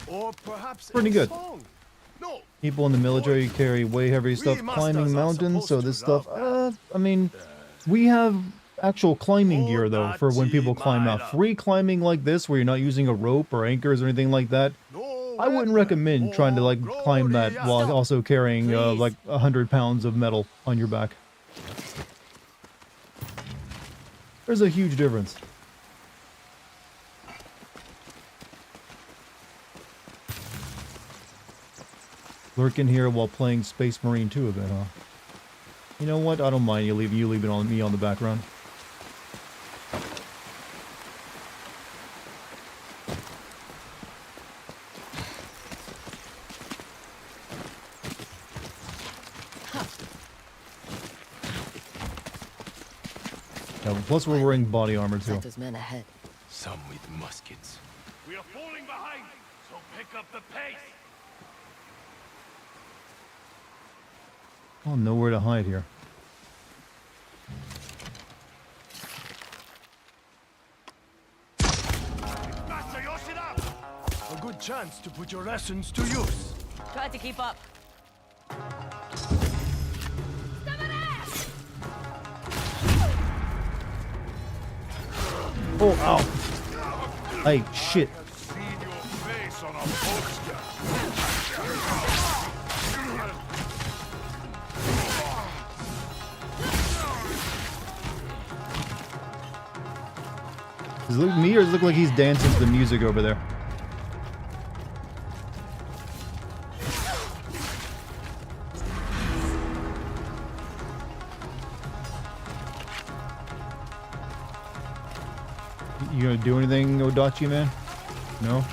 Or perhaps Pretty a good. song? No. People in the military carry way heavy stuff climbing mountains, so this stuff, I mean, we have actual climbing gear though for when people climb out. Free climbing like this where you're not using a rope or anchors or anything like that, I wouldn't recommend trying to like climb that while also carrying like 100 pounds of metal on your back. There's a huge difference. Lurking here while playing Space Marine 2 a bit, huh? You know what? I don't mind you leaving on me on the background. Yeah, plus we're wearing body armor too. Santa's men ahead. Some with muskets. We are falling behind, so pick up the pace! Oh, nowhere to hide here. Master Yoshida! A good chance to put your lessons to use. Try to keep up. Oh, ow. Hey, shit. Seen your face on a poster. Does it look me or does it look like he's dancing to the music over there? You gonna do anything, Odachi man? No?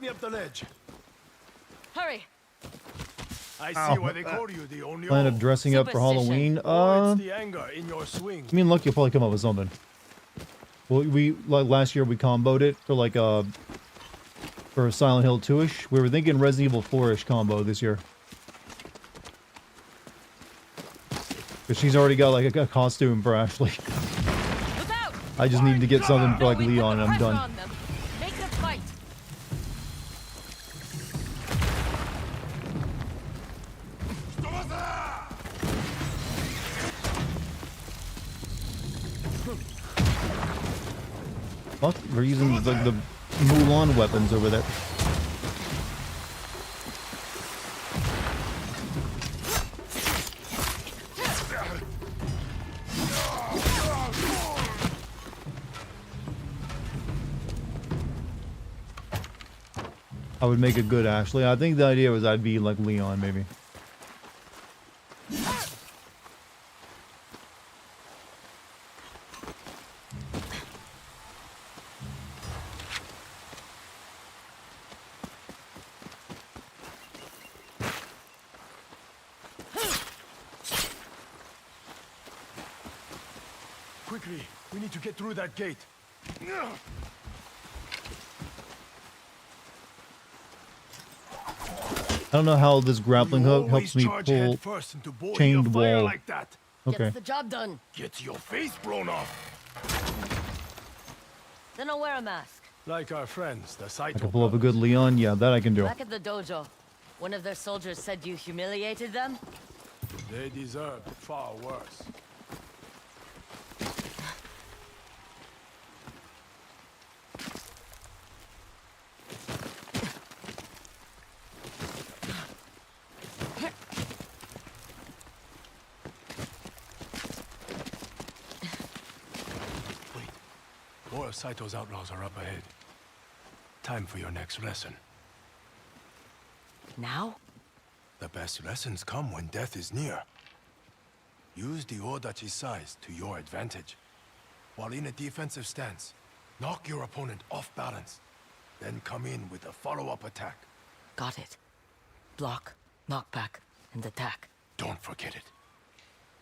me up the ledge. Hurry. I Ow. see why they call you the Onyo. Plan of dressing up for Halloween. Oh, it's the anger in your swing. I mean, luck, you'll probably come up with something. Well, we like last year we comboed it for like for Silent Hill 2ish. We were thinking Resident Evil 4ish combo this year. But she's already got like a costume for Ashley. I just need to get something for like Leon and I'm done. Make them fight. What? We're using like the Mulan weapons over there. I would make a good Ashley. I think the idea was I'd be like Leon, maybe. Quickly, we need to get through that gate. I don't know how this grappling hook helps me pull chained wall. Like that. Okay. Gets the job done. Get your face blown off. Then I'll wear a mask. Like our friends, the I Saito can pull up a good Leon. Yeah, that I can do. Back at the dojo, one of their soldiers said you humiliated them. They deserved far worse. More of Saito's outlaws are up ahead. Time for your next lesson. Now? The best lessons come when death is near. Use the Odachi's size to your advantage. While in a defensive stance, knock your opponent off balance. Then come in with a follow-up attack. Got it. Block, knockback, and attack. Don't forget it.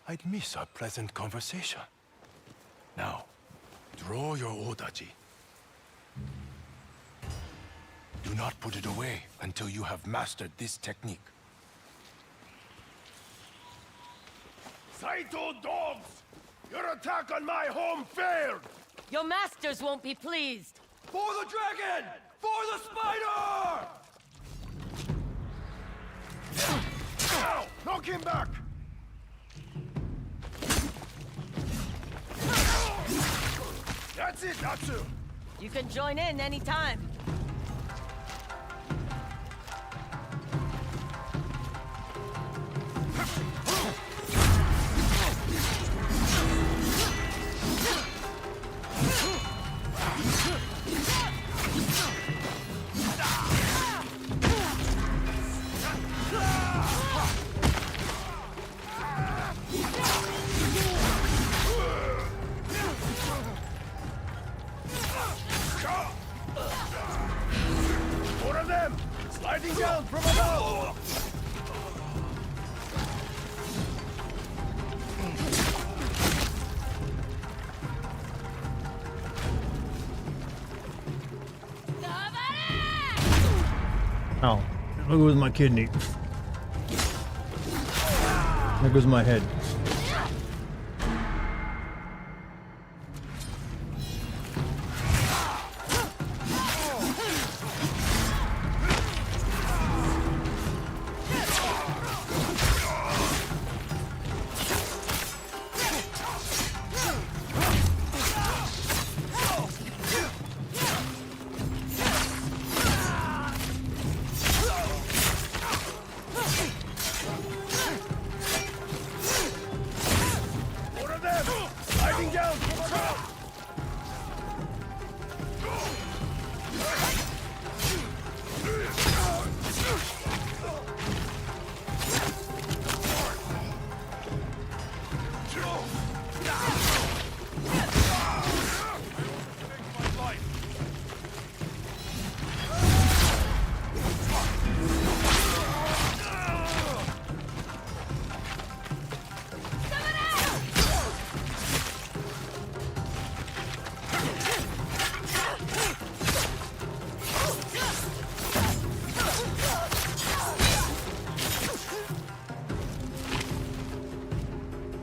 I'd miss our pleasant conversation. Now, draw your Odachi. Do not put it away until you have mastered this technique. Saito dogs! Your attack on my home failed! Your masters won't be pleased! For the dragon! For the spider! Now, knock him back! That's it, Natsu! You can join in anytime. One of them! Sliding down from above! Ow. There goes my kidney. There goes my head.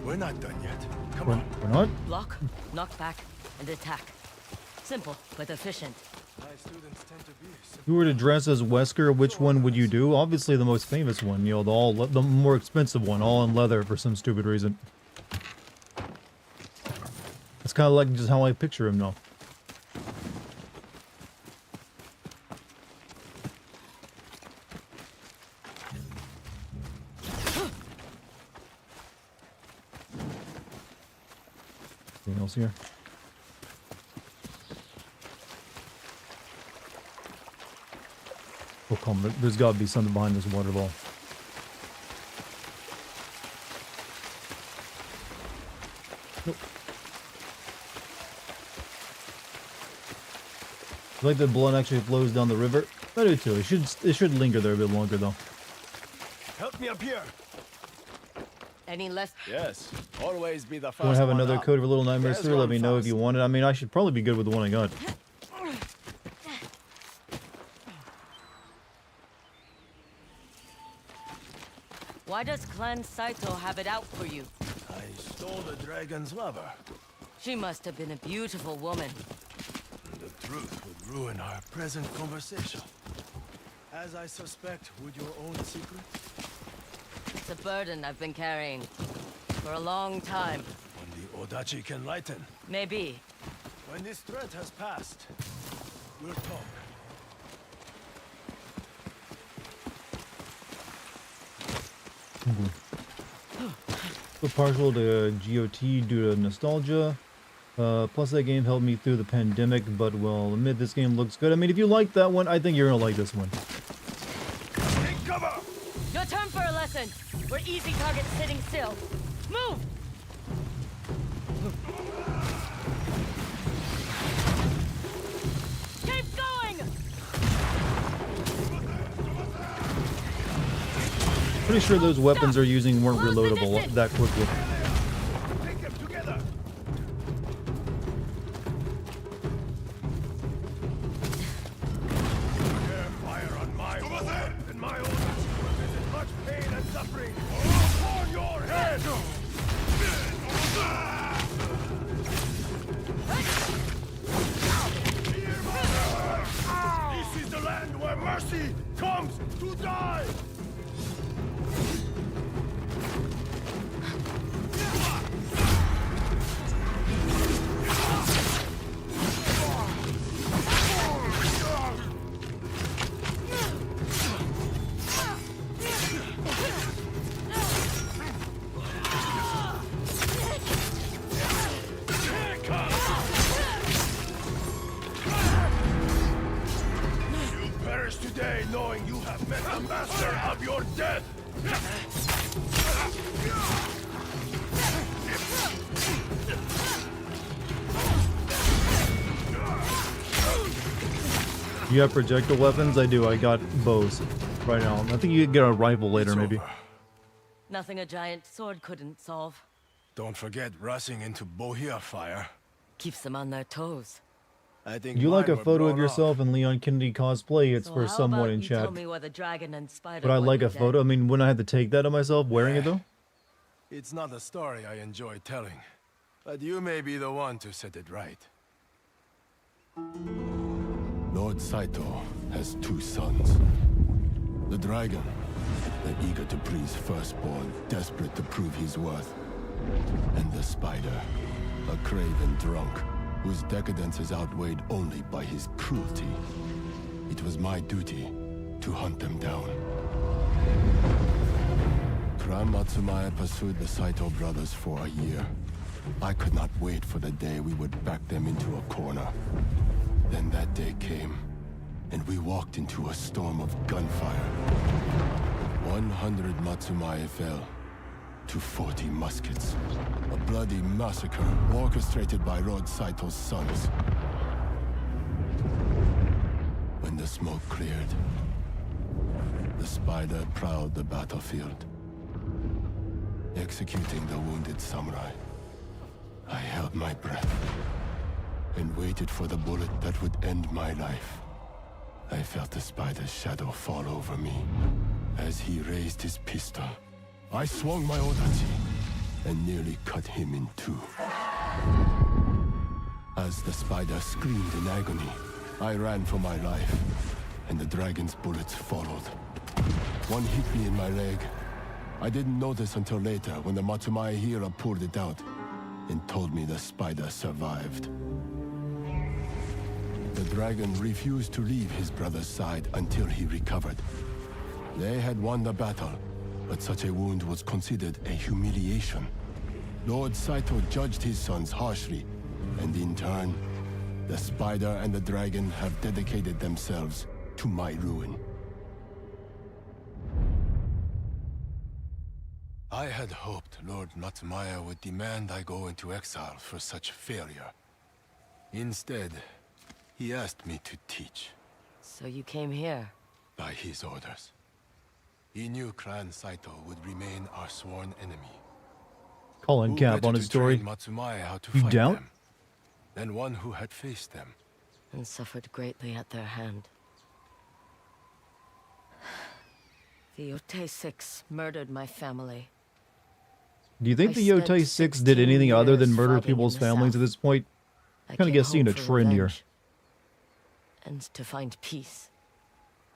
We're not done yet. Come We're, on. we're not? Block, knock back, and attack. Simple, but efficient. My students tend to be If you were to dress as Wesker, which one would you do? Obviously the most famous one, you know, the more expensive one, all in leather for some stupid reason. That's kind of like just how I picture him now. Anything else here? Oh, come on. There's got to be something behind this waterfall. Nope. I like the blood actually flows down the river. I do too. It should linger there a bit longer though. Help me up here. Any less? Yes. Always be the first. Want to have one another up. code for Little Nightmares There's 3? Let one me know if fast. you want it. I mean, I should probably be good with the one I got. Why does Clan Saito have it out for you? I stole the dragon's lover. She must have been a beautiful woman. The truth would ruin our present conversation. As I suspect, would your own secret? It's a burden I've been carrying for a long time. When the Odachi can lighten. Maybe. When this threat has passed, we'll talk. But partial to GOT due to nostalgia. Plus that game helped me through the pandemic, but well, admit this game looks good. I mean, if you like that one, I think you're gonna like this one. Take cover! Your turn for a lesson. We're easy targets sitting still. Move! Keep going! Pretty sure those weapons they're using weren't reloadable that quickly. Take them together! Dare fire on my wall, and my Odachi will visit much pain and suffering upon your head! This is the land where mercy comes to die! You perish today knowing you have met the master of your death! You have projectile weapons? I do. I got bows right now. I think you could get a rifle later, maybe. Nothing a giant sword couldn't solve. Don't forget rushing into Bohia fire. Keeps them on their toes. I think You like mine a were photo of blown yourself in Leon Kennedy cosplay? It's So for how someone about in you chat. tell me where the dragon and spider But I went like a with photo. I them? mean, wouldn't I have to take that of myself wearing it though? It's not a story I enjoy telling, but you may be the one to set it right. Lord Saito has two sons. The dragon, the eager to please firstborn, desperate to prove his worth. And the spider, a craven drunk, whose decadence is outweighed only by his cruelty. It was my duty to hunt them down. Clan Matsumaya pursued the Saito brothers for a year. I could not wait for the day we would back them into a corner. Then that day came, and we walked into a storm of gunfire. 100 Matsumaya fell to 40 muskets. A bloody massacre orchestrated by Lord Saito's sons. When the smoke cleared, the spider prowled the battlefield, executing the wounded samurai. I held my breath and waited for the bullet that would end my life. I felt the spider's shadow fall over me. As he raised his pistol, I swung my Odachi and nearly cut him in two. As the spider screamed in agony, I ran for my life, and the dragon's bullets followed. One hit me in my leg. I didn't notice until later when the Matsumaya Hira pulled it out and told me the spider survived. The dragon refused to leave his brother's side until he recovered. They had won the battle, but such a wound was considered a humiliation. Lord Saito judged his sons harshly, and in turn, the spider and the dragon have dedicated themselves to my ruin. I had hoped Lord Matsumaya would demand I go into exile for such failure. Instead, he asked me to teach. So you came here? By his orders. He knew Clan Saito would remain our sworn enemy. Calling Who cap better on his to story. train Matsumaya how to You fight doubt? them than one who had faced them. And suffered greatly at their hand. The Yotei 6 murdered my family. Do you think I the Yotei spent 6 did anything 16 other than years murder fighting people's in the families at south. this point? I Kind of came guess seeing home a for trend here. revenge. And to find peace.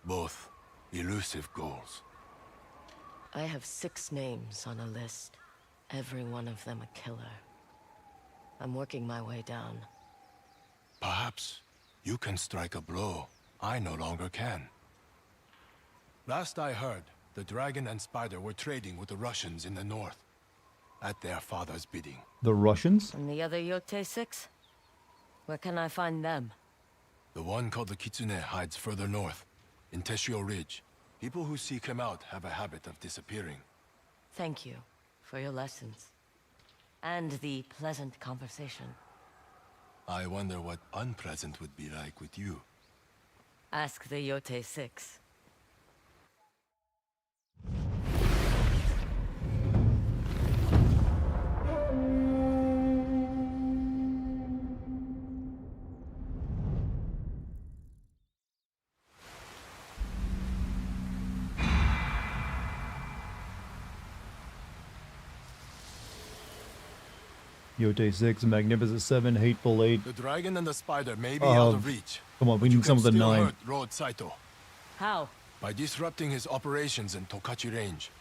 Both elusive goals. I have 6 names on a list. Every one of them a killer. I'm working my way down. Perhaps you can strike a blow I no longer can. Last I heard, the dragon and spider were trading with the Russians in the north, at their father's bidding. The Russians? And the other Yotei 6? Where can I find them? The one called the Kitsune hides further north, in Teshio Ridge. People who seek him out have a habit of disappearing. Thank you for your lessons. And the pleasant conversation. I wonder what unpleasant would be like with you. Ask the Yotei 6. Yotei 6, Magnificent 7, Hateful 8. The dragon and the spider may be out of reach. Come on, we but you need some can of the still 9. hurt Lord Saito. How? By disrupting his operations in Tokachi Range.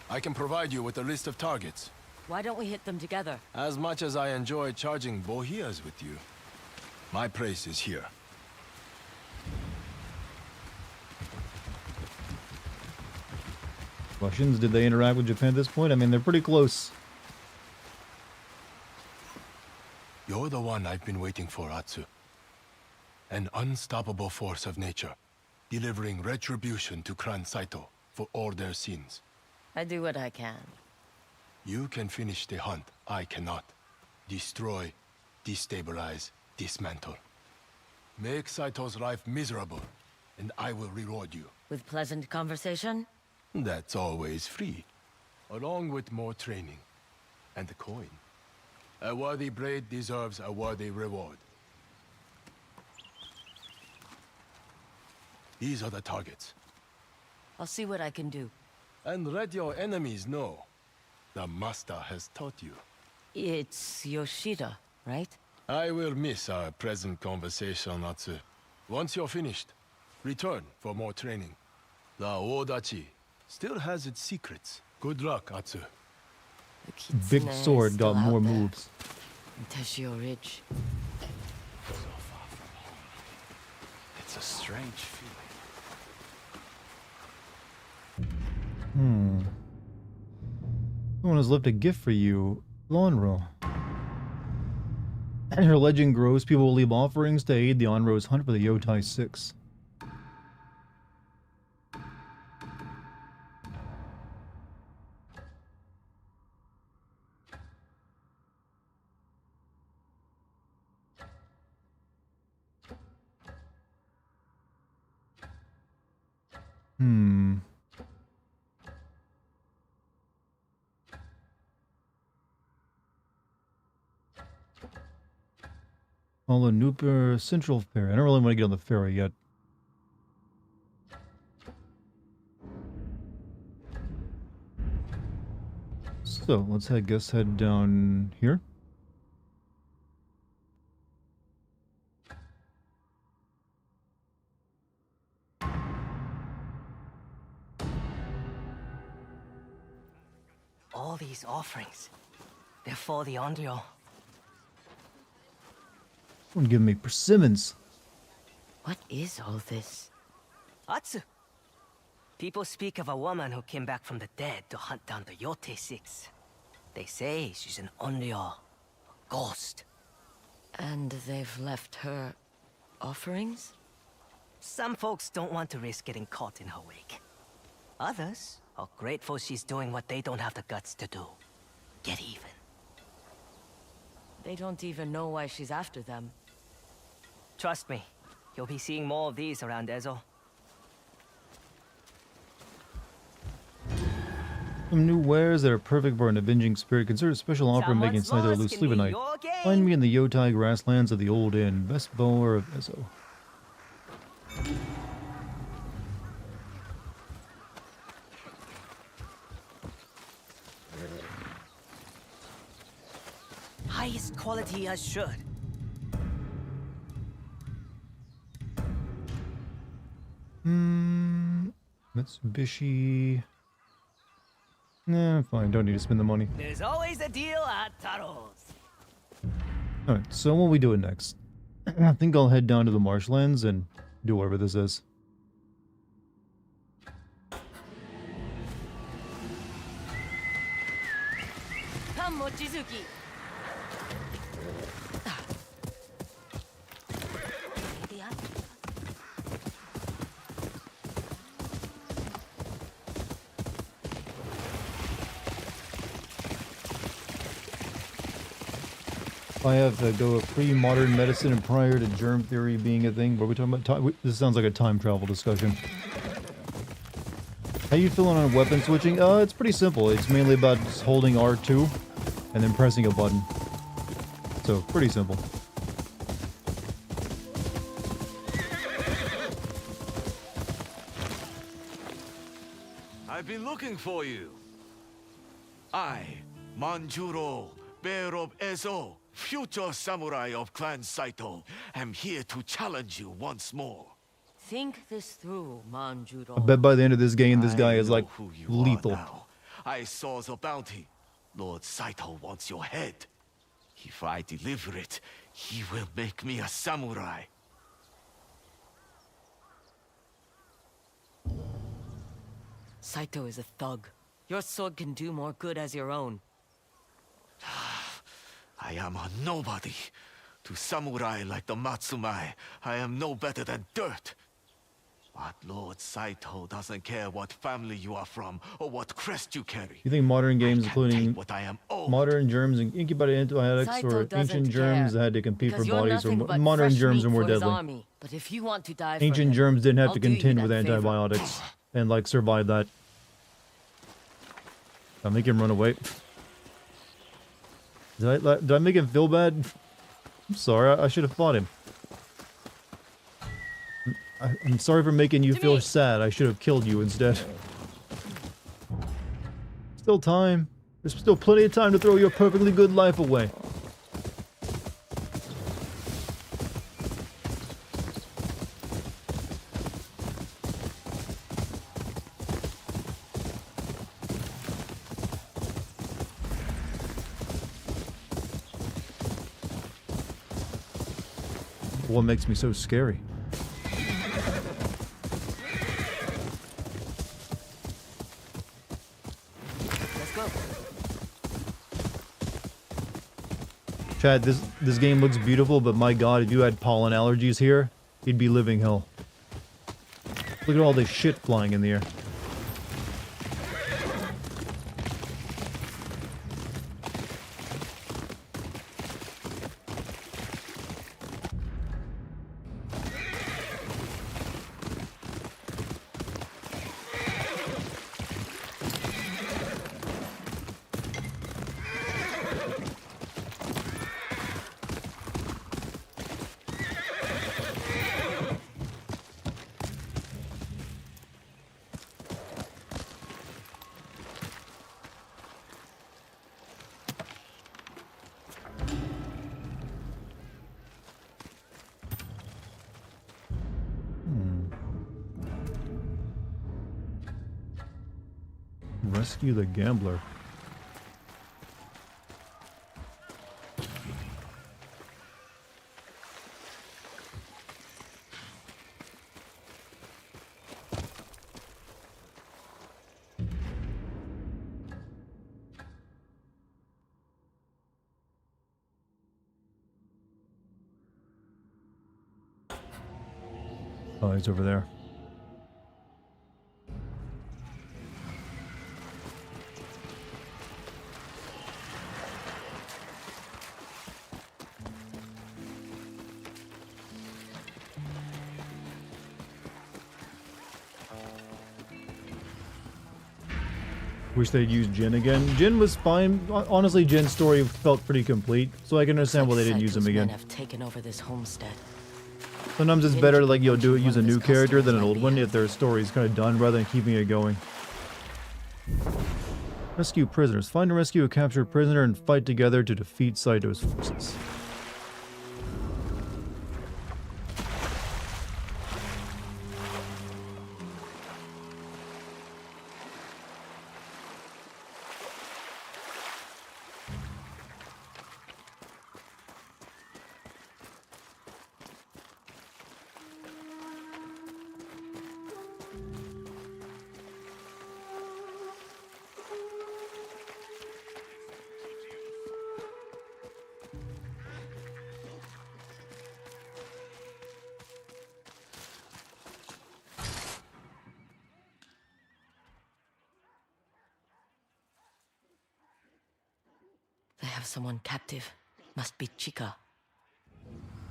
I can provide you with a list of targets. Why don't we hit them together? As much as I enjoy charging bohias with you, my place is here. Russians, did they interact with Japan at this point? I mean, they're pretty close. You're the one I've been waiting for, Atsu. An unstoppable force of nature, delivering retribution to Clan Saito for all their sins. I do what I can. You can finish the hunt, I cannot. Destroy, destabilize, dismantle. Make Saito's life miserable, and I will reward you. With pleasant conversation? That's always free. Along with more training. And a coin. A worthy blade deserves a worthy reward. These are the targets. I'll see what I can do. And let your enemies know. The master has taught you. It's Yoshida, right? I will miss our present conversation, Atsu. Once you're finished, return for more training. The Odachi still has its secrets. Good luck, Atsu. Big sword got more moves. Teshio Ridge. So far from home. It's a strange feeling. Someone has left a gift for you, Lonro. And her legend grows, people will leave offerings to aid the Onro's hunt for the Yotei 6. All Nooper Central Ferry. I don't really want to get on the ferry yet. So let's head down here. All these offerings, they're for the Onryo. Someone give me persimmons. What is all this? Atsu! People speak of a woman who came back from the dead to hunt down the Yotei Six. They say she's an Onryo, a ghost. And they've left her offerings? Some folks don't want to risk getting caught in her wake. Others are grateful she's doing what they don't have the guts to do. Get even. They don't even know why she's after them. Trust me, you'll be seeing more of these around Ezo. Some new wares that are perfect for an avenging spirit. Consider a special offer making Saito lose sleep at night. Find me in the Yotei grasslands of the Old Inn. Best bower of Ezo. Highest quality as should. Mitsubishi. Nah, fine. Don't need to spend the money. There's always a deal at Taro's. Alright, so what are we doing next? I think I'll head down to the marshlands and do whatever this is. Come, Mochizuki. I have to go pre-modern medicine and prior to germ theory being a thing. What are we talking about? This sounds like a time travel discussion. How you feeling on weapon switching? It's pretty simple. It's mainly about just holding R2 and then pressing a button. So, pretty simple. I've been looking for you. I, Manjuro, Bear of Ezo, future samurai of Clan Saito, am here to challenge you once more. Think this through, Manjuro. I bet by the end of this game, this guy is like lethal. I saw the bounty. Lord Saito wants your head. If I deliver it, he will make me a samurai. Saito is a thug. Your sword can do more good as your own. I am a nobody. To samurai like the Matsumai, I am no better than dirt. But Lord Saito doesn't care what family you are from or what crest you carry. You think modern games, including modern germs and incubated antibiotics, Saito or ancient germs that had to compete for because you're bodies, or nothing but modern fresh germs are meat more for his deadly? army. But if you want to die for Ancient him, germs didn't have I'll to do you contend with that favor. antibiotics and like survive that. Did I make him run away? Did I make him feel bad? I'm sorry, I should have fought him. I'm sorry for making you feel sad. I should have killed you instead. Still time. There's still plenty of time to throw your perfectly good life away. What makes me so scary? Let's go. Chad, this game looks beautiful, but my god, if you had pollen allergies here, you'd be living hell. Look at all this shit flying in the air. Rescue the gambler. Oh, he's over there. Wish they'd used Jin again. Jin was fine. Honestly, Jin's story felt pretty complete, so I can understand why they didn't use him again. Have taken over this homestead. Sometimes it's better to use a new character than an old one if their story is kind of done rather than keeping it going. Rescue prisoners. Find and rescue a captured prisoner and fight together to defeat Saito's forces. They have someone captive. Must be Chica.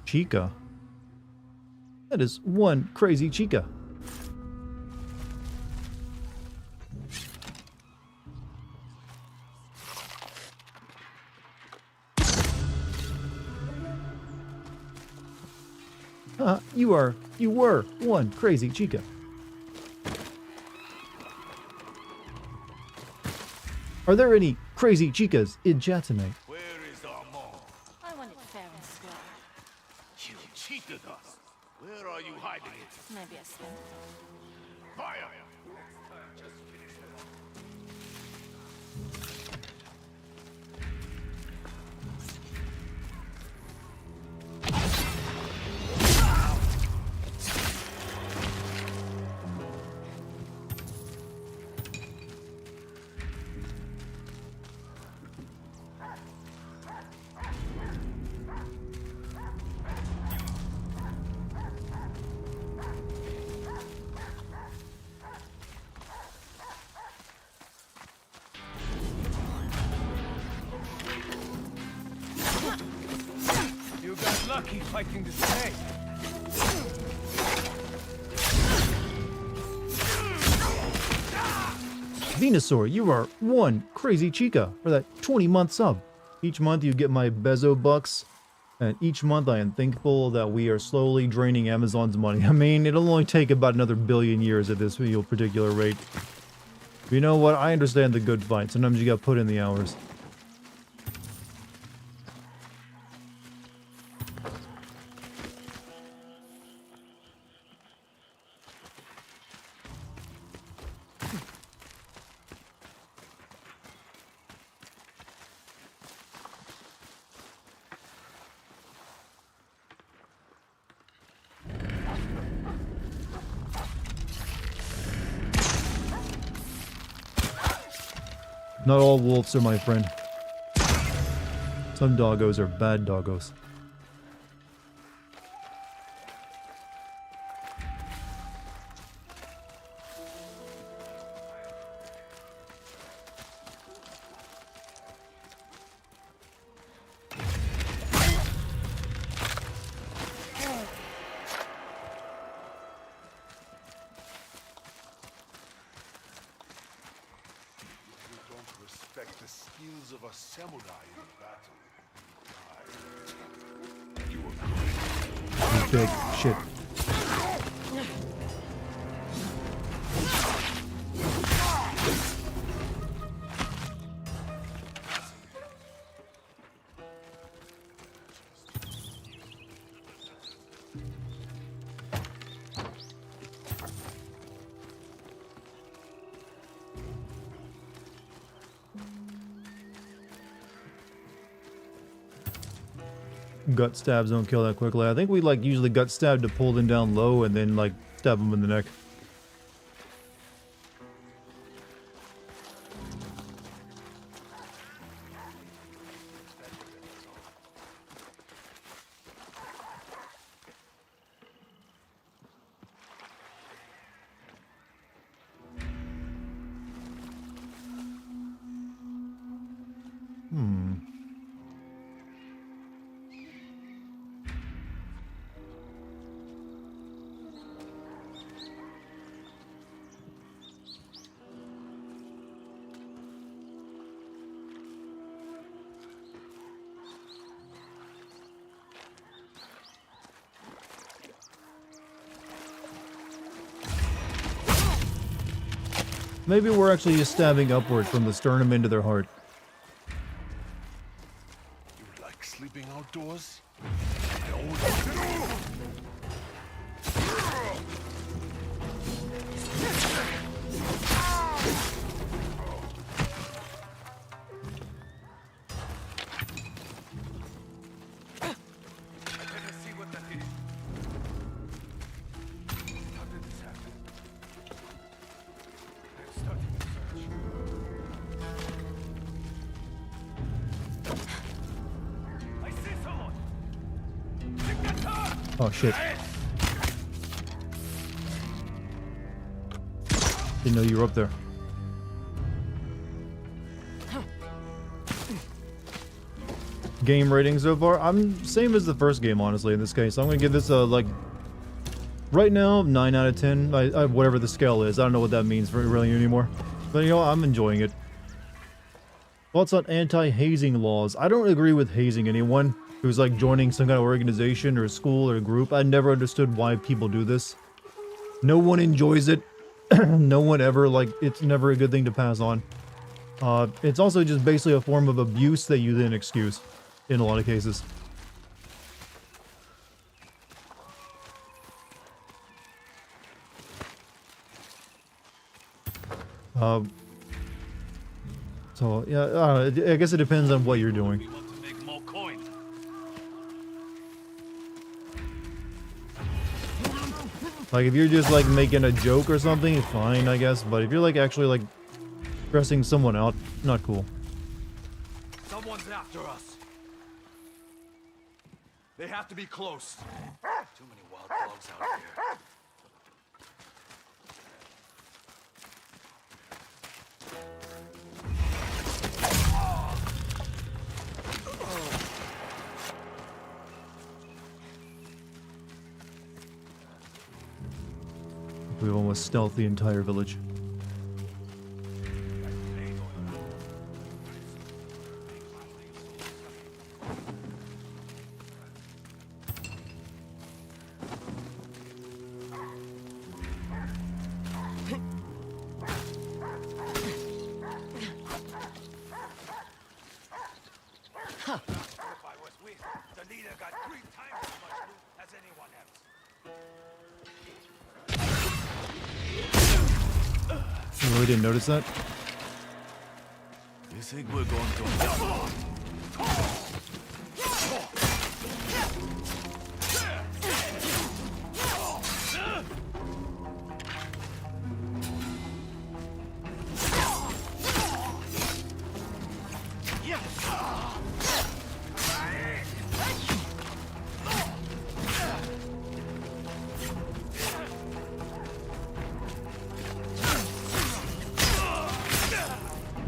Chica? That is one crazy Chica. You were one crazy Chica. Are there any crazy Chicas in chat tonight? Where is our mom? I want it fair and square. You cheated us. Where are you hiding it? Maybe a swim. Fire! You got lucky fighting the snake. Venusaur, you are one crazy Chica for that 20-month sub. Each month you get my Bezo bucks, and each month I am thankful that we are slowly draining Amazon's money. I mean, it'll only take about another billion years at this particular rate. But you know what? I understand the good fight. Sometimes you gotta put in the hours. Not all wolves are my friend. Some doggos are bad doggos. Respect the skills of a samurai in battle. You are Big shit. gut stabs don't kill that quickly. I think we like usually gut stab to pull them down low and then like stab them in the neck. Maybe we're actually just stabbing upward from the sternum into their heart. You like sleeping outdoors? Oh shit. Didn't know you were up there. Game rating so far? I'm same as the first game, honestly, in this case. I'm gonna give this a, like, right now, 9 out of 10. Whatever the scale is. I don't know what that means for really anymore. But, you know, I'm enjoying it. Thoughts on anti-hazing laws? I don't agree with hazing anyone who's like joining some kind of organization or school or group. I never understood why people do this. No one enjoys it. No one ever, like, it's never a good thing to pass on. It's also just basically a form of abuse that you then excuse in a lot of cases. So, yeah, I guess it depends on what you're doing. Like, if you're just, like, making a joke or something, fine, I guess. But if you're, like, actually, like, stressing someone out, not cool. Someone's after us. They have to be close. Too many wild dogs out here. We've almost stealthed the entire village. You really didn't notice that? You think we're going to...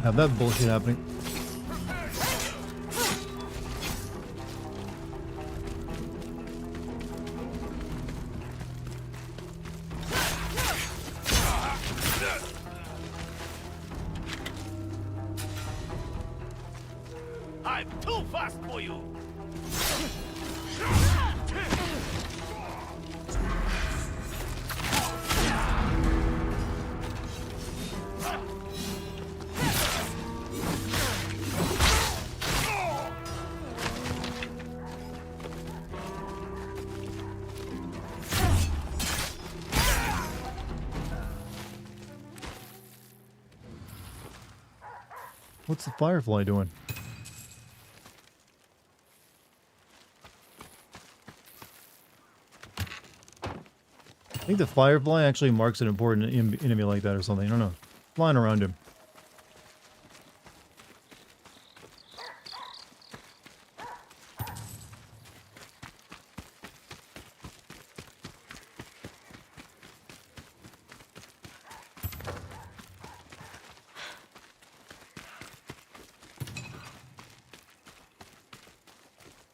Have that bullshit happening. I'm too fast for you! What's the firefly doing? think the Firefly actually marks an important enemy like that or something. I don't know. Flying around him.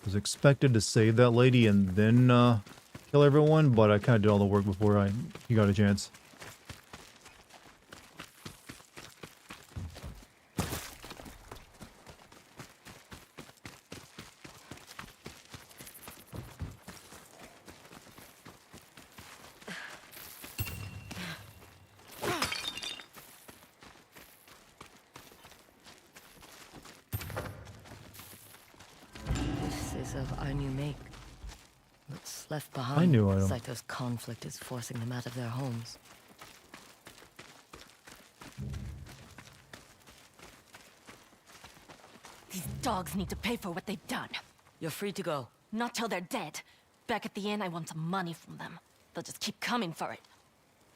Was expected to save that lady and then kill everyone, but I kind of did all the work before he got a chance. Of our new make. What's left behind? I knew I Saito's conflict is forcing them out of their homes. These dogs need to pay for what they've done. You're free to go. Not till they're dead. Back at the inn, I want some money from them. They'll just keep coming for it.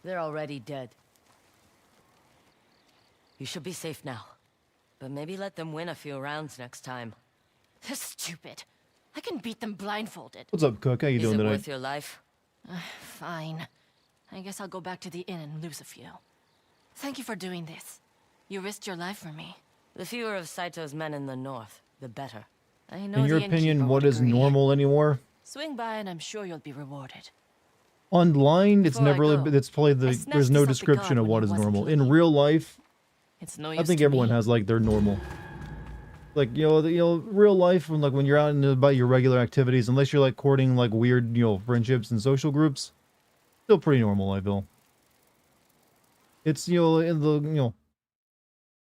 They're already dead. You should be safe now. But maybe let them win a few rounds next time. They're stupid. I can beat them blindfolded. What's up, Cook? How you doing tonight? tonight? Is it worth your life? Fine. I guess I'll go back to the inn and lose a few. Thank you for doing this. You risked your life for me. The fewer of Saito's men in the north, the better. I know In your the opinion, innkeeper what would is agree. normal anymore? Swing by and I'm sure you'll be rewarded. Online, it's Before I never really. go, It's probably I there's snatched no this up the description guard of when what he is wasn't normal. looking. In real life, It's no I use think to everyone me. has like their normal. Like real life, when when you're out and about your regular activities, unless you're like courting like weird friendships and social groups, still pretty normal, I feel. It's in the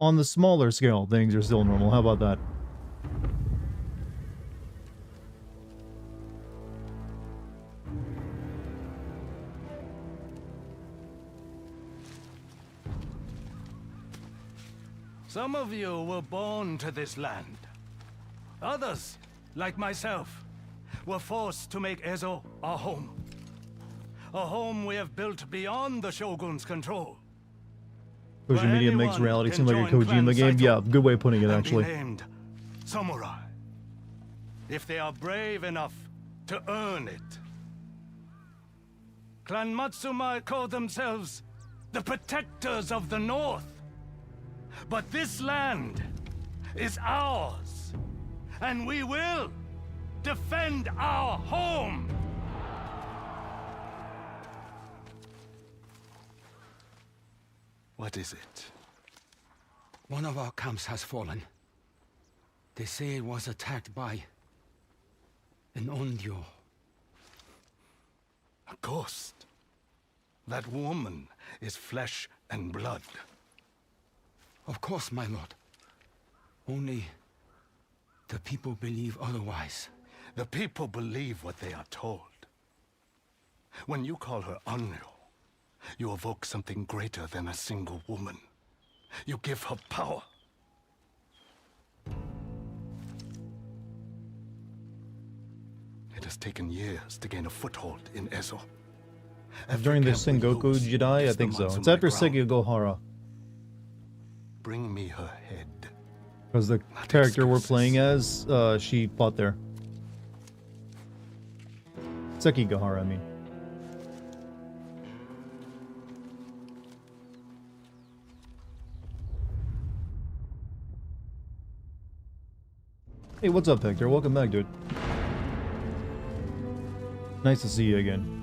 on the smaller scale, things are still normal. How about that? Some of you were born to this land. Others, like myself, were forced to make Ezo our home. A home we have built beyond the Shogun's control. Social media makes anyone reality can seem like a join Clan Kojima game. Saito Yeah, good way of putting it, and actually. be named samurai, if they are brave enough to earn it. Clan Matsumai call themselves the protectors of the North. But this land is ours, and we will defend our home. What is it? One of our camps has fallen. They say it was attacked by an Onryo. A ghost. That woman is flesh and blood. Of course, my lord. Only the people believe otherwise. The people believe what they are told. When you call her Onryo, you evoke something greater than a single woman. You give her power. It has taken years to gain a foothold in Ezo. During the Sengoku Jidai, I think so. It's after Sekigahara. Bring me her head. Because the character we're playing as, she fought there. Sekigahara, I mean. Hey, what's up, Hector? Welcome back, dude. Nice to see you again.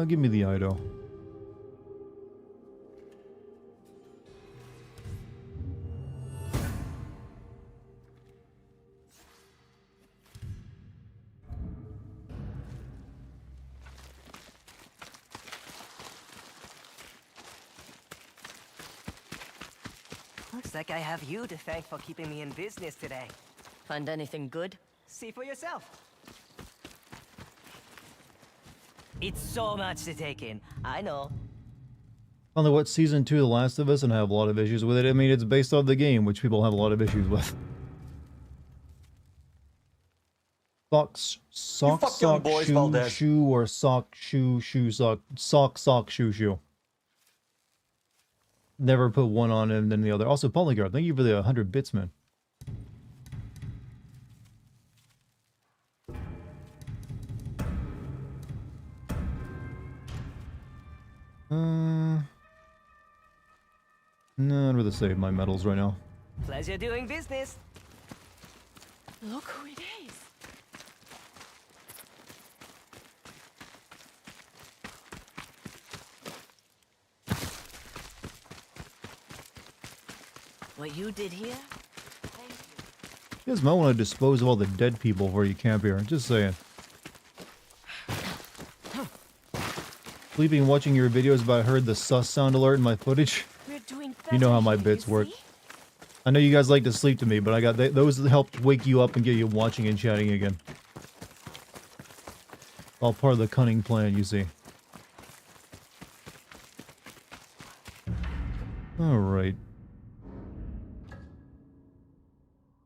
Give me the Ido. Looks like I have you to thank for keeping me in business today. Find anything good? See for yourself. It's so much to take in. I know. I don't know what season 2 of The Last of Us, and I have a lot of issues with it. I mean, it's based on the game, which people have a lot of issues with. Sock, shoe, or sock, shoe, sock, shoe. Never put one on and then the other. Also, Polygar, thank you for the 100 bits, man. No, I'd rather save my medals right now. Pleasure doing business. Look who it is. What you did here? You guys might want to dispose of all the dead people before you camp here. Just saying. Sleeping watching your videos, but I heard the sus sound alert in my footage. You know how my bits work. I know you guys like to sleep to me, but I got those helped wake you up and get you watching and chatting again. All part of the cunning plan, you see. Alright.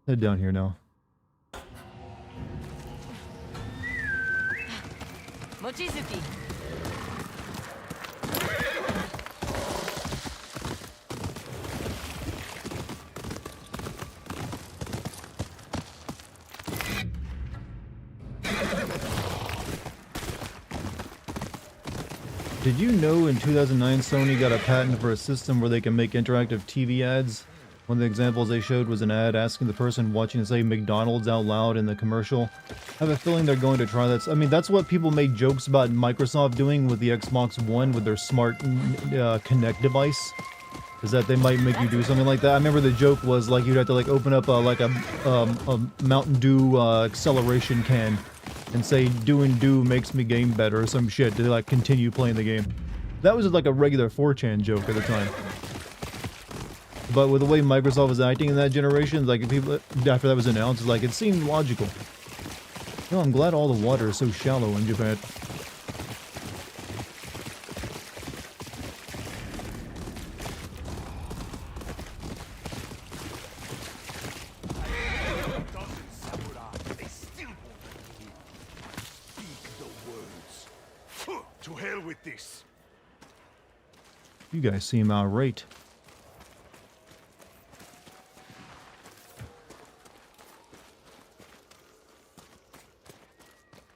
Head down here now. Mochizuki. Did you know in 2009 Sony got a patent for a system where they can make interactive TV ads? One of the examples they showed was an ad asking the person watching to say McDonald's out loud in the commercial. I have a feeling they're going to try that. I mean, that's what people made jokes about Microsoft doing with the Xbox One with their smart Kinect device. Is that they might make you do something like that. I remember the joke was like you'd have to like open up like a Mountain Dew acceleration can and say doing do makes me game better or some shit to like continue playing the game. That was like a regular 4chan joke at the time. But with the way Microsoft was acting in that generation, like people after that was announced, like it seemed logical. No, I'm glad all the water is so shallow in Japan. To hell with this. You guys seem outright.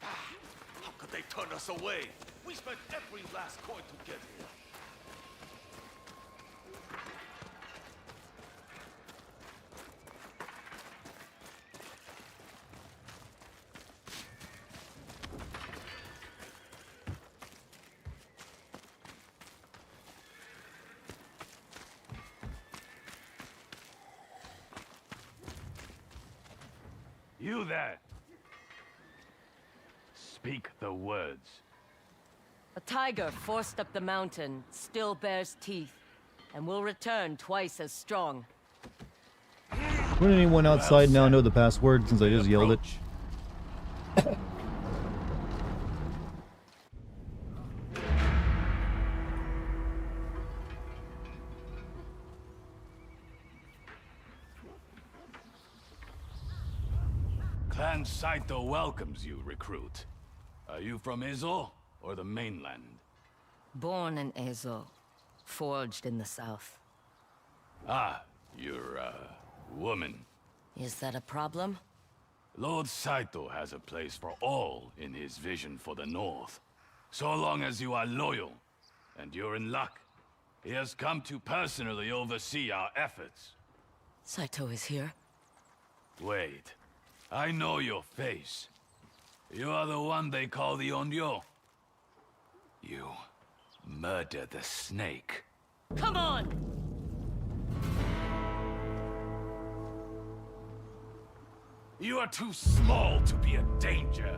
How could they turn us away? We spent every last coin to get here. You there! Speak the words. A tiger forced up the mountain still bears teeth, and will return twice as strong. Wouldn't anyone outside now know the password since I just yelled it? Clan Saito welcomes you, recruit. Are you from Ezo or the mainland? Born in Ezo, forged in the south. Ah, you're a woman. Is that a problem? Lord Saito has a place for all in his vision for the north. So long as you are loyal, and you're in luck, he has come to personally oversee our efforts. Saito is here. Wait. I know your face. You are the one they call the Onryo. You murdered the snake. Come on! You are too small to be a danger.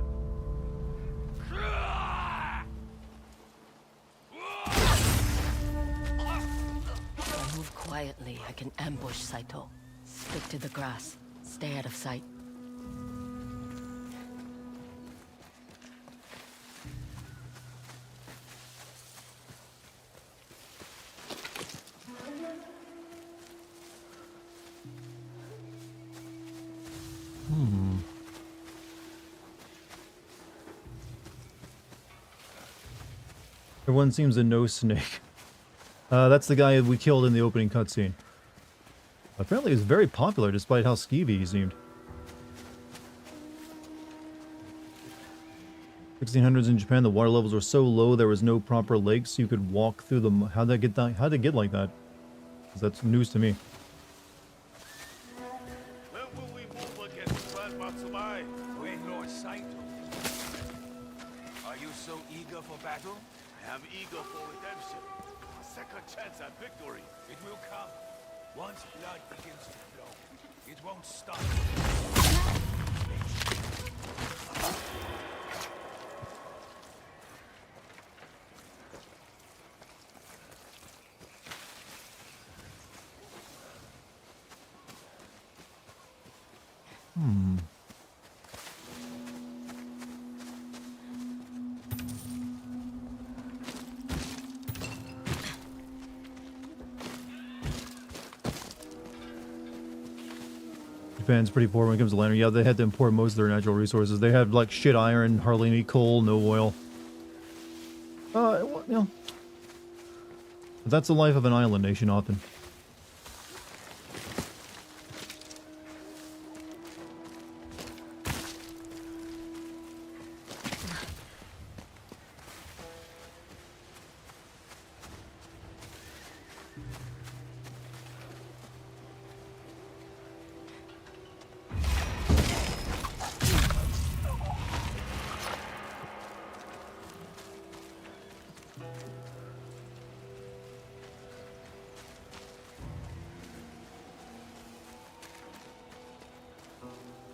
If I move quietly, I can ambush Saito. Stick to the grass. Stay out of sight. Hmm. Everyone seems to know Snake. That's the guy we killed in the opening cutscene. Apparently he was very popular despite how skeevy he seemed. 1600s in Japan, the water levels were so low there was no proper lakes you could walk through them. How'd that get that? How'd it get like that? 'Cause that's news to me. When will we move against Clan Matsubai? We Lord Saito. Are you so eager for battle? I am eager for redemption. A second chance at victory. It will come. Once blood begins to flow, it won't stop. Hmm. Japan's pretty poor when it comes to lantern. Yeah, they had to import most of their natural resources. They had like shit iron, hardly any coal, no oil. You know, but that's the life of an island nation often.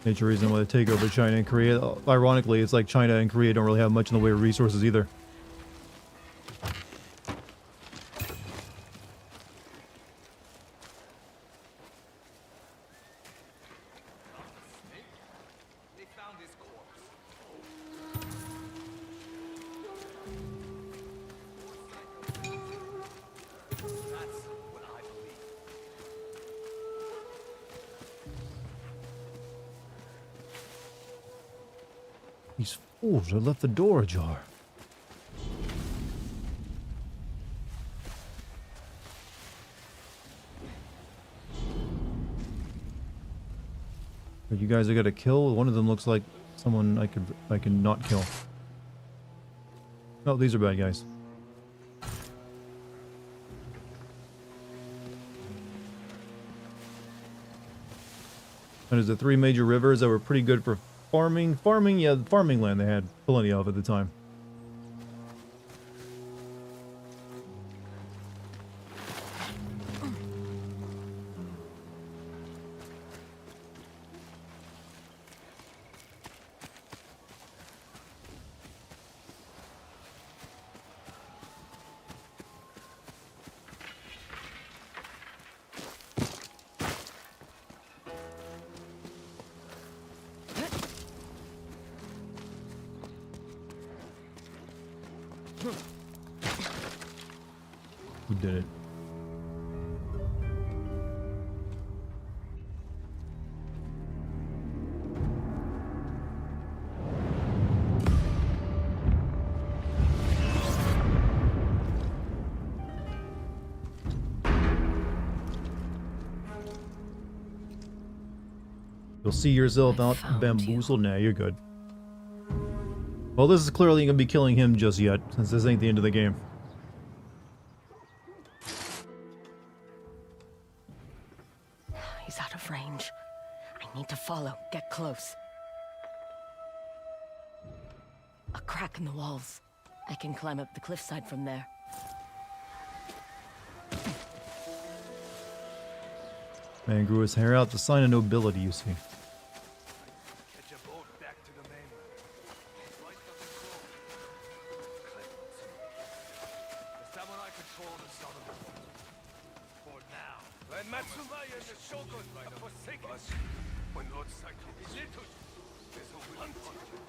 Major reason why they take over China and Korea. Ironically, it's like China and Korea don't really have much in the way of resources either. They found his corpse. That's what I believe. These fools have left the door ajar. But you guys I gotta kill. One of them looks like someone I can not kill. Oh, these are bad guys. And there's the three major rivers that were pretty good for farming. Yeah, farming land they had plenty of at the time. Who did it? You'll see yourself out bamboozled. Nah, you're good. Well, this is clearly going to be killing him just yet, since this ain't the end of the game. He's out of range. I need to follow. Get close. A crack in the walls. I can climb up the cliffside from there. Man grew his hair out, the sign of nobility, you see. Get your boat back to the mainland. Light doesn't close. The samurai control the southern port. For now. When Matsumaya and the Shogun are forsaken. When Lord Saito is little. There's a hunt.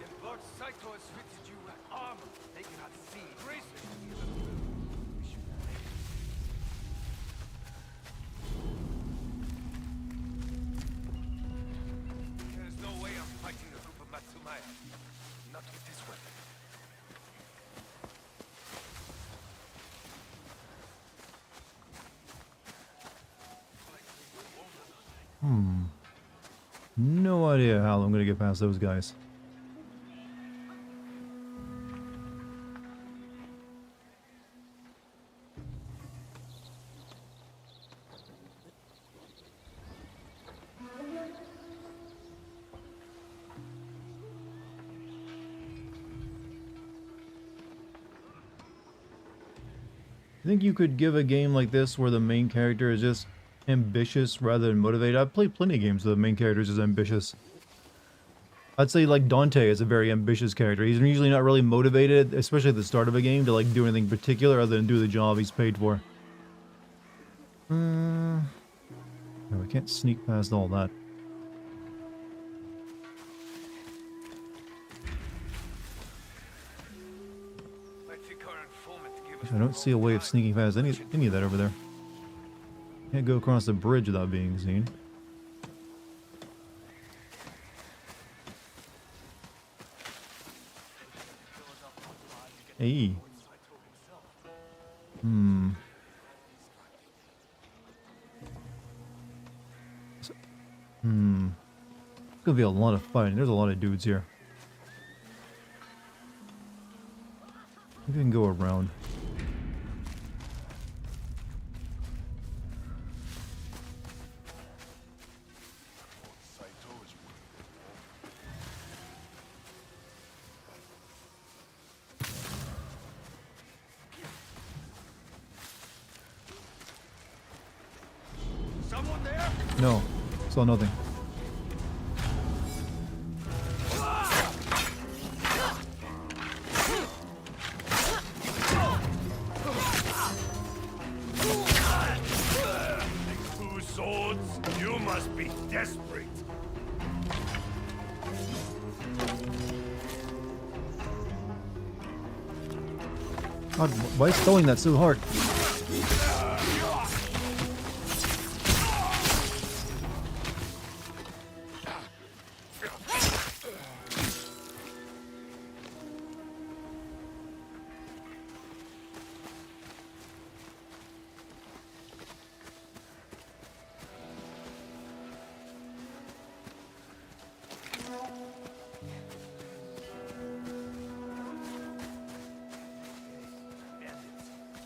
If Lord Saito has fitted you with armor, they cannot see. Graces. There's no No idea how I'm gonna get past those guys. I think you could give a game like this where the main character is just ambitious rather than motivated. I've played plenty of games where the main character is just ambitious. I'd say like Dante is a very ambitious character. He's usually not really motivated, especially at the start of a game, to like do anything particular other than do the job he's paid for. No, we can't sneak past all that. I don't see a way of sneaking past any of that over there. Can't go across the bridge without being seen. Hey. It's gonna be a lot of fighting. There's a lot of dudes here. Maybe we can go around. Someone there? No, saw nothing. Two swords? You must be desperate. God, why is throwing that so hard?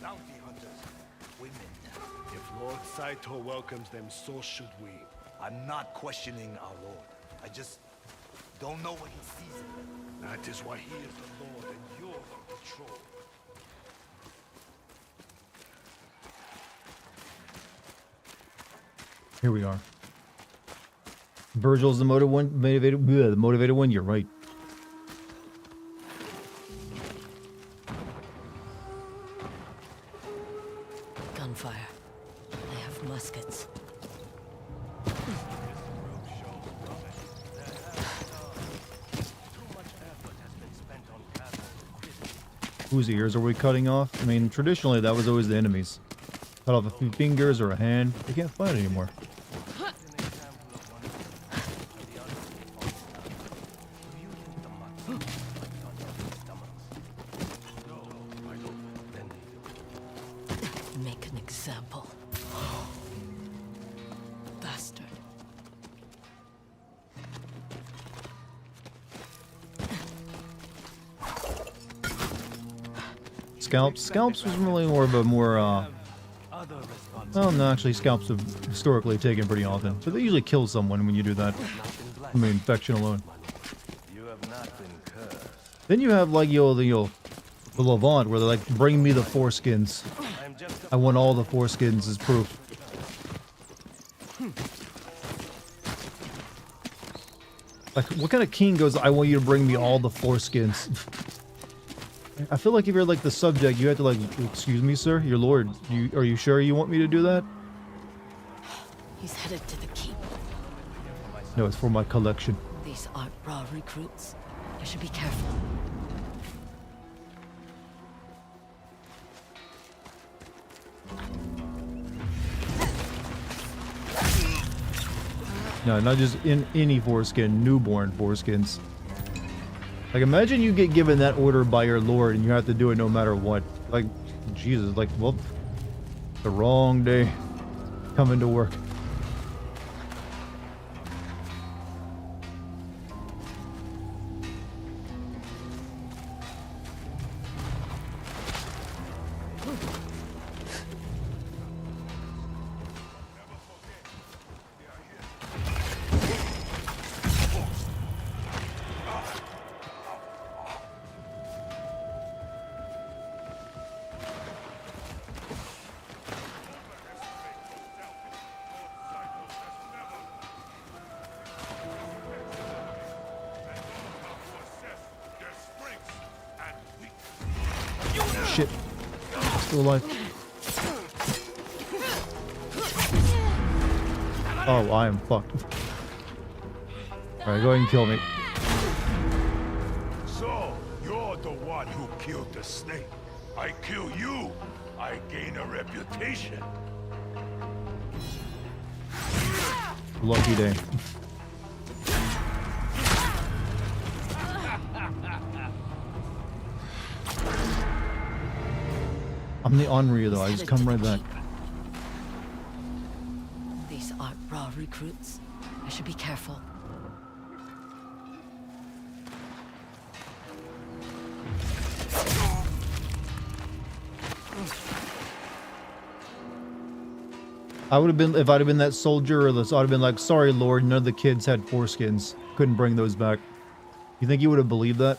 Bounty hunters. Women. If Lord Saito welcomes them, so should we. I'm not questioning our lord. I just don't know what he sees in them. That is why he is the Lord and you're the patrol. Here we are. Virgil's the motivated one. You're right. Gunfire. They have muskets. Whose ears are we cutting off? I mean, traditionally that was always the enemies. Cut off a few fingers or a hand. They can't fight anymore. Make an example. Bastard. Scalps was really more of a well, no, actually scalps have historically taken pretty often, but they usually kill someone when you do that. I mean, infection alone. Then you have like the Levant, where they're like, bring me the foreskins. I want all the foreskins as proof. Like, what kind of king goes, I want you to bring me all the foreskins? I feel like if you're like the subject, you have to like, excuse me, sir, your lord. Are you sure you want me to do that? He's headed to the keep. No, it's for my collection. These aren't raw recruits. I should be careful. No, not just in any foreskin, newborn foreskins. Like, imagine you get given that order by your lord and you have to do it no matter what. Like, Jesus, like, well, the wrong day coming to work. still alive. Oh, I am fucked. Alright, go ahead and kill me. So, you're the one who killed the snake. I kill you, I gain a reputation. Lucky day. I'm the Henri though, I just come right back. These aren't raw recruits. I should be careful. I would have been, if I'd have been that soldier or this, I'd have been like, sorry Lord, none of the kids had foreskins. Couldn't bring those back. You think you would have believed that?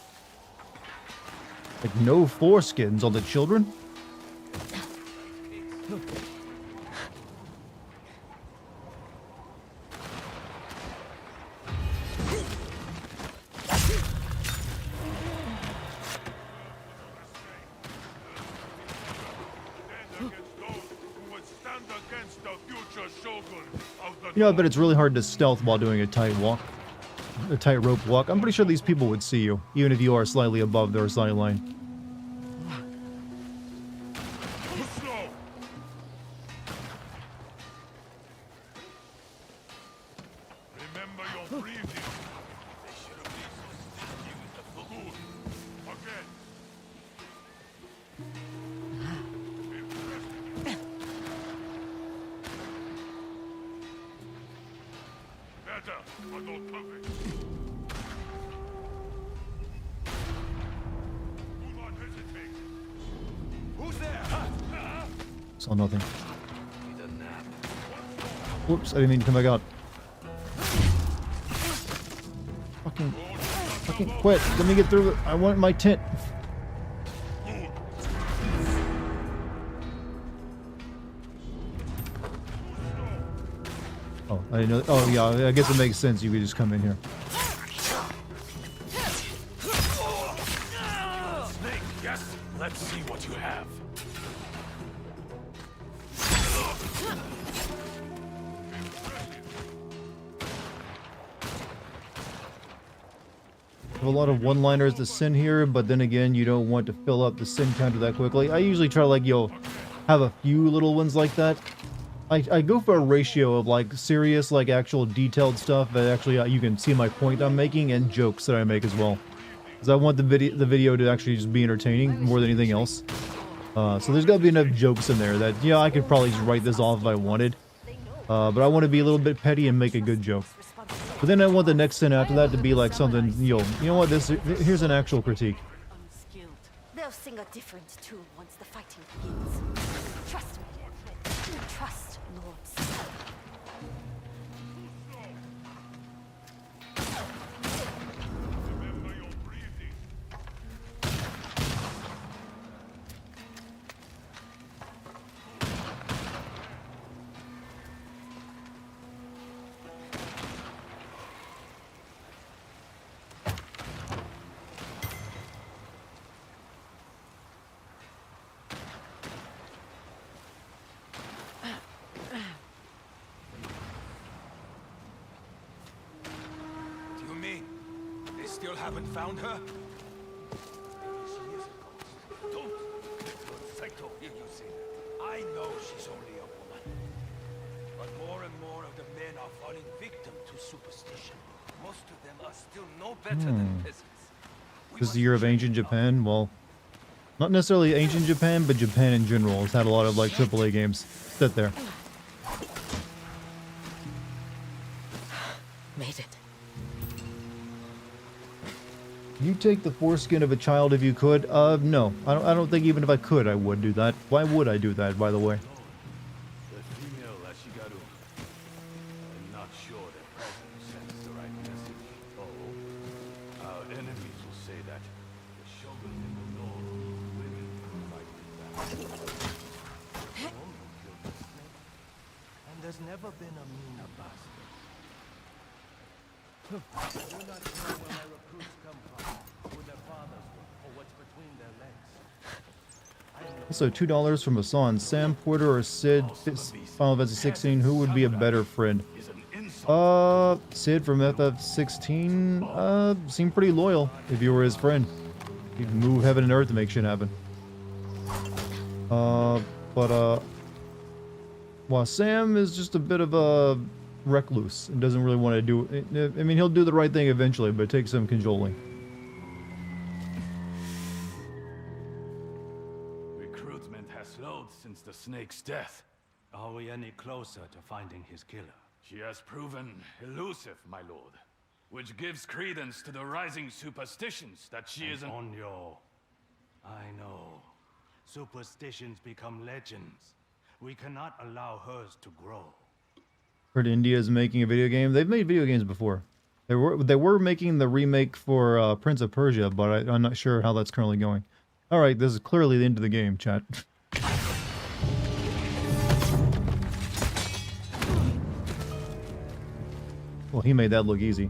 Like, no foreskins on the children? You know, I bet it's really hard to stealth while doing a tightrope walk. I'm pretty sure these people would see you, even if you are slightly above their sight line. Saw nothing. Whoops, I didn't mean to come back out. Fucking quit. Let me get through it. I want my tent. Oh, I didn't know. Oh, yeah, I guess it makes sense. You could just come in here. Snake, yes? Let's see what you have. I have a lot of one-liners to send here, but then again, you don't want to fill up the send counter that quickly. I usually try to, like, have a few little ones like that. I go for a ratio of, like, serious, like, actual detailed stuff that actually you can see my point I'm making, and jokes that I make as well. Because I want the video to actually just be entertaining more than anything else. So there's got to be enough jokes in there that, yeah, I could probably just write this off if I wanted. But I want to be a little bit petty and make a good joke. But then I want the next scene after that to be like something, you know what, here's an actual critique. They'll sing a different tune once the fighting begins. Trust me. Trust Lords. Still haven't found her? Maybe she is a ghost. Don't let Saito hear you say that. I know she's only a woman. But more and more of the men are falling victim to superstition. Most of them are still no better than peasants. This is the year of ancient Japan. Well, not necessarily ancient Japan, but Japan in general has had a lot of like AAA games set there. Made it. You take the foreskin of a child if you could? No. I don't think even if I could, I would do that. Why would I do that, by the way? The female Ashigaru. I'm not sure that President sends the right message. Oh, our enemies will say that the shogun in the north, women fight back. The woman who killed the snake, and there's never been a meaner bastard. I do not know where my recruits come from, who their fathers were, or what's between their legs. Also, $2 from Hassan. Sam Porter or Sid, Final Fantasy 16. Who would be a better friend? Sid from FF16 seemed pretty loyal if you were his friend. He'd move heaven and earth to make shit happen. Well, Sam is just a bit of a recluse and doesn't really want to do it. I mean, he'll do the right thing eventually, but it takes some cajoling. Recruitment has slowed since the snake's death. Are we any closer to finding his killer? She has proven elusive, my lord. Which gives credence to the rising superstitions that she is an... Onyo, I know. Superstitions become legends. We cannot allow hers to grow. Heard India is making a video game. They've made video games before. They were making the remake for Prince of Persia, but I'm not sure how that's currently going. All right, this is clearly the end of the game, chat. Well, he made that look easy.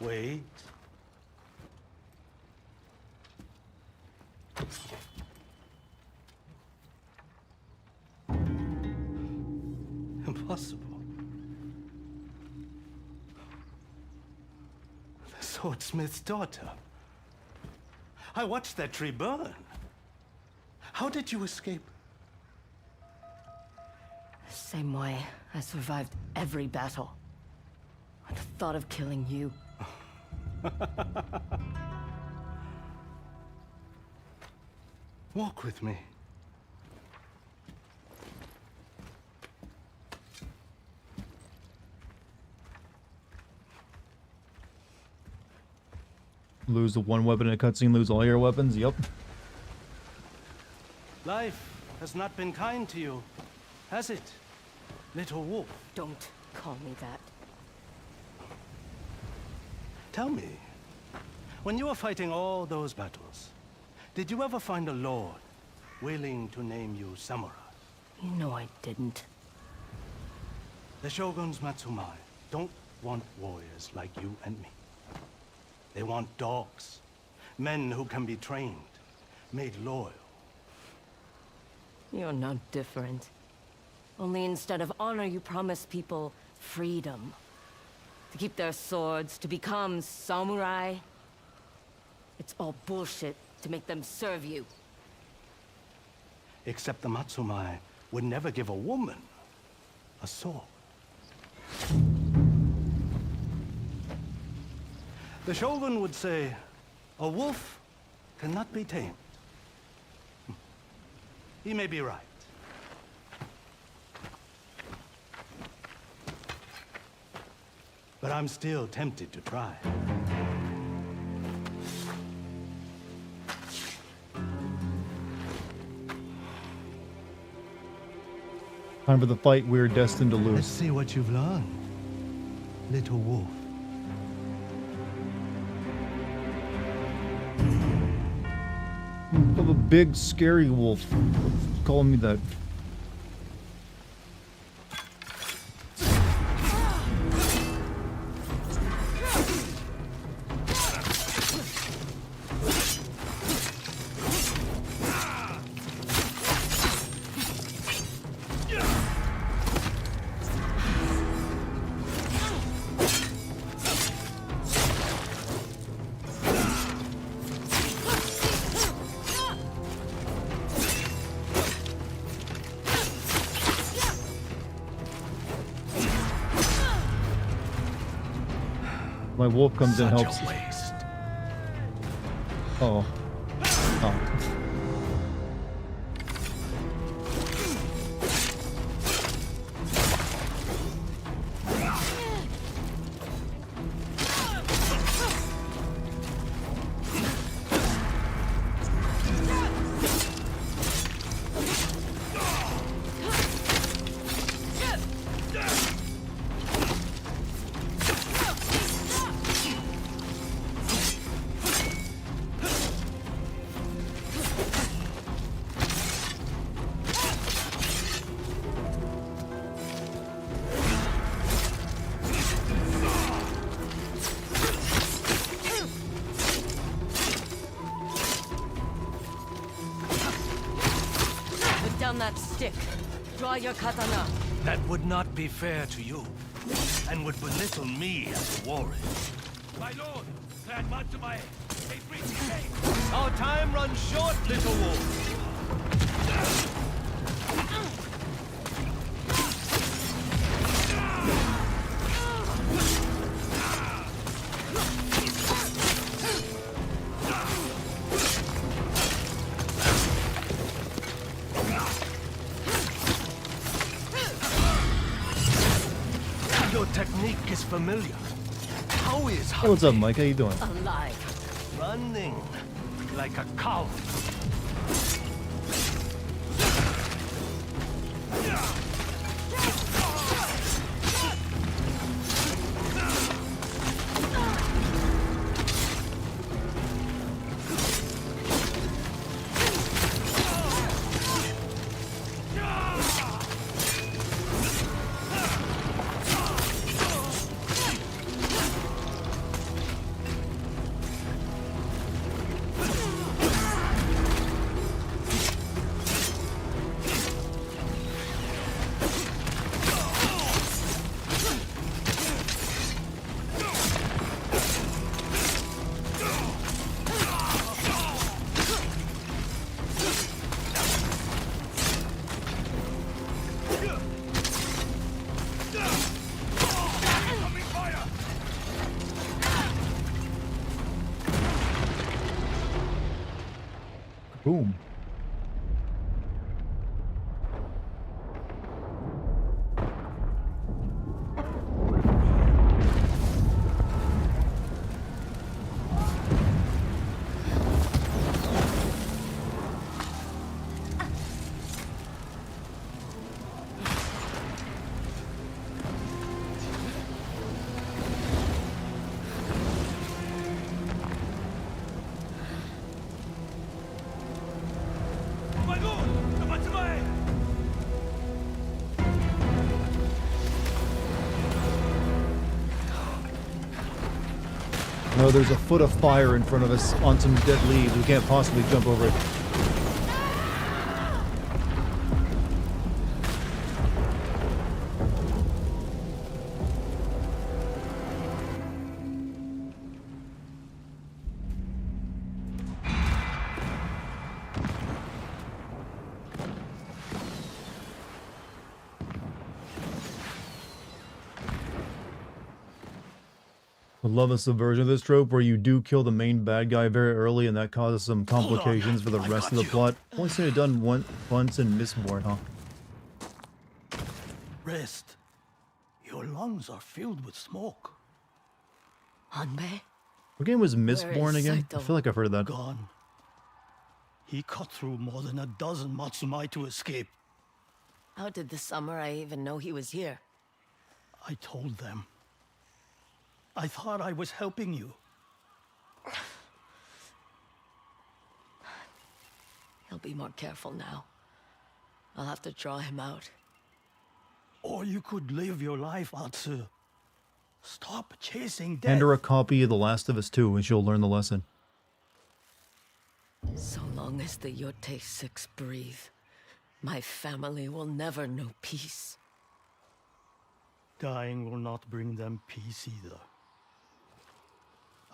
Wait. Impossible. The swordsmith's daughter. I watched that tree burn. How did you escape? Same way. I survived every battle. The thought of killing you. Walk with me. Lose the one weapon in a cutscene, lose all your weapons. Yup. Life has not been kind to you, has it, little wolf? Don't call me that. Tell me, when you were fighting all those battles, did you ever find a lord willing to name you samurai? You know I didn't. The Shogun's Matsumai don't want warriors like you and me. They want dogs, men who can be trained, made loyal. You're not different. Only instead of honor, you promise people freedom. To keep their swords, to become samurai. It's all bullshit to make them serve you. Except the Matsumai would never give a woman a sword. The Shogun would say, a wolf cannot be tamed. He may be right. But I'm still tempted to try. Time for the fight we're destined to lose. Let's see what you've learned, little wolf. Of a big, scary wolf. Calling me that. My wolf comes in and helps. Oh. Oh. down that stick. Draw your katana. That would not be fair to you, and would belittle me as a warrior. My lord, Clan Matsumae, they bring me Our time runs short, little wolf. Your technique is familiar. How is Hey, what's up, Mike? How you doing? Alive. running like a cow? Boom. My lord, the Matsumae! No, there's a foot of fire in front of us on some dead leaves. We can't possibly jump over it. I love a subversion of this trope where you do kill the main bad guy very early and that causes some complications for the rest of the plot. Only seen it done once in Mistborn, huh? Rest. Your lungs are filled with smoke. Hanbei? What game was Where Mistborn is again? I Saito? feel like I've heard of that. Gone. He cut through more than a dozen Matsumae to escape. How did the samurai even know he was here? I told them. I thought I was helping you. He'll be more careful now. I'll have to draw him out. Or you could live your life, Atsu. Stop chasing death. Hand her a copy of The Last of Us 2 and she'll learn the lesson. So long as the Yotei 6 breathe, my family will never know peace. Dying will not bring them peace either.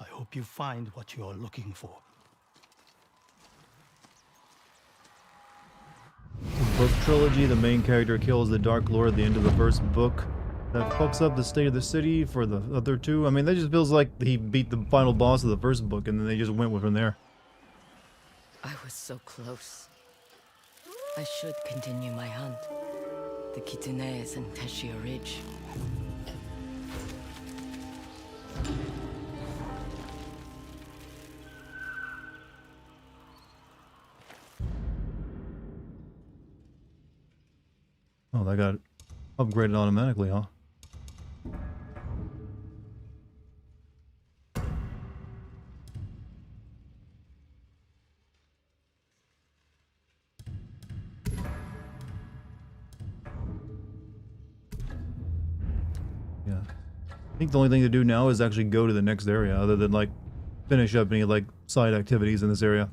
I hope you find what you are looking for. Book trilogy, the main character kills the Dark Lord at the end of the first book. That fucks up the state of the city for the other two. I mean, that just feels like he beat the final boss of the first book and then they just went with from there. I was so close. I should continue my hunt. The Kitunes and Teshia Ridge. Oh, that got upgraded automatically, huh? Yeah. I think the only thing to do now is actually go to the next area, other than, like, finish up any, like, side activities in this area.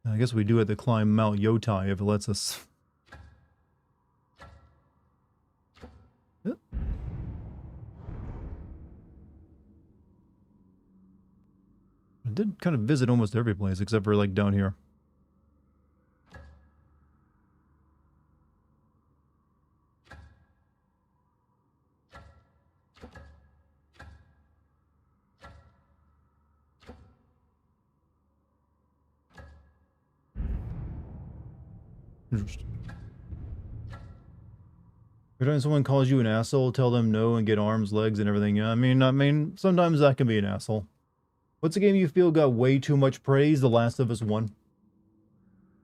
I guess we do have to climb Mount Yotei if it lets us. Yep. I did kind of visit almost every place except for like down here. Interesting. Every time someone calls you an asshole, tell them no and get arms, legs, and everything. Yeah, I mean, sometimes that can be an asshole. What's a game you feel got way too much praise? The Last of Us 1.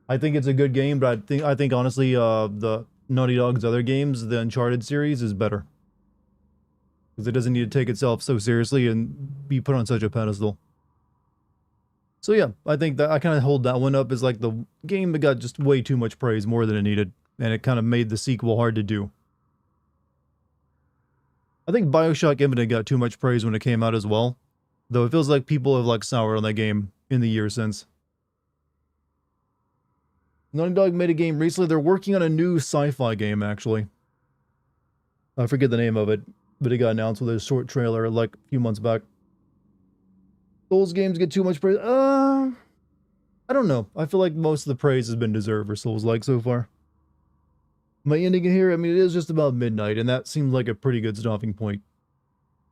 I think it's a good game, but I think honestly, the Naughty Dog's other games, the Uncharted series, is better. Because it doesn't need to take itself so seriously and be put on such a pedestal. So yeah, I think that I kind of hold that one up as like the game that got just way too much praise, more than it needed. And it kind of made the sequel hard to do. I think Bioshock Infinite got too much praise when it came out as well. Though it feels like people have like soured on that game in the years since. Naughty Dog made a game recently. They're working on a new sci-fi game, actually. I forget the name of it, but it got announced with a short trailer like a few months back. Souls games get too much praise. I don't know. I feel like most of the praise has been deserved for Souls-like so far. My ending here, I mean, it is just about midnight, and that seems like a pretty good stopping point.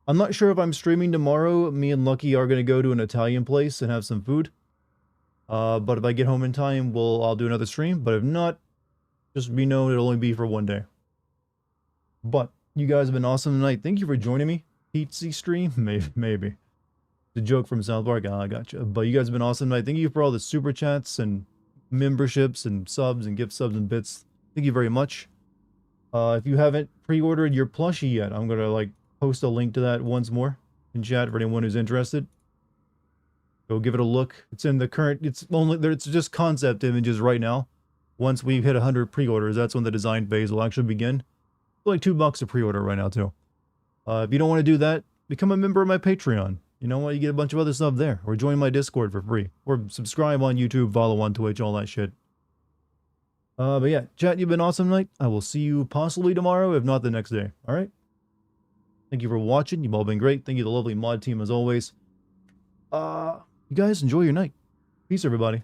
I'm not sure if I'm streaming tomorrow. Me and Lucky are going to go to an Italian place and have some food. But if I get home in time, I'll do another stream. But if not, just be known it'll only be for one day. But you guys have been awesome tonight. Thank you for joining me. Pizza stream? Maybe. The joke from South Park. I gotcha. But you guys have been awesome tonight. Thank you for all the super chats and memberships and subs and gift subs and bits. Thank you very much. If you haven't pre-ordered your plushie yet, I'm gonna like post a link to that once more in chat for anyone who's interested. Go give it a look. It's in the current. It's just concept images right now. Once we hit 100 pre-orders, that's when the design phase will actually begin. It's like $2 a pre-order right now too. If you don't want to do that, become a member of my Patreon. You know what? You get a bunch of other stuff there, or join my Discord for free, or subscribe on YouTube, follow on Twitch, all that shit. But yeah, chat, you've been awesome tonight. I will see you possibly tomorrow, if not the next day. All right. Thank you for watching. You've all been great. Thank you to the lovely mod team as always. You guys enjoy your night. Peace, everybody.